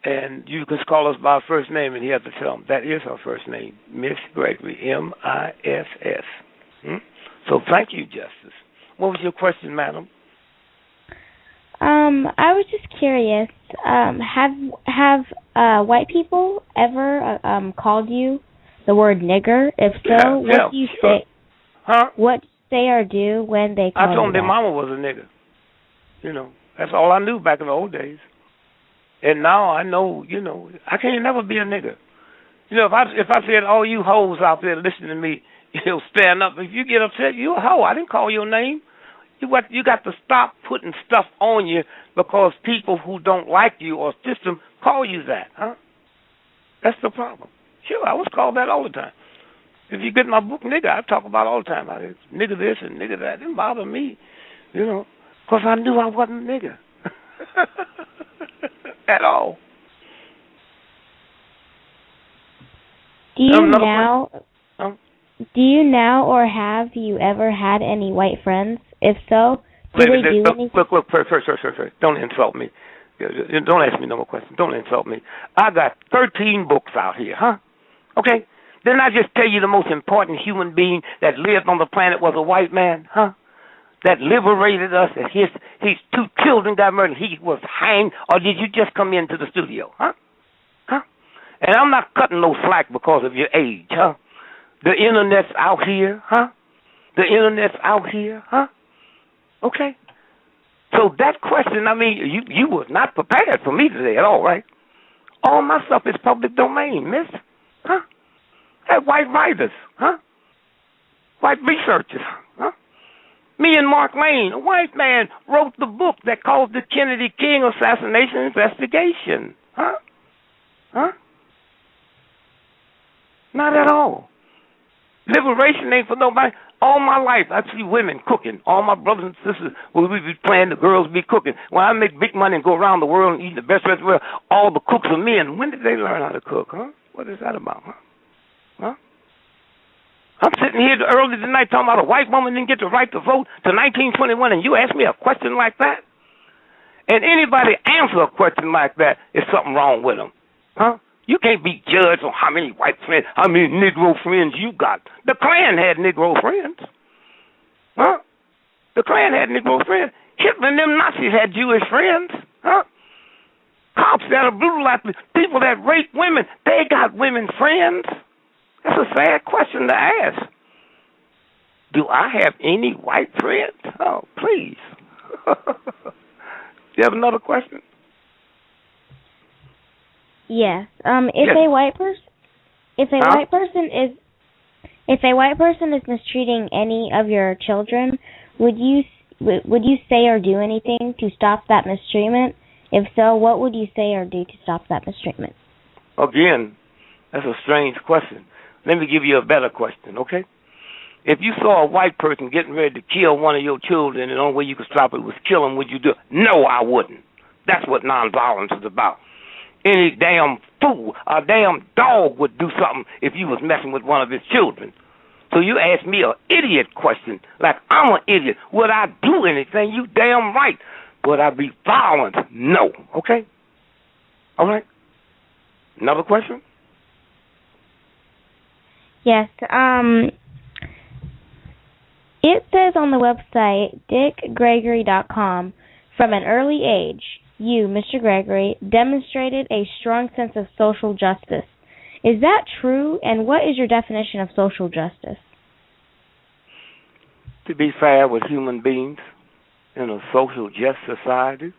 And you can call us by our first name, and he has to tell them that is our first name, Miss Gregory, M-I-S-S. So thank you, Justice. What was your question, madam?
I was just curious. Have white people ever called you the word nigger? If so, what do you say?
Huh?
What do you say or do when they call you?
I told them
that?
their mama was a nigger. That's all I knew back in the old days. And now I know, I can't never be a nigger. You know, if I said, all you hoes out there listening to me, you'll stand up. If you get upset, you a hoe. I didn't call your name. You got to stop putting stuff on you because people who don't like you or system call you that, huh? That's the problem. Sure, I was called that all the time. If you get my book, nigga, I talk about all the time. Nigga this and nigga that. It didn't bother me, you know, because I knew I wasn't a nigga at all.
Do you now or have you ever had any white friends? If so, do they do anything?
Look, first. Don't insult me. Don't ask me no more questions. Don't insult me. I got 13 books out here, huh? Okay? Didn't I just tell you the most important human being that lived on the planet was a white man, huh? That liberated us, that his 2 children got murdered, he was hanged, or did you just come into the studio, huh? And I'm not cutting no slack because of your age, huh? The internet's out here, huh? The internet's out here, huh? Okay. So that question, I mean, you was not prepared for me today at all, right? All my stuff is public domain, miss. Huh? Had white writers, huh? White researchers, huh? Me and Mark Lane, a white man, wrote the book that called the Kennedy King Assassination Investigation, huh? Huh? Not at all. Liberation ain't for nobody. All my life, I see women cooking. All my brothers and sisters, when we be playing, the girls be cooking. When I make big money and go around the world and eat the best restaurant, all the cooks are men. When did they learn how to cook, huh? What is that about, huh? Huh? I'm sitting here early tonight talking about a white woman didn't get the right to vote to 1921, and you ask me a question like that? And anybody answer a question like that, is something wrong with them, huh? You can't be judged on how many white friends, how many Negro friends you got. The Klan had Negro friends. Huh? The Klan had Negro friends. Hitler and them Nazis had Jewish friends. Huh? Cops that are brutalized, people that rape women, they got women friends. That's a sad question to ask. Do I have any white friends? Oh, please. You have another question?
Yes. If a white person is mistreating any of your children, would you say or do anything to stop that mistreatment? If so, what would you say or do to stop that mistreatment?
Again, that's a strange question. Let me give you a better question, okay? If you saw a white person getting ready to kill one of your children and the only way you could stop it was kill him, would you do it? No, I wouldn't. That's what nonviolence is about. Any damn fool, a damn dog would do something if you was messing with one of his children. So you ask me an idiot question, like I'm an idiot. Would I do anything? You damn right. Would I be violent? No. Okay? All right? Another question?
Yes. It says on the website, dickgregory.com, from an early age, you, Mr. Gregory, demonstrated a strong sense of social justice. Is that true, and what is your definition of social justice?
To be fair with human beings in a social just society,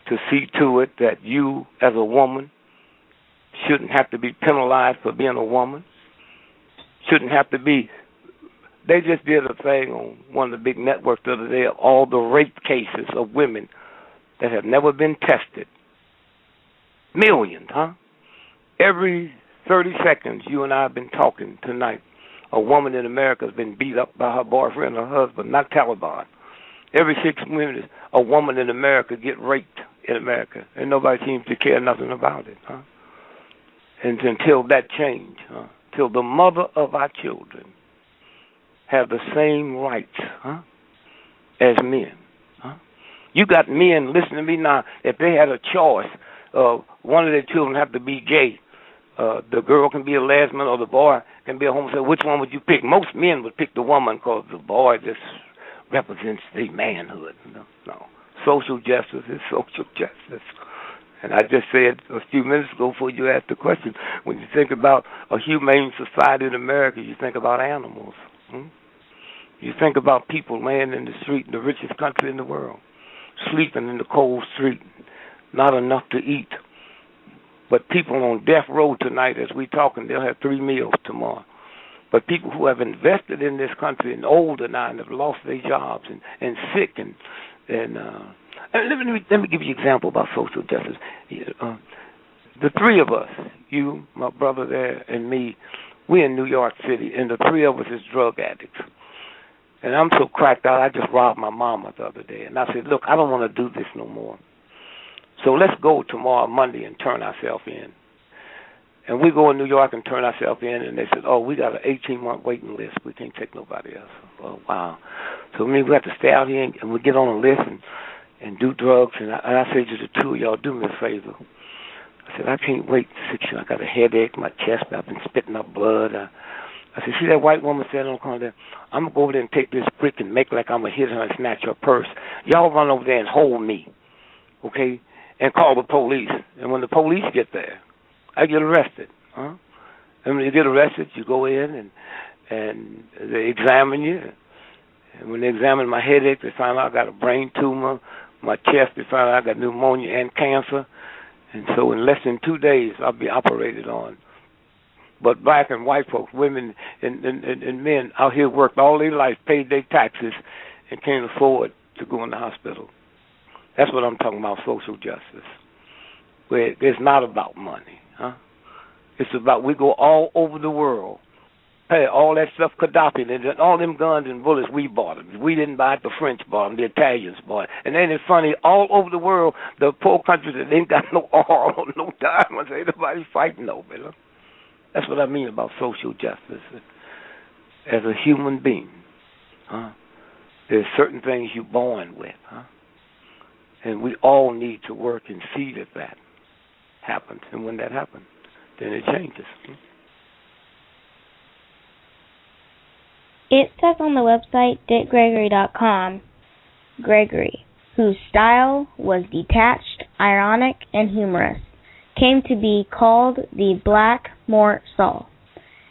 to see to it that you, as a woman, shouldn't have to be penalized for being a woman, shouldn't have to be. They just did a thing on one of the big networks the other day of all the rape cases of women that have never been tested. Millions, huh? Every 30 seconds, you and I have been talking tonight. A woman in America has been beat up by her boyfriend or husband, not Taliban. Every 6 minutes, a woman in America get raped in America, and nobody seems to care nothing about it, huh? And until that change, huh? Till the mother of our children have the same rights, huh, as men, huh? You got men listening to me now. If they had a choice, one of their children have to be gay. The girl can be a lesbian or the boy can be a homosexual. Which one would you pick? Most men would pick the woman because the boy just represents the manhood. No. Social justice is social justice. And I just said a few minutes ago before you asked the question, when you think about a humane society in America, you think about animals. You think about people laying in the street in the richest country in the world, sleeping in the cold street, not enough to eat. But people on death row tonight, as we talking, they'll have 3 meals tomorrow. But people who have invested in this country and older now and have lost their jobs and sick and let me give you an example about social justice. The 3 of us, you, my brother there, and me, we're in New York City, and the 3 of us is drug addicts. And I'm so cracked out, I just robbed my mama the other day. And I said, look, I don't want to do this no more. So let's go tomorrow, Monday, and turn ourselves in. And we go in New York and turn ourselves in, and they said, oh, we got an 18-month waiting list. We can't take nobody else. Oh, wow. So we have to stay out here, and we get on a list and do drugs. And I said to the 2 of y'all, do me a favor. I said, I can't wait 6 years. I got a headache, my chest, I've been spitting up blood. I said, see that white woman standing on the corner there? I'm going to go over there and take this brick and make like I'm going to hit her and snatch her purse. Y'all run over there and hold me, okay, and call the police. And when the police get there, I get arrested. Huh? And when you get arrested, you go in and they examine you. And when they examine my headache, they find out I got a brain tumor. My chest, they find out I got pneumonia and cancer. And so in less than 2 days, I'll be operated on. But black and white folks, women and men out here worked all their life, paid their taxes, and can't afford to go in the hospital. That's what I'm talking about, social justice. Where it's not about money, huh? It's about we go all over the world. Hey, all that stuff, Gaddafi, and all them guns and bullets, we bought them. We didn't buy it, the French bought them, the Italians bought it. And then it's funny, all over the world, the poor countries that ain't got no oil or no diamonds, ain't nobody fighting over it. That's what I mean about social justice. As a human being, huh? There's certain things you're born with, huh? And we all need to work and see that happens. And when that happens, then it changes.
It says on the website did'thave.com, Gregory, whose style was detached, ironic, and humorous, came to be called the Black Mort Saul,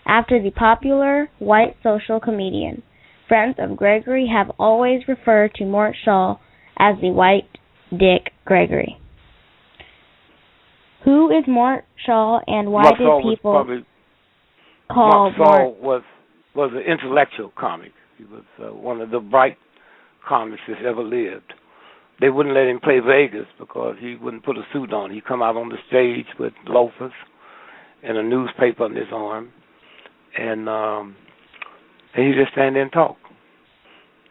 after the popular white social comedian. Friends of Gregory have always referred to Mort Saul as the white Dick Gregory. Who is Mort Saul, and why did people call
Mort Saul was an intellectual comic. He was one of the bright comics that ever lived. They wouldn't let him play Vegas because he wouldn't put a suit on. He'd come out on the stage with loafers and a newspaper on his arm, and he'd just stand there and talk.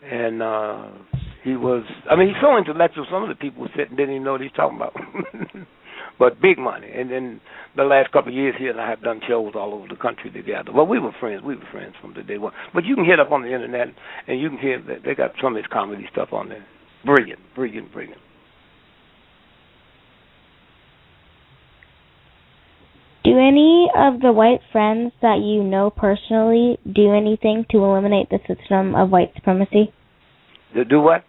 And he's so intellectual, some of the people were sitting didn't even know what he's talking about. But big money. And then the last couple of years, he and I have done shows all over the country together. Well, we were friends. We were friends from the day one. But you can hit up on the internet, and you can hear that they got some of his comedy stuff on there. Brilliant, brilliant, brilliant.
Do any of the white friends that you know personally do anything to eliminate the system of white supremacy?
Do what?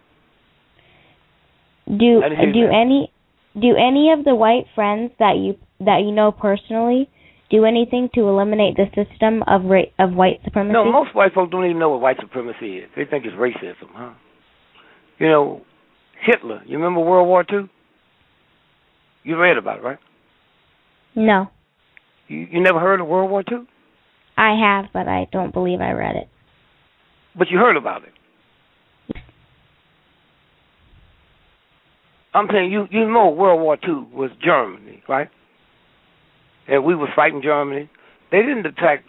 Do any of the white friends that you know personally do anything to eliminate the system of white supremacy?
No, most white folks don't even know what white supremacy is. They think it's racism, huh? You know, Hitler, you remember World War II? You read about it, right?
No.
You never heard of World War II?
I have, but I don't believe I read it.
But you heard about it. I'm saying, you know World War II was Germany, right? And we were fighting Germany. They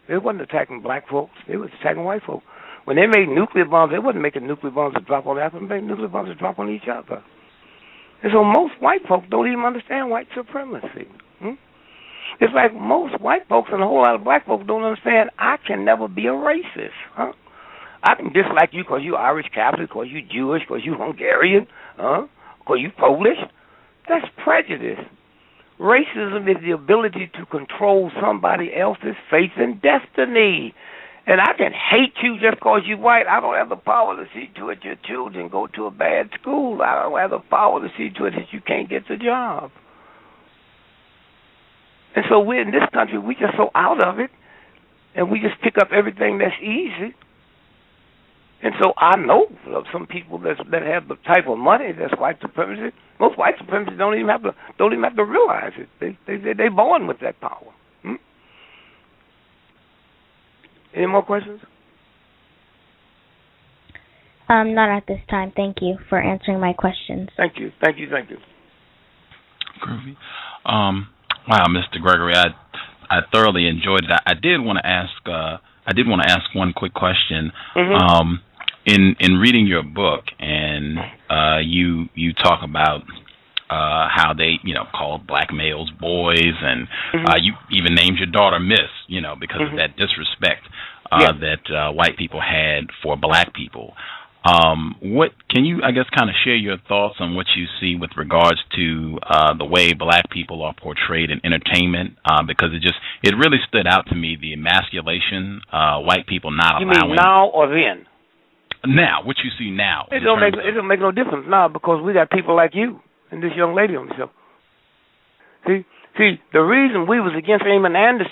wasn't attacking black folks. They was attacking white folks. When they made nuclear bombs, they wasn't making nuclear bombs to drop on Africa. They made nuclear bombs to drop on each other. And so most white folks don't even understand white supremacy. It's like most white folks and a whole lot of black folks don't understand I can never be a racist. Huh? I can dislike you because you're Irish Catholic, because you're Jewish, because you're Hungarian, because you're Polish. That's prejudice. Racism is the ability to control somebody else's fate and destiny. And I can hate you just because you're white. I don't have the power to see to it your children go to a bad school. I don't have the power to see to it that you can't get the job. And so we're in this country, we just so out of it, and we just pick up everything that's easy. And so I know of some people that have the type of money that's white supremacy. Most white supremacists don't even have to realize it. They're born with that power. Any more questions?
Not at this time. Thank you for answering my questions.
Thank you.
Groovy. Wow, Mr. Gregory, I thoroughly enjoyed it. I did want to ask one quick question.
Mm-hmm.
In reading your book, and you talk about how they called black males boys, and you even named your daughter Miss, because of that disrespect that white people had for black people. What can you, I guess, kind of share your thoughts on what you see with regards to the way black people are portrayed in entertainment? Because it really stood out to me, the emasculation, white people not allowing.
You mean now or then?
Now, what you see now.
It don't make no difference now, because we got people like you and this young lady on the show. See, the reason we was against Amos and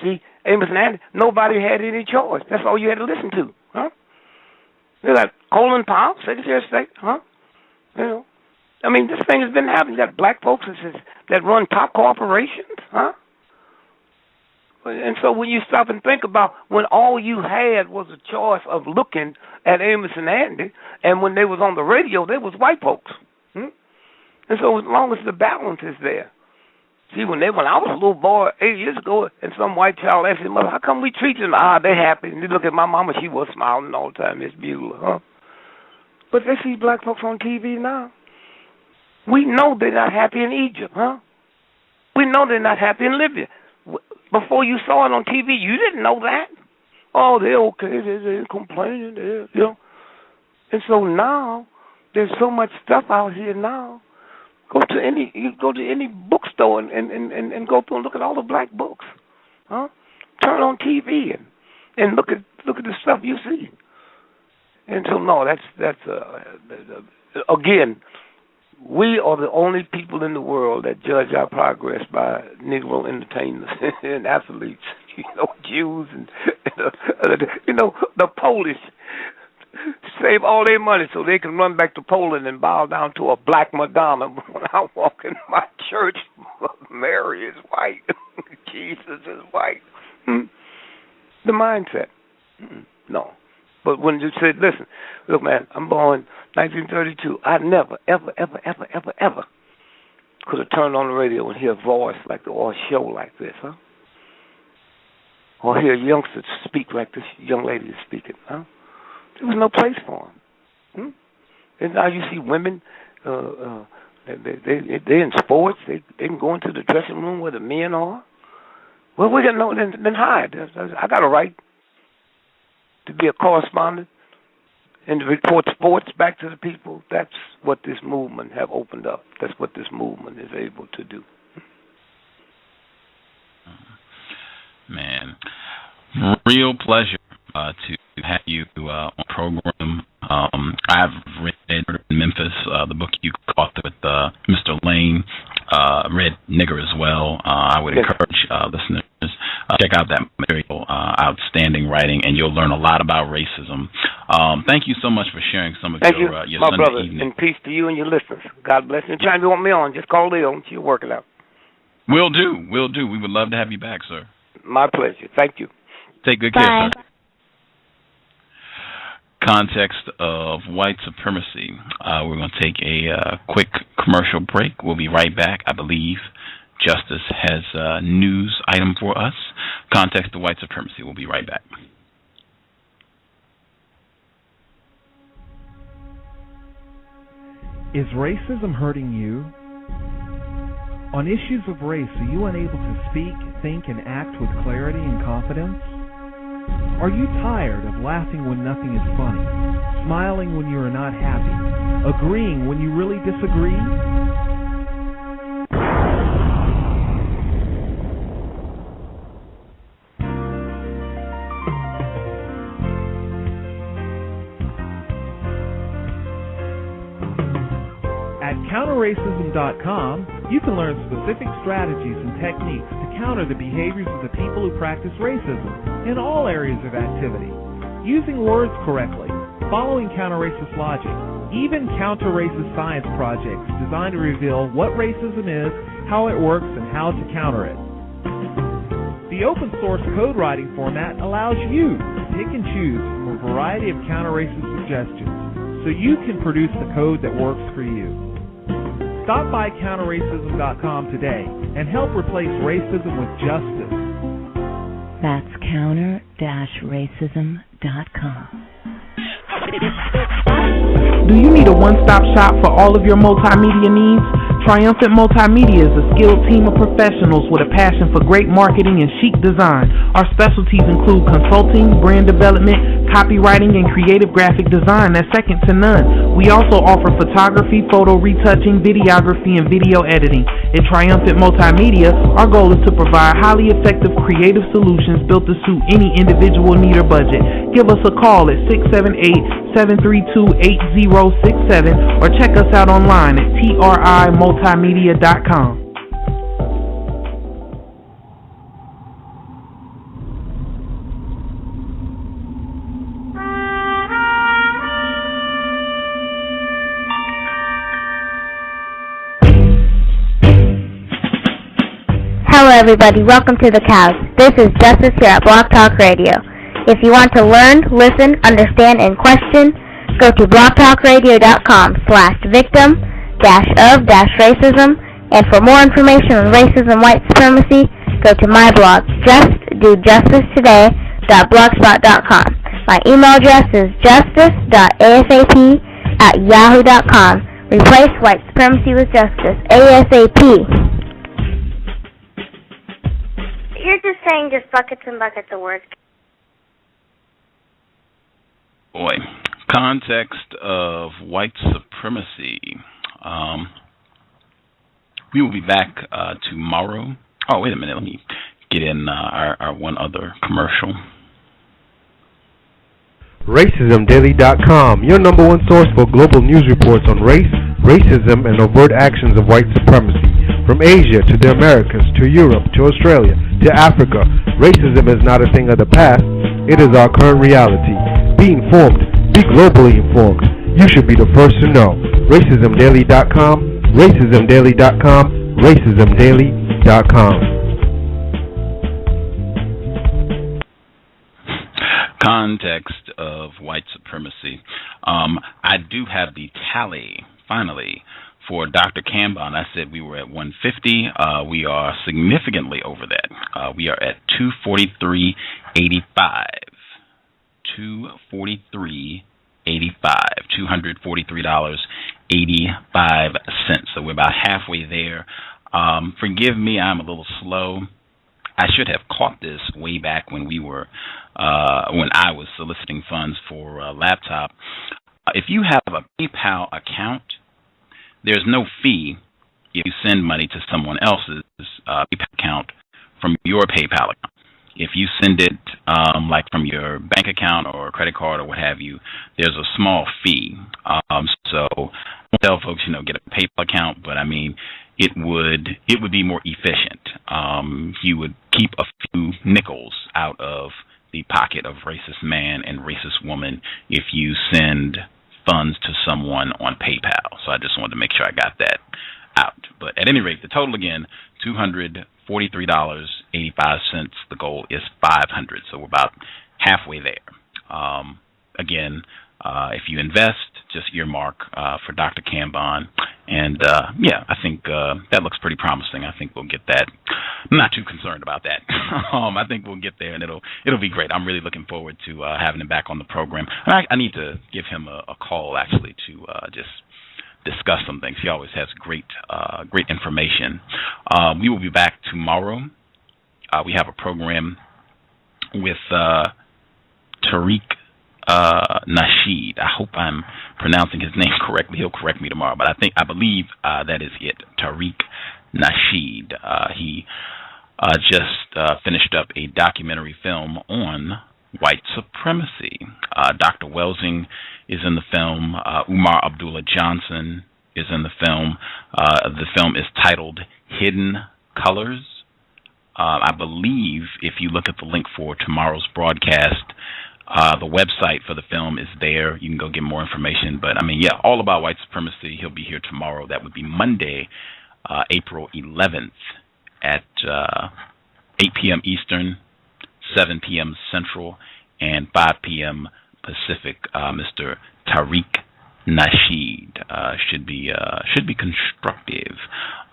Andy, nobody had any choice. That's all you had to listen to, huh? You got Colin Powell, Secretary of State, huh? I mean, this thing has been happening. You got black folks that run top corporations, huh? And so when you stop and think about when all you had was a choice of looking at Amos and Andy, and when they was on the radio, they was white folks. And so as long as the balance is there. See, when I was a little boy 8 years ago, and some white child asked his mother, how come we treat them? They're happy. And you look at my mama, she was smiling all the time, Miss Beulah, huh? But they see black folks on TV now. We know they're not happy in Egypt, huh? We know they're not happy in Libya. Before you saw it on TV, you didn't know that. Oh, they're okay. They're complaining. And so now there's so much stuff out here now. Go to any bookstore and go through and look at all the black books, huh? Turn on TV and look at the stuff you see. And so no, that's again. We are the only people in the world that judge our progress by Negro entertainers and athletes, Jews and the Polish save all their money so they can run back to Poland and bow down to a black Madonna. When I walk in my church, Mary is white, Jesus is white. The mindset, no. But when you said, listen, look, man, I'm born 1932. I never, ever, ever, ever, ever, ever could have turned on the radio and hear a voice or a show like this, huh? Or hear youngsters speak like this young lady is speaking, huh? There was no place for them. And now you see women, they're in sports. They can go into the dressing room where the men are. Well, we got no, then hide. I got a right to be a correspondent and to report sports back to the people. That's what this movement have opened up. That's what this movement is able to do.
Man, real pleasure to have you on the program. I've read in Memphis, the book you authored with Mr. Lane, read Nigger as well. I would encourage listeners check out that material. Outstanding writing, and you'll learn a lot about racism. Thank you so much for sharing some of your
my
Sunday
brother,
evening.
and peace to you and your listeners. God bless you. Anytime you want me on, just call Leo. She'll work it out.
Will do. We would love to have you back, sir.
My pleasure. Thank you.
Take good care, sir. Context of White Supremacy. We're going to take a quick commercial break. We'll be right back. I believe Justice has a news item for us. Context of White Supremacy. We'll be right back.
Is racism hurting you? On issues of race, are you unable to speak, think, and act with clarity and confidence? Are you tired of laughing when nothing is funny, smiling when you are not happy, agreeing when you really disagree? At counterracism.com, you can learn specific strategies and techniques to counter the behaviors of the people who practice racism in all areas of activity, using words correctly, following counter-racist logic, even counter-racist science projects designed to reveal what racism is, how it works, and how to counter it. The open source code writing format allows you to pick and choose from a variety of counter-racist suggestions so you can produce the code that works for you. Stop by counterracism.com today and help replace racism with justice.
That's counter-racism.com.
Do you need a one-stop shop for all of your multimedia needs? Triumphant Multimedia is a skilled team of professionals with a passion for great marketing and chic design. Our specialties include consulting, brand development, copywriting, and creative graphic design that's second to none. We also offer photography, photo retouching, videography, and video editing. At Triumphant Multimedia, our goal is to provide highly effective creative solutions built to suit any individual need or budget. Give us a call at 678-732-8067 or check us out online at trimultimedia.com.
Hello everybody, welcome to the Cows. This is Justice here at Blog Talk Radio. If you want to learn, listen, understand, and question, go to blogtalkradio.com/victim-of-racism, and for more information on racism and white supremacy, go to my blog, justdojusticetoday.blogspot.com. My email address is justice.asap@yahoo.com. Replace white supremacy with justice, ASAP. You're just saying just buckets and buckets of words.
Boy, context of white supremacy. We will be back tomorrow. Oh, wait a minute. Let me get in our one other commercial.
RacismDaily.com, your number one source for global news reports on race, racism, and overt actions of white supremacy. From Asia to the Americas, to Europe, to Australia, to Africa, racism is not a thing of the past. It is our current reality. Be informed. Be globally informed. You should be the first to know. RacismDaily.com, RacismDaily.com, RacismDaily.com.
Context of white supremacy. I do have the tally, finally, for Dr. Cambon. I said we were at 150. We are significantly over that. We are at 243.85. $243.85. $243.85. So we're about halfway there. Forgive me, I'm a little slow. I should have caught this way back when we were, when I was soliciting funds for a laptop. If you have a PayPal account, there's no fee if you send money to someone else's PayPal account from your PayPal account. If you send it like from your bank account or credit card or what have you, there's a small fee. So I tell folks, get a PayPal account, but I mean, it would be more efficient. You would keep a few nickels out of the pocket of racist man and racist woman if you send funds to someone on PayPal. So I just wanted to make sure I got that out. But at any rate, the total again, $243.85. The goal is $500. So we're about halfway there. Again, if you invest, just earmark for Dr. Cambon. And, yeah, I think that looks pretty promising. I think we'll get that. I'm not too concerned about that. I think we'll get there, and it'll be great. I'm really looking forward to having him back on the program. I need to give him a call, actually, to just discuss some things. He always has great information. We will be back tomorrow. We have a program with Tariq Nasheed. I hope I'm pronouncing his name correctly. He'll correct me tomorrow, but I believe that is it. Tariq Nasheed. He just finished up a documentary film on white supremacy. Dr. Welsing is in the film. Umar Abdullah Johnson is in the film. The film is titled Hidden Colors. I believe if you look at the link for tomorrow's broadcast, The website for the film is there. You can go get more information. But, I mean, yeah, all about white supremacy. He'll be here tomorrow. That would be Monday, April 11th at 8 p.m. Eastern, 7 p.m. Central, and 5 p.m. Pacific. Mr. Tariq Nasheed should be constructive.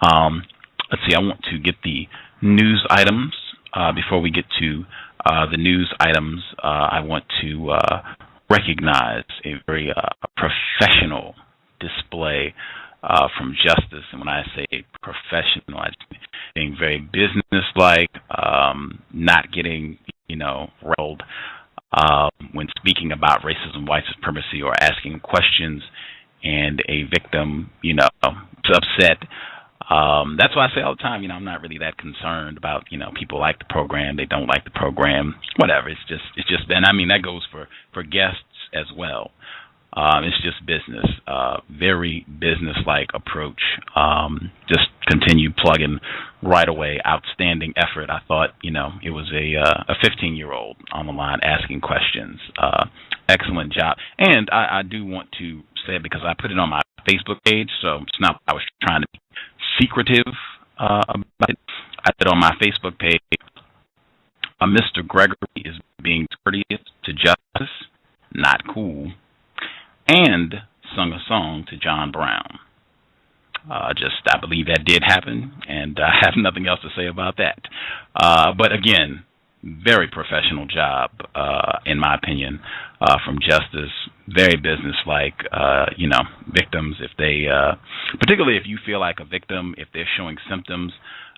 Let's see. I want to get the news items. Before we get to the news items, I want to recognize a very professional display from Justice. And when I say professional, I mean being very businesslike, not getting, rattled when speaking about racism, white supremacy, or asking questions, and a victim, is upset. That's why I say all the time, I'm not really that concerned about, people like the program, they don't like the program, whatever. It's just, and I mean, that goes for guests as well. It's just business, very business-like approach. Just continue plugging right away. Outstanding effort. I thought, it was a 15-year-old on the line asking questions. Excellent job. And I do want to say it because I put it on my Facebook page, so it's not I was trying to be secretive about it. I put it on my Facebook page. Mr. Gregory is being courteous to Justice, not cool, and sung a song to John Brown. I believe that did happen, and I have nothing else to say about that. But again, very professional job, in my opinion, from Justice. Very businesslike. Victims, if they, particularly if you feel like a victim, if they're showing symptoms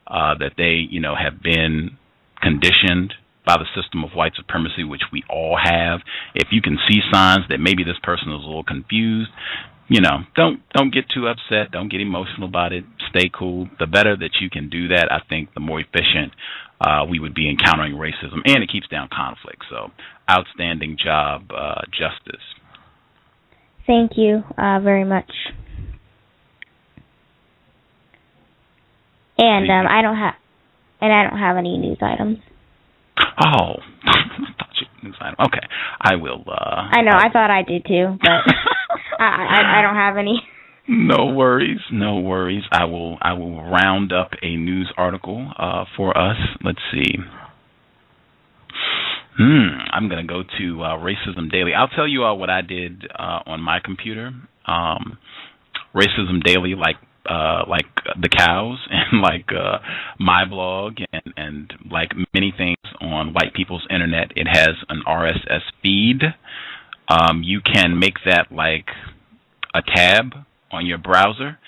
that they, have been conditioned by the system of white supremacy, which we all have. If you can see signs that maybe this person is a little confused, don't get too upset. Don't get emotional about it. Stay cool. The better that you can do that, I think, the more efficient we would be encountering racism, and it keeps down conflict. So, outstanding job, Justice.
Thank you very much. And I don't have any news items.
Oh, I thought you news item. Okay, I will.
I know. I thought I did too, but I don't have any.
No worries. I will round up a news article for us. Let's see. I'm going to go to Racism Daily. I'll tell you all what I did on my computer. Racism Daily, like the cows, and like my blog, and like many things on white people's internet, it has an RSS feed. You can make that like a tab on your browser.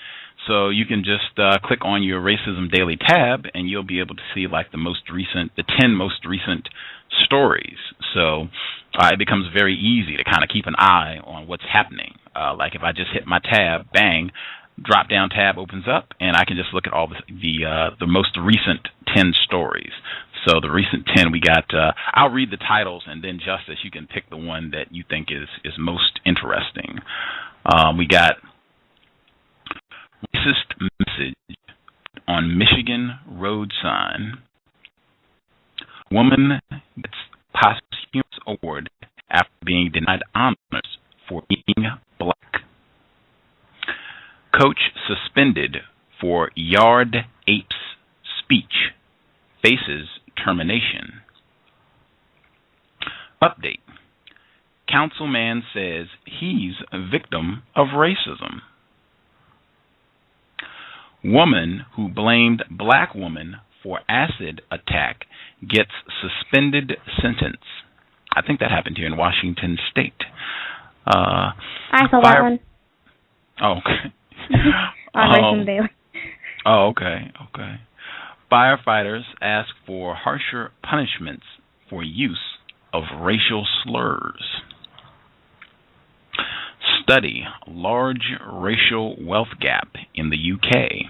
So you can just click on your Racism Daily tab, and you'll be able to see like the 10 most recent stories. So it becomes very easy to kind of keep an eye on what's happening. Like if I just hit my tab, bang, drop-down tab opens up, and I can just look at all the most recent 10 stories. So the recent 10, we got, I'll read the titles, and then, Justice, you can pick the one that you think is most interesting. We got racist message on Michigan road sign. Woman gets posthumous award after being denied honors for being black. Coach suspended for Yard Apes speech faces termination. Update. Councilman says he's a victim of racism. Woman who blamed black woman for acid attack gets suspended sentence. I think that happened here in Washington State.
I saw that one.
Oh, okay.
On Racism Daily.
Oh, okay. Firefighters ask for harsher punishments for use of racial slurs. Study large racial wealth gap in the UK.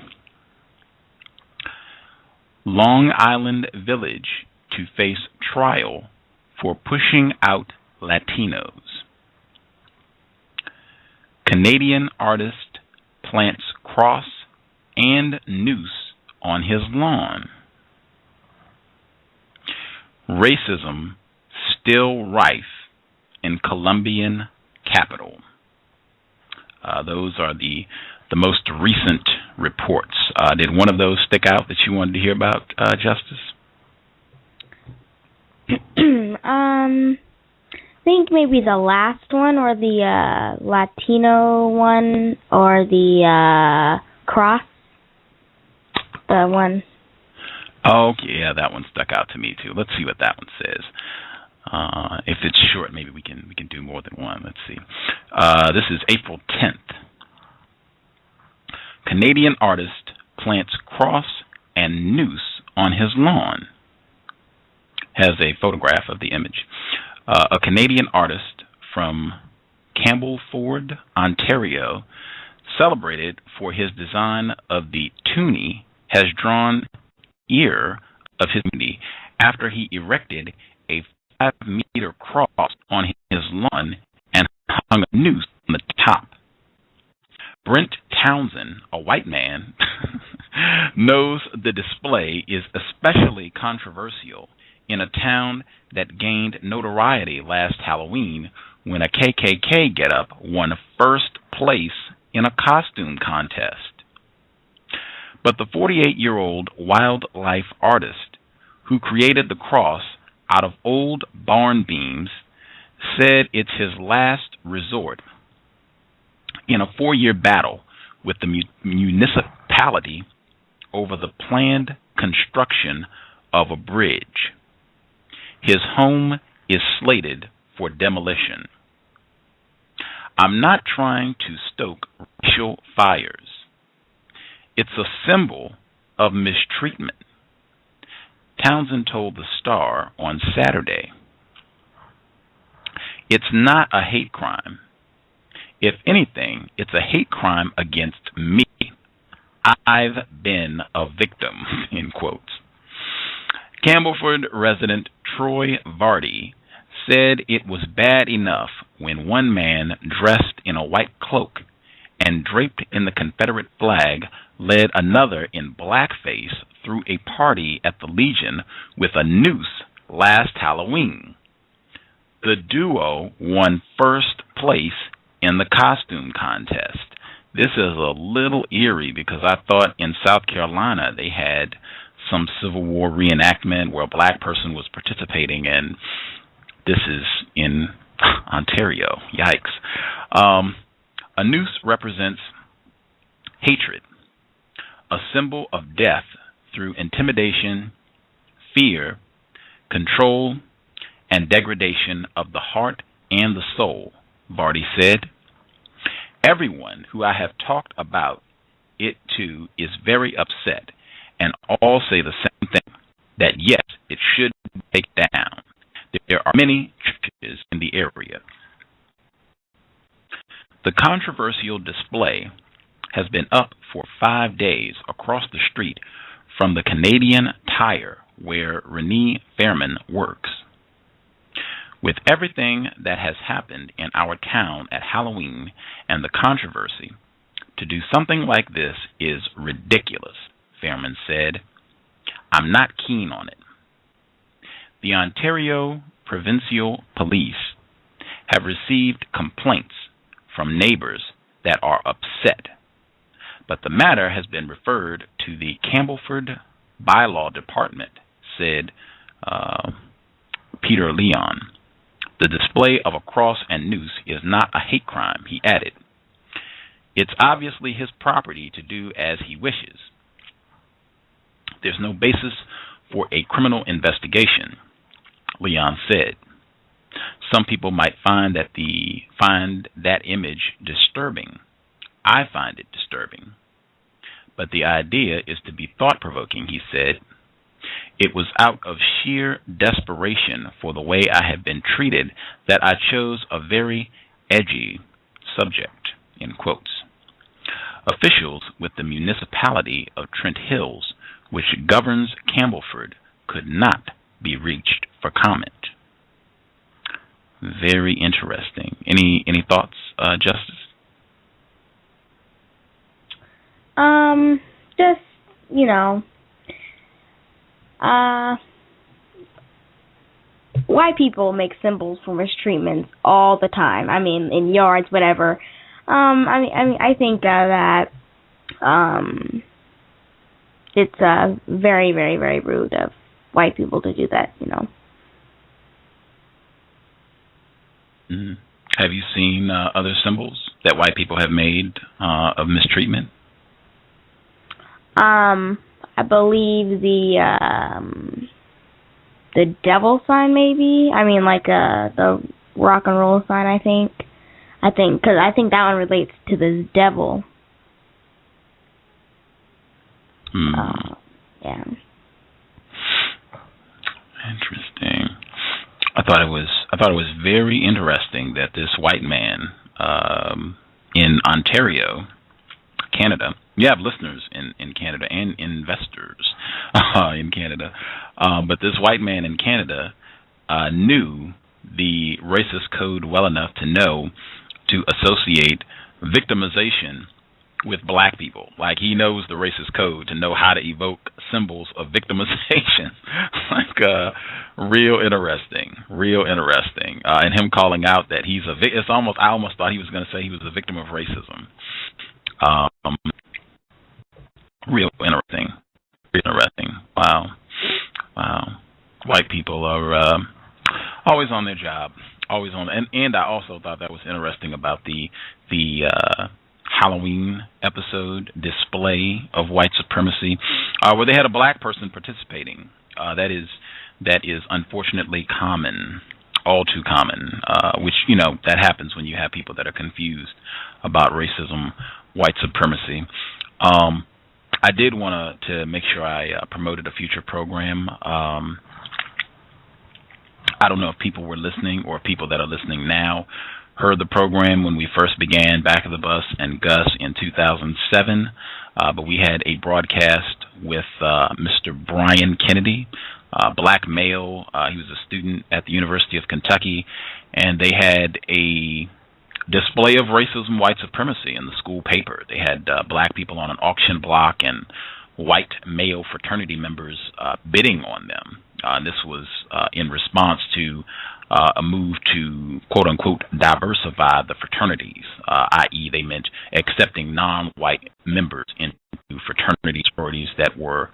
Long Island Village to face trial for pushing out Latinos. Canadian artist plants cross and noose on his lawn. Racism still rife in Colombian capital. Those are the most recent reports. Did one of those stick out that you wanted to hear about, Justice?
I think maybe the last one, or the Latino one, or the cross. The one.
Oh, yeah, that one stuck out to me too. Let's see what that one says. If it's short, maybe we can do more than one. Let's see. This is April 10th. Canadian artist plants cross and noose on his lawn. Has a photograph of the image. A Canadian artist from Campbellford, Ontario, celebrated for his design of the toonie, has drawn ear of his community after he erected a 5-meter cross on his lawn and hung a noose on the top. Brent Townsend, a white man, knows the display is especially controversial in a town that gained notoriety last Halloween when a KKK getup won first place in a costume contest. But the 48-year-old wildlife artist who created the cross out of old barn beams said it's his last resort in a 4-year battle with the municipality over the planned construction of a bridge. His home is slated for demolition. I'm not trying to stoke racial fires. It's a symbol of mistreatment, Townsend told the Star on Saturday. It's not a hate crime. If anything, it's a hate crime against me. I've been a victim, in quotes. Campbellford resident Troy Vardy said it was bad enough when one man dressed in a white cloak and draped in the Confederate flag led another in blackface through a party at the Legion with a noose last Halloween. The duo won first place in the costume contest. This is a little eerie because I thought in South Carolina they had some Civil War reenactment where a black person was participating, and this is in Ontario. Yikes. A noose represents hatred, a symbol of death through intimidation, fear, control, and degradation of the heart and the soul, Vardy said. Everyone who I have talked about it to is very upset, and all say the same thing, that yes, it should be taken down. There are many churches in the area. The controversial display has been up for 5 days across the street from the Canadian Tire where Renee Fairman works. With everything that has happened in our town at Halloween and the controversy, to do something like this is ridiculous, Fairman said. I'm not keen on it. The Ontario Provincial Police have received complaints from neighbors that are upset, but the matter has been referred to the Campbellford Bylaw Department, said Peter Leon. The display of a cross and noose is not a hate crime, he added. It's obviously his property to do as he wishes. There's no basis for a criminal investigation, Leon said. Some people might find that image disturbing. I find it disturbing. But the idea is to be thought-provoking, he said. It was out of sheer desperation for the way I have been treated that I chose a very edgy subject, in quotes. Officials with the municipality of Trent Hills, which governs Campbellford, could not be reached for comment. Very interesting. Any thoughts, Justice?
Just, white people make symbols for mistreatments all the time. I mean, in yards, whatever. I think that it's very, very, very rude of white people to do that.
Mm-hmm. Have you seen other symbols that white people have made of mistreatment?
I believe the devil sign, maybe. I mean, like the rock and roll sign. I think, because I think that one relates to the devil. Yeah.
Interesting. I thought it was very interesting that this white man in Ontario, Canada. You have listeners in Canada and investors in Canada, but this white man in Canada knew the racist code well enough to know to associate victimization with black people. Like, he knows the racist code to know how to evoke symbols of victimization. Real interesting. And him calling out that he's I almost thought he was going to say he was a victim of racism. Real interesting. Wow. White people are always on their job. Always on. And I also thought that was interesting about the Halloween episode display of white supremacy, where they had a black person participating. That is unfortunately common, all too common, which, that happens when you have people that are confused about racism, white supremacy. I did want to make sure I promoted a future program. I don't know if people were listening or people that are listening now heard the program when we first began Back of the Bus and Gus in 2007, but we had a broadcast with Mr. Brian Kennedy, black male. He was a student at the University of Kentucky, and they had a display of racism, white supremacy in the school paper. They had black people on an auction block and white male fraternity members bidding on them. This was in response to a move to, quote-unquote, diversify the fraternities, i.e. they meant accepting non-white members into fraternity sororities that were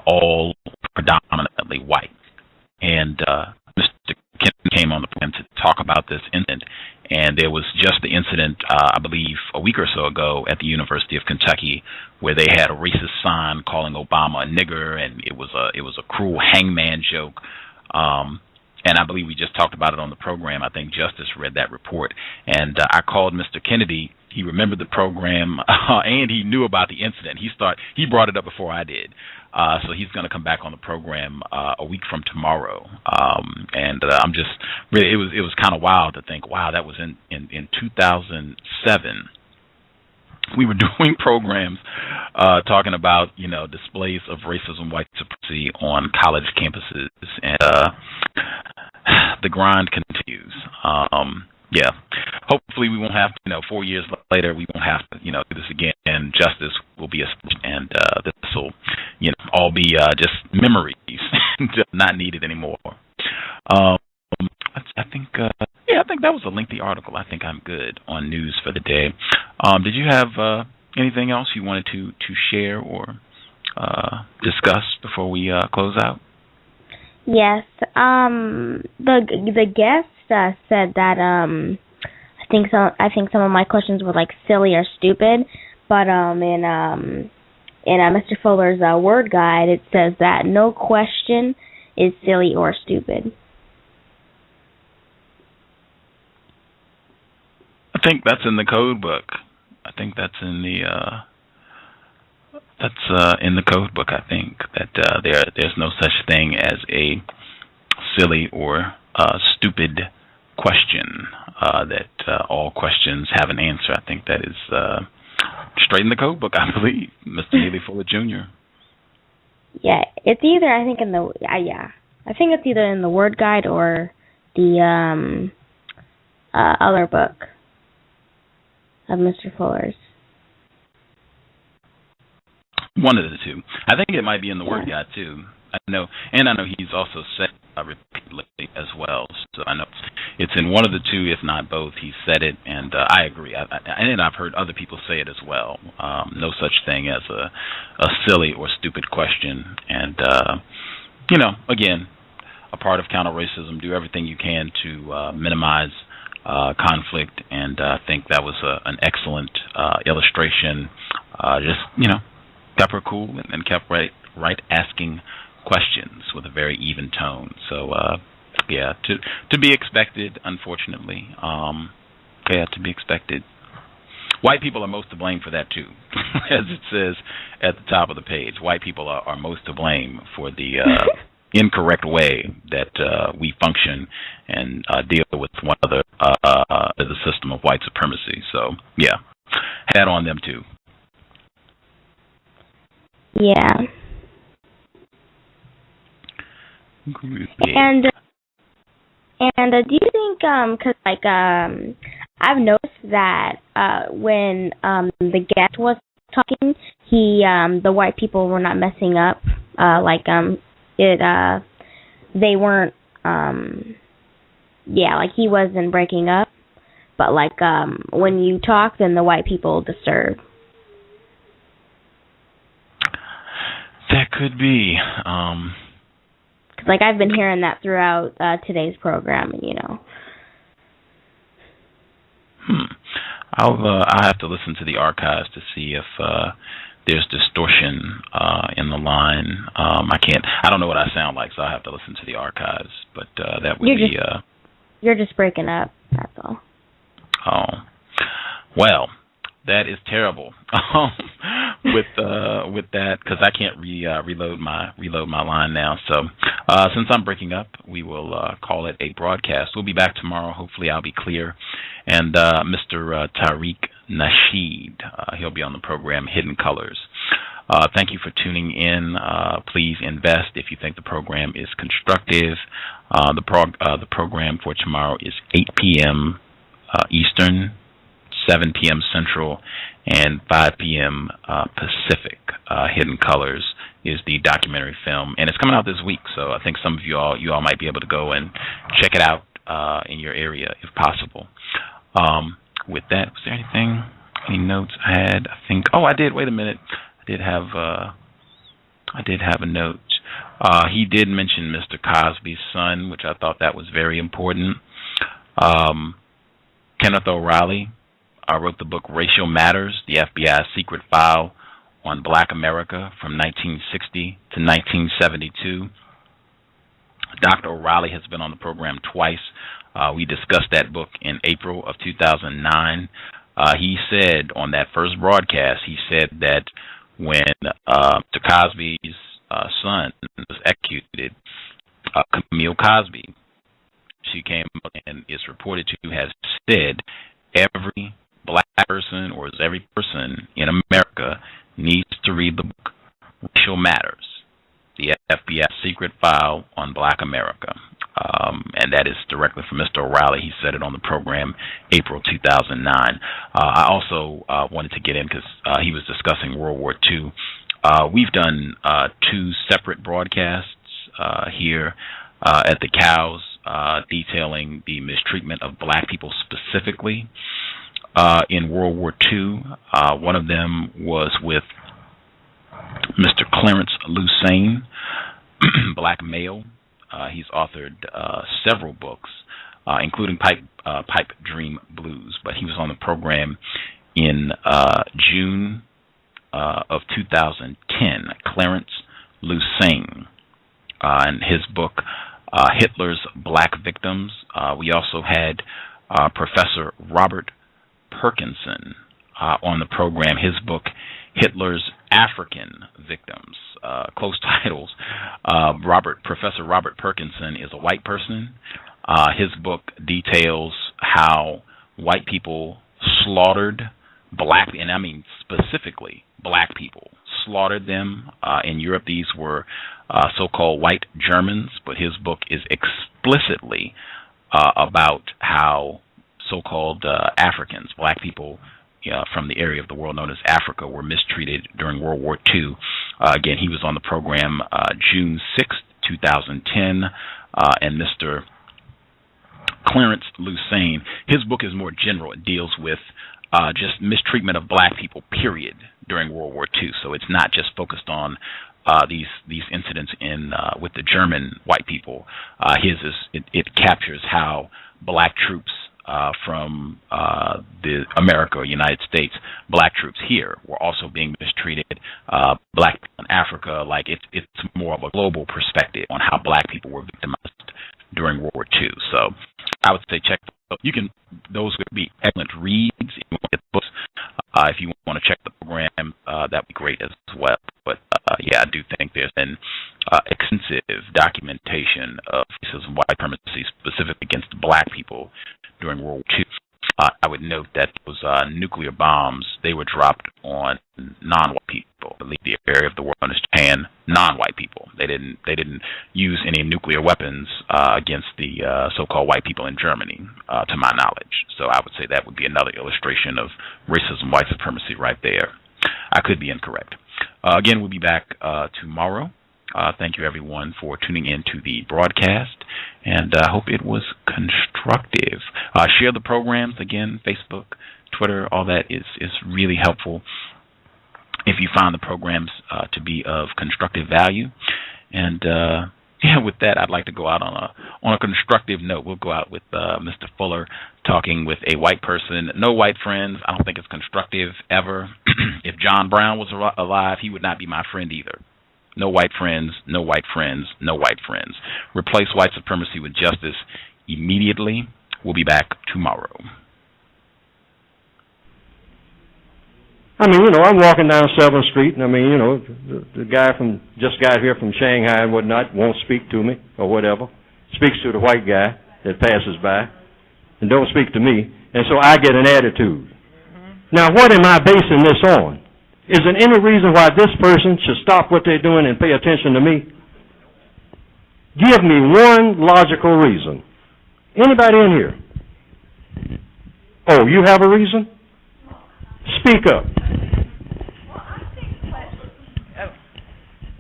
all predominantly white. And Mr. Kennedy came on the program to talk about this incident, and there was just the incident, I believe, a week or so ago at the University of Kentucky, where they had a racist sign calling Obama a nigger, and it was a cruel hangman joke. And I believe we just talked about it on the program. I think Justice read that report, and I called Mr. Kennedy. He remembered the program, and he knew about the incident. He brought it up before I did. So he's going to come back on the program a week from tomorrow. And I'm just really, it was kind of wild to think, wow, that was in 2007. We were doing programs talking about, displays of racism, white supremacy on college campuses, and the grind continues. Yeah. Hopefully we won't have to, 4 years later, we won't have to, do this again, and justice will be established, and this will, all be just memories, just not needed anymore. I think that was a lengthy article. I think I'm good on news for the day. Did you have anything else you wanted to share or discuss before we close out?
Yes. The guest said that I think some of my questions were like silly or stupid, but in Mr. Fuller's word guide it says that no question is silly or stupid.
I think that's in the code book. I think that's in the code book. I think that there's no such thing as a silly or stupid question. That all questions have an answer. I think that is straight in the code book, I believe, Mr. Neely Fuller Jr.
Yeah, it's either I think it's either in the word guide or the other book of Mr. Fuller's.
One of the two. I think it might be in the word guide too. I know he's also said repeatedly as well. So I know it's in one of the two, if not both. He said it, and I agree. And I've heard other people say it as well. No such thing as a silly or stupid question. And again, a part of counter-racism, do everything you can to minimize conflict, and I think that was an excellent illustration. Kept her cool and kept right asking questions with a very even tone. So, to be expected, unfortunately. To be expected. White people are most to blame for that, too, as it says at the top of the page. White people are most to blame for the incorrect way that we function and deal with one another as a system of white supremacy. So, hat on them, too.
Yeah. And do you think, because I've noticed that when the guest was talking, the white people were not messing up, they weren't, he wasn't breaking up, but when you talk, then the white people disturb.
That could be.
I've been hearing that throughout today's program,
I'll have to listen to the archives to see if there's distortion in the line. I don't know what I sound like, so I have to listen to the archives. But that would be.
You're just breaking up. That's all.
Oh, well, that is terrible. With that, because I can't reload my line now. So since I'm breaking up, we will call it a broadcast. We'll be back tomorrow. Hopefully, I'll be clear. And Mr. Tariq Nasheed, he'll be on the program Hidden Colors. Thank you for tuning in. Please invest if you think the program is constructive. The program for tomorrow is 8 p.m. Eastern, 7 p.m. Central, and 5 p.m. Pacific. Hidden Colors is the documentary film, and it's coming out this week. So I think some of you all might be able to go and check it out in your area if possible. With that, was there any notes I had? I think. Oh, I did. Wait a minute. I did have a note. He did mention Mr. Cosby's son, which I thought that was very important. Kenneth O'Reilly wrote the book Racial Matters, the FBI's secret file on Black America from 1960 to 1972. Dr. O'Reilly has been on the program twice. We discussed that book in April of 2009. He said on that first broadcast, he said that when Mr. Cosby's son was executed, Camille Cosby, she came up and is reported to have said every black person, or every person in America, needs to read the book Racial Matters, the FBI secret file on Black America. And that is directly from Mr. O'Reilly. He said it on the program April 2009. I also wanted to get in because he was discussing World War II. We've done 2 separate broadcasts here at the C.O.W.S, detailing the mistreatment of black people specifically in World War II. One of them was with Mr. Clarence Lucene, black male. He's authored several books, including Pipe Dream Blues. But he was on the program in June of 2010, Clarence Lucene, and his book, Hitler's Black Victims. We also had Professor Robert Perkinson on the program. His book, Hitler's African Victims. Close titles. Professor Robert Perkinson is a white person. His book details how white people slaughtered black, and I mean specifically black people, slaughtered them. In Europe, these were so-called white Germans, but his book is explicitly about how so-called Africans, black people from the area of the world known as Africa, were mistreated during World War II Again, he was on the program June 6th, 2010, and Mr. Clarence Lucene, his book is more general. It deals with just mistreatment of black people, period, during World War II. So it's not just focused on these incidents with the German white people. It captures how black troops from the America or United States, black troops here were also being mistreated. Black people in Africa, like it's more of a global perspective on how black people were victimized during World War II. So I would say check. Those would be excellent reads. If you want to get the books, if you want to check the program, that'd be great as well. But yeah, I do think there's been extensive documentation of racism, white supremacy, specifically against black people during World War II. I would note that those nuclear bombs, they were dropped on non-white people. I believe the area of the world known as Japan, non-white people. They didn't use any nuclear weapons against the so-called white people in Germany, to my knowledge. So I would say that would be another illustration of racism, white supremacy right there. I could be incorrect. Again, we'll be back tomorrow. Thank you, everyone, for tuning in to the broadcast, and I hope it was constructive. Share the programs, again, Facebook, Twitter, all that is really helpful if you find the programs to be of constructive value. And yeah, with that, I'd like to go out on a constructive note. We'll go out with Mr. Fuller talking with a white person. No white friends. I don't think it's constructive ever. If John Brown was alive, he would not be my friend either. No white friends, no white friends, no white friends. Replace white supremacy with justice immediately. We'll be back tomorrow.
I mean, I'm walking down 7th Street, and I mean, the guy just got here from Shanghai and whatnot won't speak to me or whatever. Speaks to the white guy that passes by and don't speak to me, and so I get an attitude. Now, what am I basing this on? Is there any reason why this person should stop what they're doing and pay attention to me? Give me one logical reason. Anybody in here? Oh, you have a reason? Speak up.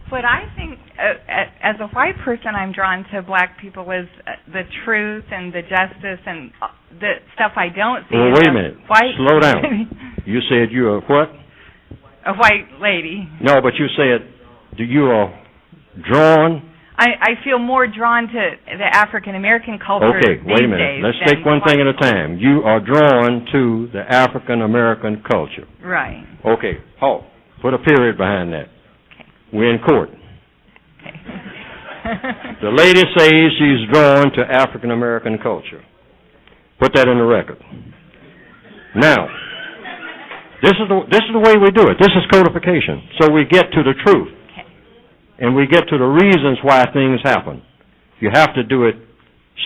What I think, as a white person, I'm drawn to black people is the truth and the justice and the stuff I don't see.
Well, wait a minute. Slow down. You said you're a what?
A white lady.
No, but you said you are drawn.
I feel more drawn to the African American culture.
Okay, wait a minute. Let's take one thing at a time. You are drawn to the African American culture.
Right.
Okay. Halt. Put a period behind that. Okay. We're in court. Okay. The lady says she's drawn to African American culture. Put that in the record. Now, this is the way we do it. This is codification. So we get to the truth. And we get to the reasons why things happen. You have to do it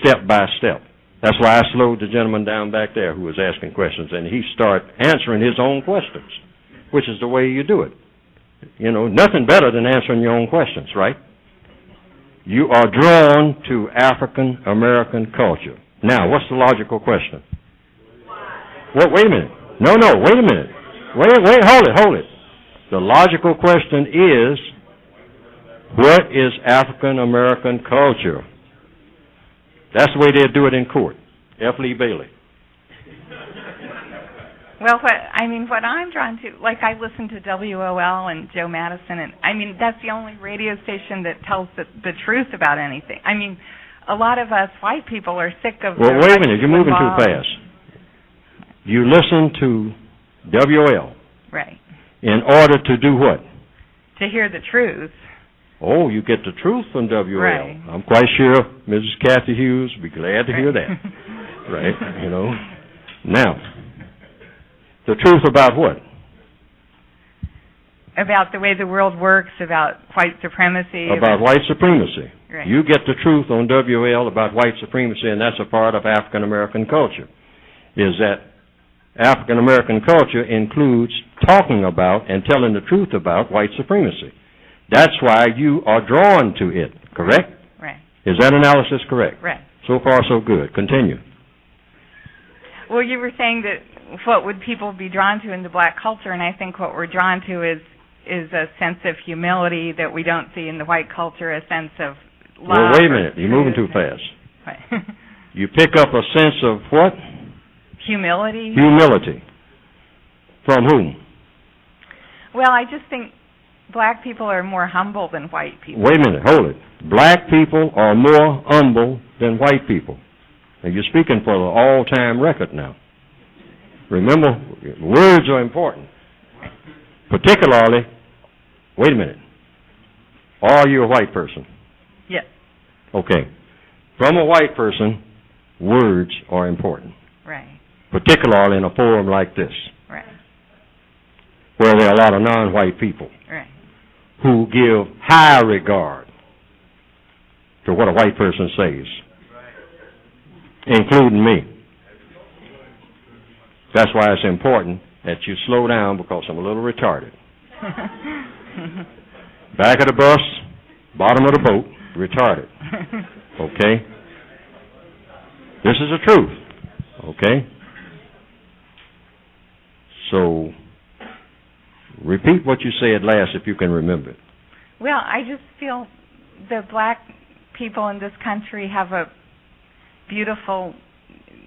step by step. That's why I slowed the gentleman down back there who was asking questions, and he started answering his own questions, which is the way you do it. Nothing better than answering your own questions, right? You are drawn to African American culture. Now, what's the logical question? Wait a minute. No, wait a minute. Wait, hold it. The logical question is, what is African American culture? That's the way they do it in court. F. Lee Bailey.
Well, what I'm drawn to, like I listen to WOL and Joe Madison, and that's the only radio station that tells the truth about anything. A lot of us white people are sick of.
Well, wait a minute, you're moving too fast. You listen to WOL.
Right.
In order to do what?
To hear the truth.
Oh, you get the truth from WOL.
Right.
I'm quite sure Mrs. Kathy Hughes would be glad to hear that. Right, Now, the truth about what?
About the way the world works, about white supremacy.
About white supremacy.
Right.
You get the truth on WOL about white supremacy, and that's a part of African American culture. Is that African American culture includes talking about and telling the truth about white supremacy. That's why you are drawn to it, correct?
Right.
Is that analysis correct?
Right.
So far, so good. Continue.
Well, you were saying that what would people be drawn to in the black culture, and I think what we're drawn to is is a sense of humility that we don't see in the white culture, a sense of love.
Well, wait a minute. You're moving too fast.
Right.
You pick up a sense of what?
Humility.
Humility. From whom?
Well, I just think black people are more humble than white people.
Wait a minute. Hold it. Black people are more humble than white people. And you're speaking for the all-time record now. Remember, words are important. Particularly, wait a minute. Are you a white person?
Yes.
Okay. From a white person, words are important.
Right.
Particularly in a forum like this.
Right.
Where there are a lot of non-white people.
Right.
Who give high regard to what a white person says. Including me. That's why it's important that you slow down because I'm a little retarded. Back of the bus, bottom of the boat, retarded. Okay? This is the truth. Okay? So, repeat what you said last if you can remember it.
Well, I just feel the black people in this country have a beautiful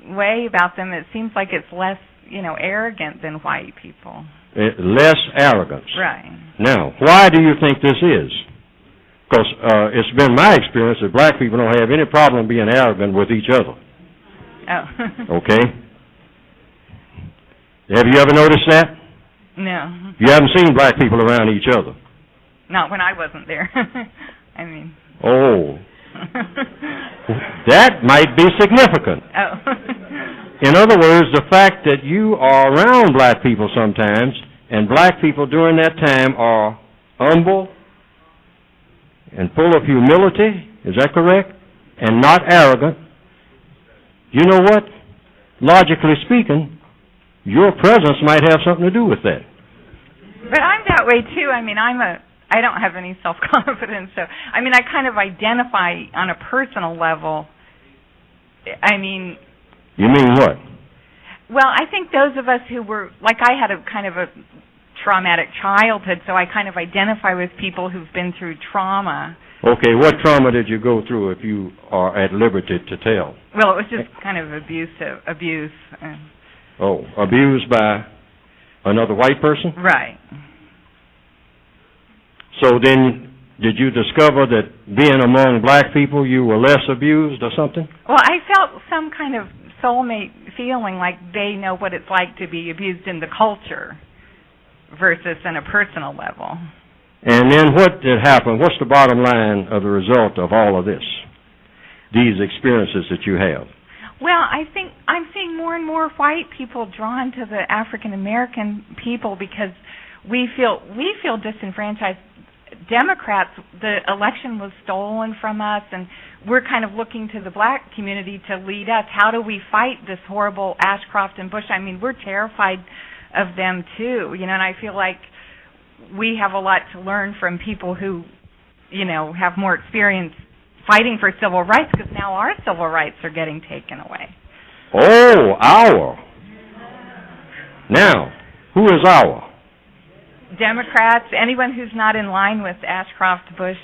way about them. It seems like it's less, arrogant than white people.
Less arrogance.
Right.
Now, why do you think this is? Because it's been my experience that black people don't have any problem being arrogant with each other.
Oh.
Okay? Have you ever noticed that?
No.
You haven't seen black people around each other?
Not when I wasn't there. I mean.
Oh. That might be significant.
Oh.
In other words, the fact that you are around black people sometimes, and black people during that time are humble and full of humility, is that correct? And not arrogant. You know what? Logically speaking, your presence might have something to do with that.
But I'm that way too. I mean, I don't have any self-confidence, so I kind of identify on a personal level.
You mean what?
Well, I think those of us who were, like I had a kind of a traumatic childhood, so I kind of identify with people who've been through trauma.
Okay, what trauma did you go through if you are at liberty to tell?
Well, it was just kind of abuse.
Oh, abused by another white person?
Right.
So then, did you discover that being among black people you were less abused or something?
Well, I felt some kind of soulmate feeling like they know what it's like to be abused in the culture versus in a personal level.
And then what did happen? What's the bottom line of the result of all of this? These experiences that you have?
Well, I think I'm seeing more and more white people drawn to the African American people because we feel disenfranchised. Democrats, the election was stolen from us, and we're kind of looking to the black community to lead us. How do we fight this horrible Ashcroft and Bush? We're terrified of them too, and I feel like we have a lot to learn from people who, have more experience fighting for civil rights, because now our civil rights are getting taken away.
Oh, our. Now, who is our?
Democrats, anyone who's not in line with Ashcroft, Bush,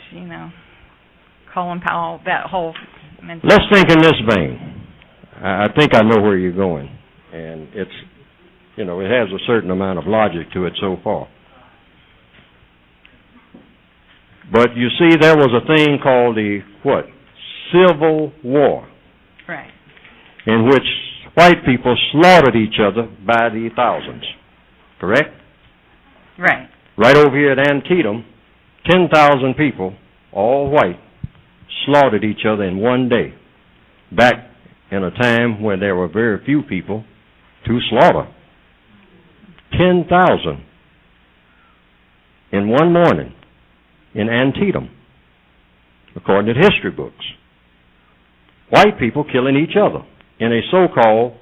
Colin Powell, that whole mentality.
Let's think in this vein. I think I know where you're going. And it's, it has a certain amount of logic to it so far. But you see, there was a thing called the, Civil War.
Right.
In which white people slaughtered each other by the thousands. Correct?
Right.
Right over here at Antietam, 10,000 people, all white, slaughtered each other in one day. Back in a time when there were very few people to slaughter. 10,000 in one morning in Antietam, according to history books. White people killing each other in a so-called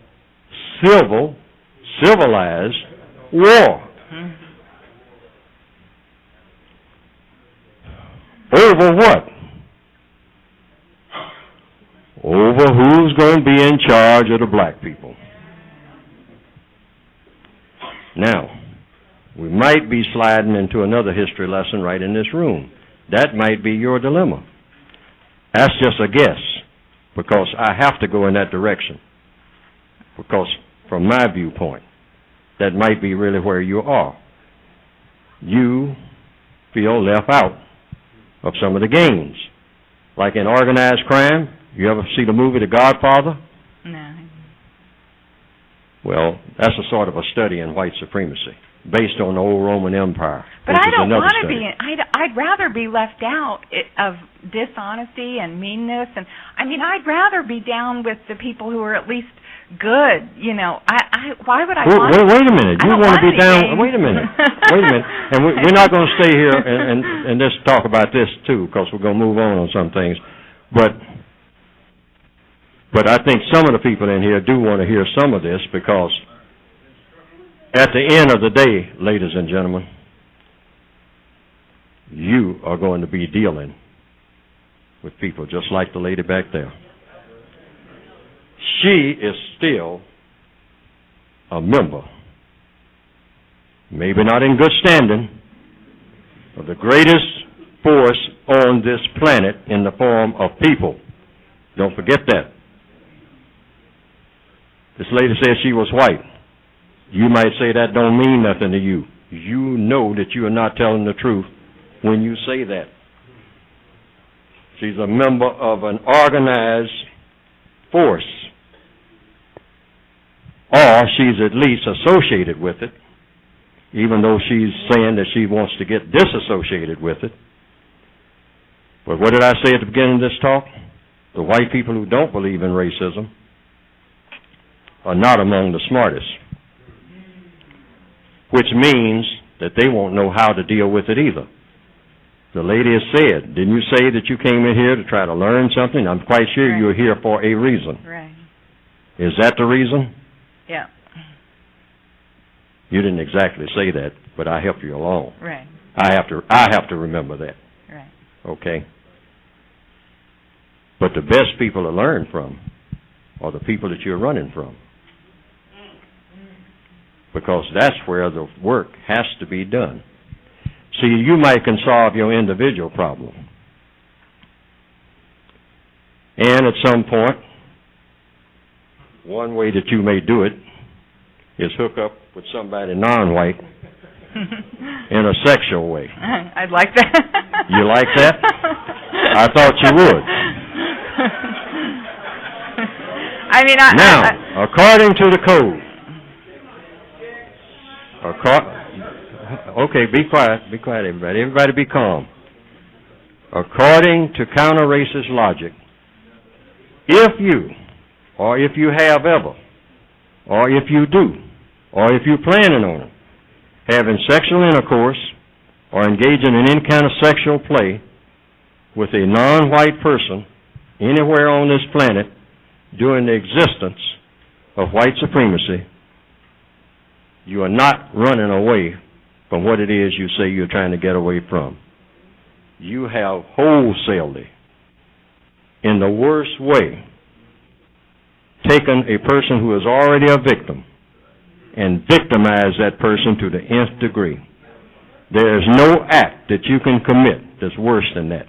civilized war.
Mm-hmm.
Over what? Over who's going to be in charge of the black people. Now, We might be sliding into another history lesson right in this room. That might be your dilemma. That's just a guess, because I have to go in that direction. Because from my viewpoint, that might be really where you are. You feel left out of some of the gains. Like in organized crime, you ever see the movie The Godfather?
No.
Well, that's a sort of a study in white supremacy, based on the old Roman Empire.
But I don't want to be. I'd rather be left out of dishonesty and meanness, and I mean, I'd rather be down with the people who are at least good. You know, why would I?
Wait a minute. You want to be down? Wait a minute. Wait a minute. And we're not going to stay here and just talk about this too, because we're going to move on some things. But I think some of the people in here do want to hear some of this, because at the end of the day, ladies and gentlemen, you are going to be dealing with people just like the lady back there. She is still a member, maybe not in good standing, of the greatest force on this planet in the form of people. Don't forget that. This lady said she was white. You might say that don't mean nothing to you. You know that you are not telling the truth when you say that. She's a member of an organized force, or she's at least associated with it, even though she's saying that she wants to get disassociated with it. But what did I say at the beginning of this talk? The white people who don't believe in racism are not among the smartest, which means that they won't know how to deal with it either. The lady has said, didn't you say that you came in here to try to learn something? I'm quite sure you're here for a reason.
Right.
Is that the reason?
Yeah.
You didn't exactly say that, but I help you along.
Right.
I have to remember that.
Right.
Okay. But the best people to learn from are the people that you're running from, because that's where the work has to be done. See, you might can solve your individual problem, and at some point, one way that you may do it is hook up with somebody non-white in a sexual way.
I'd like that.
You like that? I thought you would.
I mean,
now, according to the code, okay, be quiet, everybody. Everybody be calm. According to counter-racist logic, if you, or if you have ever, or if you do, or if you're planning on it, having sexual intercourse or engaging in any kind of sexual play with a non-white person anywhere on this planet during the existence of white supremacy, you are not running away from what it is you say you're trying to get away from. You have wholesalely, in the worst way, taken a person who is already a victim and victimized that person to the nth degree. There is no act that you can commit that's worse than that.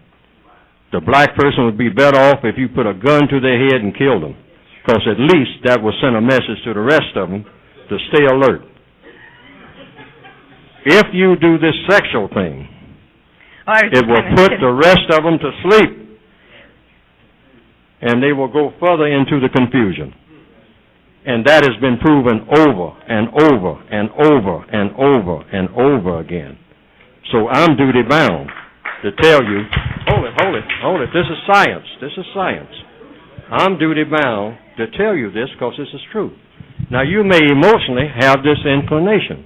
The black person would be better off if you put a gun to their head and killed them, because at least that will send a message to the rest of them to stay alert. If you do this sexual thing, it will put the rest of them to sleep, and they will go further into the confusion. And that has been proven over and over and over and over and over again. So I'm duty bound to tell you, hold it, this is science. I'm duty bound to tell you this because this is true. Now, you may emotionally have this inclination.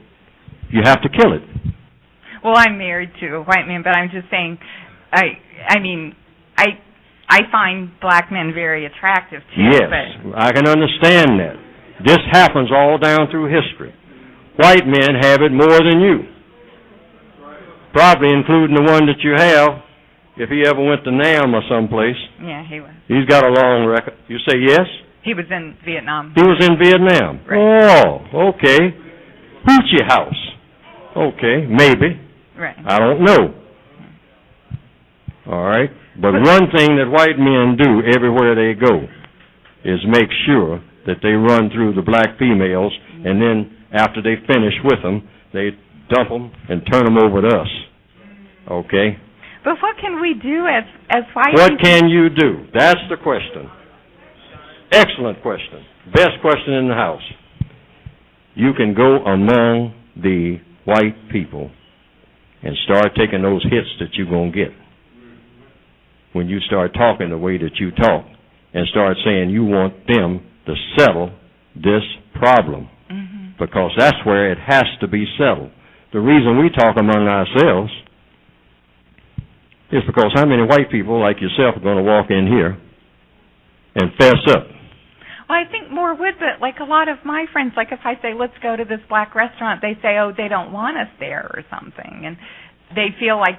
You have to kill it.
Well, I'm married to a white man, but I'm just saying, I mean, I find black men very attractive too.
Yes, but I can understand that. This happens all down through history. White men have it more than you. Probably including the one that you have, if he ever went to Nam or someplace.
Yeah, he was.
He's got a long record. You say yes?
He was in Vietnam.
He was in Vietnam.
Right.
Oh, okay. Hoochie House. Okay, maybe.
Right.
I don't know. All right? But one thing that white men do everywhere they go is make sure that they run through the black females, and then after they finish with them, they dump them and turn them over to us. Okay?
But what can we do as white
What
people?
can you do? That's the question. Excellent question. Best question in the house. You can go among the white people and start taking those hits that you're going to get when you start talking the way that you talk and start saying you want them to settle this problem, because that's where it has to be settled. The reason we talk among ourselves is because how many white people like yourself are going to walk in here and fess up?
Well, I think more would, but like a lot of my friends, like if I say, let's go to this black restaurant, they say, oh, they don't want us there or something. And they feel like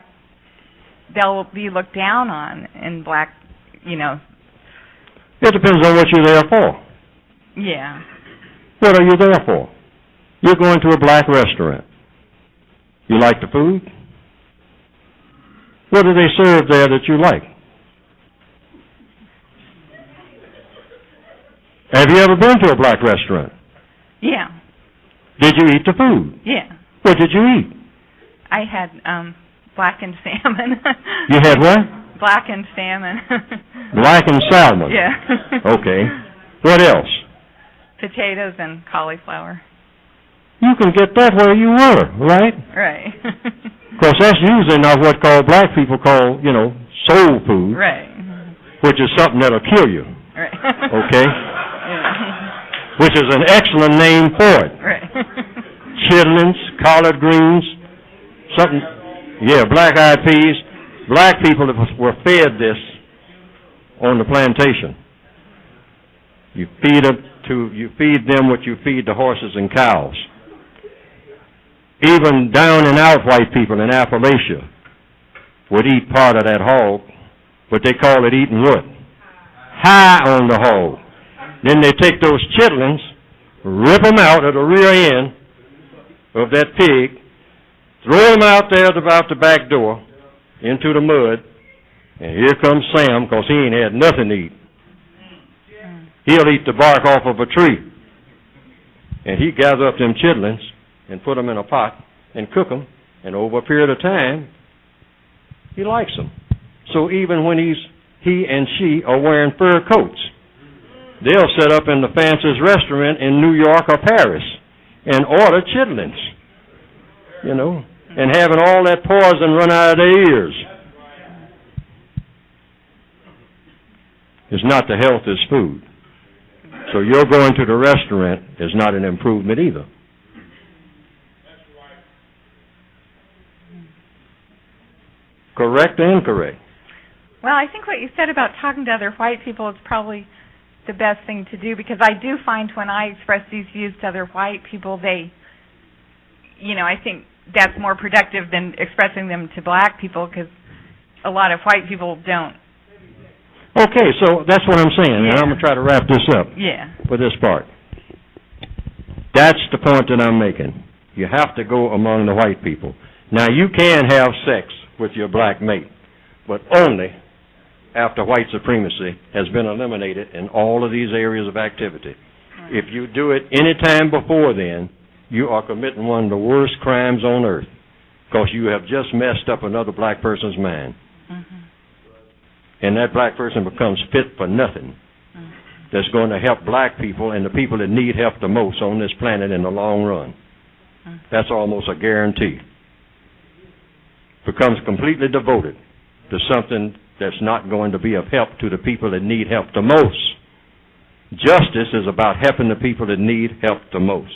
they'll be looked down on in black, you know.
It depends on what you're there for.
Yeah.
What are you there for? You're going to a black restaurant. You like the food? What do they serve there that you like? Have you ever been to a black restaurant?
Yeah.
Did you eat the food?
Yeah.
What did you eat?
I had blackened salmon.
You had what?
Blackened salmon.
Blackened salmon.
Yeah.
Okay. What else?
Potatoes and cauliflower.
You can get that where you were, right?
Right.
Because that's usually not what black people call, soul food.
Right.
Which is something that'll kill you.
Right.
Okay?
Yeah.
Which is an excellent name for it.
Right.
Chitlins, collard greens, something, black-eyed peas. Black people were fed this on the plantation. You feed them what you feed the horses and cows. Even down and out white people in Appalachia would eat part of that hog, but they call it eating what? High on the hog. Then they take those chitlins, rip them out of the rear end of that pig, throw them out there at about the back door into the mud, and here comes Sam, because he ain't had nothing to eat. He'll eat the bark off of a tree. And he gather up them chitlins and put them in a pot and cook them, and over a period of time, he likes them. So even when he and she are wearing fur coats, they'll set up in the fanciest restaurant in New York or Paris and order chitlins, and having all that poison run out of their ears. It's not the healthiest food. So your going to the restaurant is not an improvement either. Correct or incorrect?
Well, I think what you said about talking to other white people is probably the best thing to do, because I do find when I express these views to other white people, I think that's more productive than expressing them to black people, because a lot of white people don't.
Okay, so that's what I'm saying, and I'm going to try to wrap this up for this part. That's the point that I'm making. You have to go among the white people. Now, you can have sex with your black mate, but only after white supremacy has been eliminated in all of these areas of activity. If you do it any time before then, you are committing one of the worst crimes on earth, because you have just messed up another black person's mind. And that black person becomes fit for nothing. That's going to help black people and the people that need help the most on this planet in the long run. That's almost a guarantee. Becomes completely devoted to something that's not going to be of help to the people that need help the most. Justice is about helping the people that need help the most.